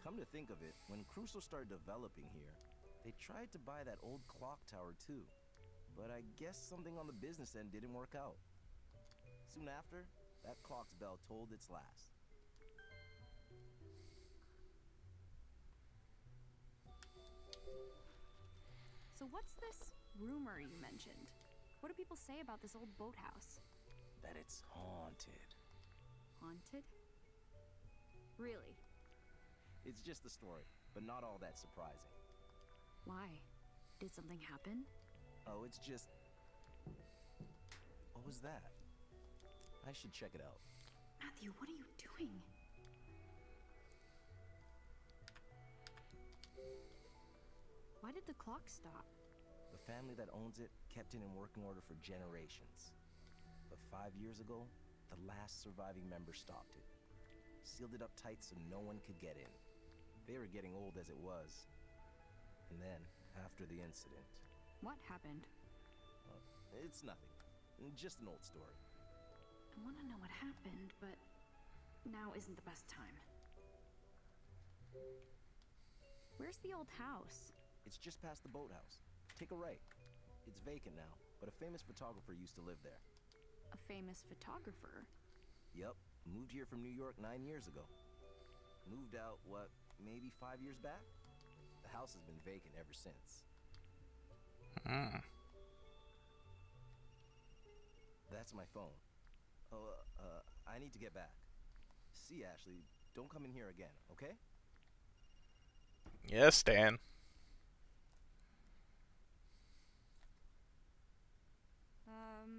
Come to think of it, when Crusoe started developing here, they tried to buy that old clock tower, too. But I guess something on the business end didn't work out. Soon after, that clock's bell tolled its last. So what's this rumor you mentioned? What do people say about this old boathouse? That it's haunted. Haunted? Really? It's just a story, but not all that surprising. Why? Did something happen? Oh, it's just... What was that? I should check it out. Matthew, what are you doing? Why did the clock stop? The family that owns it kept it in working order for generations. But 5 years ago, the last surviving member stopped it. Sealed it up tight so no one could get in. They were getting old as it was. And then, after the incident... What happened? Well, it's nothing. Just an old story. I want to know what happened, but now isn't the best time. Where's the old house? It's just past the boathouse. Take a right. It's vacant now, but a famous photographer used to live there. A famous photographer? Yep, moved here from New York 9 years ago. Moved out, what, maybe 5 years back? The house has been vacant ever since. That's my phone. Oh, I need to get back. See, Ashley, don't come in here again, okay? Yes, Dan.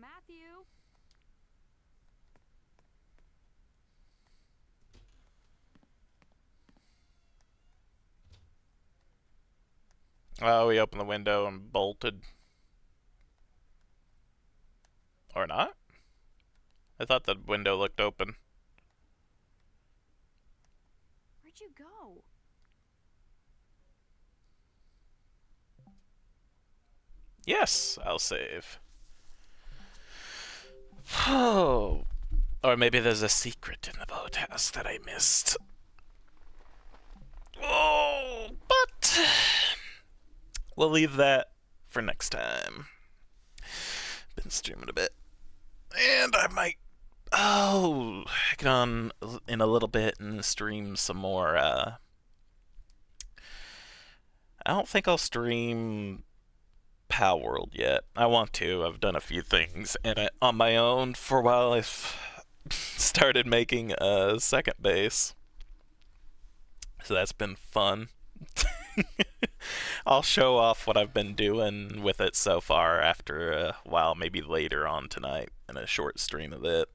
Matthew? Oh, he opened the window and bolted. Or not? I thought the window looked open. Where'd you go? Yes, I'll save. Oh. Or maybe there's a secret in the boathouse that I missed. Oh, but we'll leave that for next time. Been streaming a bit. And Oh, get on in a little bit and stream some more. I don't think I'll stream Pal World yet. I want to. I've done a few things in it on my own for a while. I've started making a second base, so that's been fun. I'll show off what I've been doing with it so far after a while, maybe later on tonight in a short stream of it.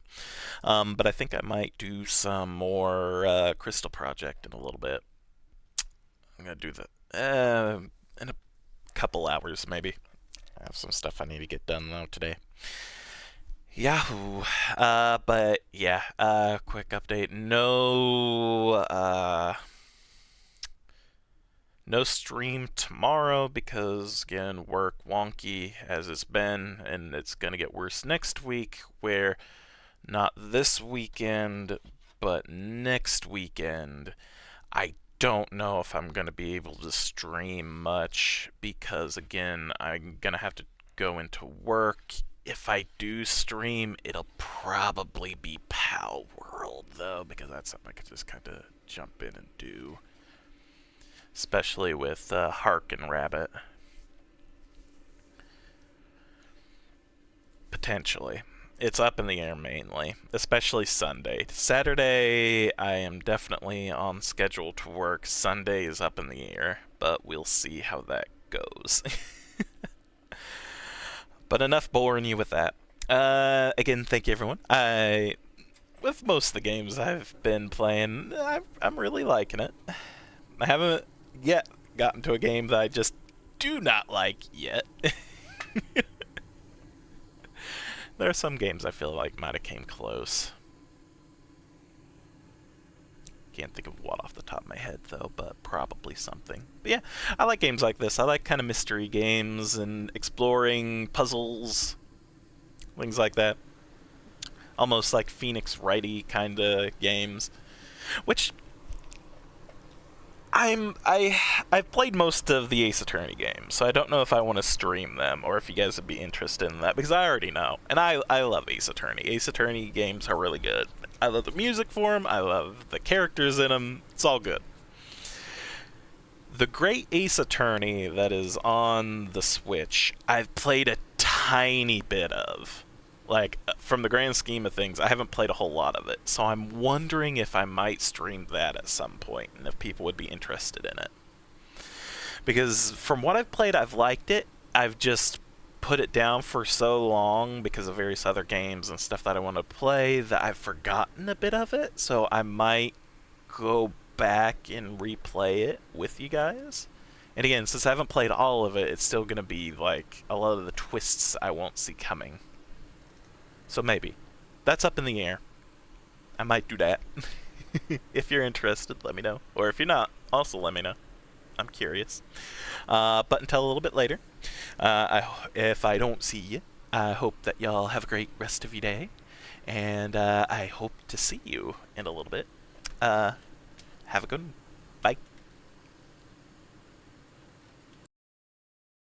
But I think I might do some more Crystal Project in a little bit. I'm gonna do that in a couple hours, maybe. I have some stuff I need to get done though today. Yahoo! But yeah, quick update. No stream tomorrow because, again, work wonky as it's been, and it's going to get worse next week, where not this weekend, but next weekend, I don't know if I'm going to be able to stream much because, again, I'm going to have to go into work. If I do stream, it'll probably be Pal World, though, because that's something I could just kind of jump in and do. Especially with Hark and Rabbit. Potentially. It's up in the air mainly, especially Sunday. Saturday, I am definitely on schedule to work. Sunday is up in the air, but we'll see how that goes. But enough boring you with that. Again, thank you everyone. With most of the games I've been playing, I'm really liking it. I haven't yet gotten to a game that I just do not like yet. There are some games I feel like might have came close. Can't think of what off the top of my head though, but probably something. But yeah, I like games like this. I like kind of mystery games and exploring puzzles, things like that. Almost like Phoenix Wright-y kind of games, which I've played most of the Ace Attorney games, so I don't know if I want to stream them or if you guys would be interested in that, because I already know. And I love Ace Attorney. Ace Attorney games are really good. I love the music for them. I love the characters in them. It's all good. The Great Ace Attorney that is on the Switch, I've played a tiny bit of. Like, from the grand scheme of things, I haven't played a whole lot of it. So I'm wondering if I might stream that at some point, and if people would be interested in it. Because from what I've played, I've liked it. I've just put it down for so long because of various other games and stuff that I want to play that I've forgotten a bit of it. So I might go back and replay it with you guys. And again, since I haven't played all of it, it's still going to be like a lot of the twists I won't see coming. So maybe. That's up in the air. I might do that. If you're interested, let me know. Or if you're not, also let me know. I'm curious. But until a little bit later, if I don't see you, I hope that y'all have a great rest of your day. And I hope to see you in a little bit. Have a good one. Bye.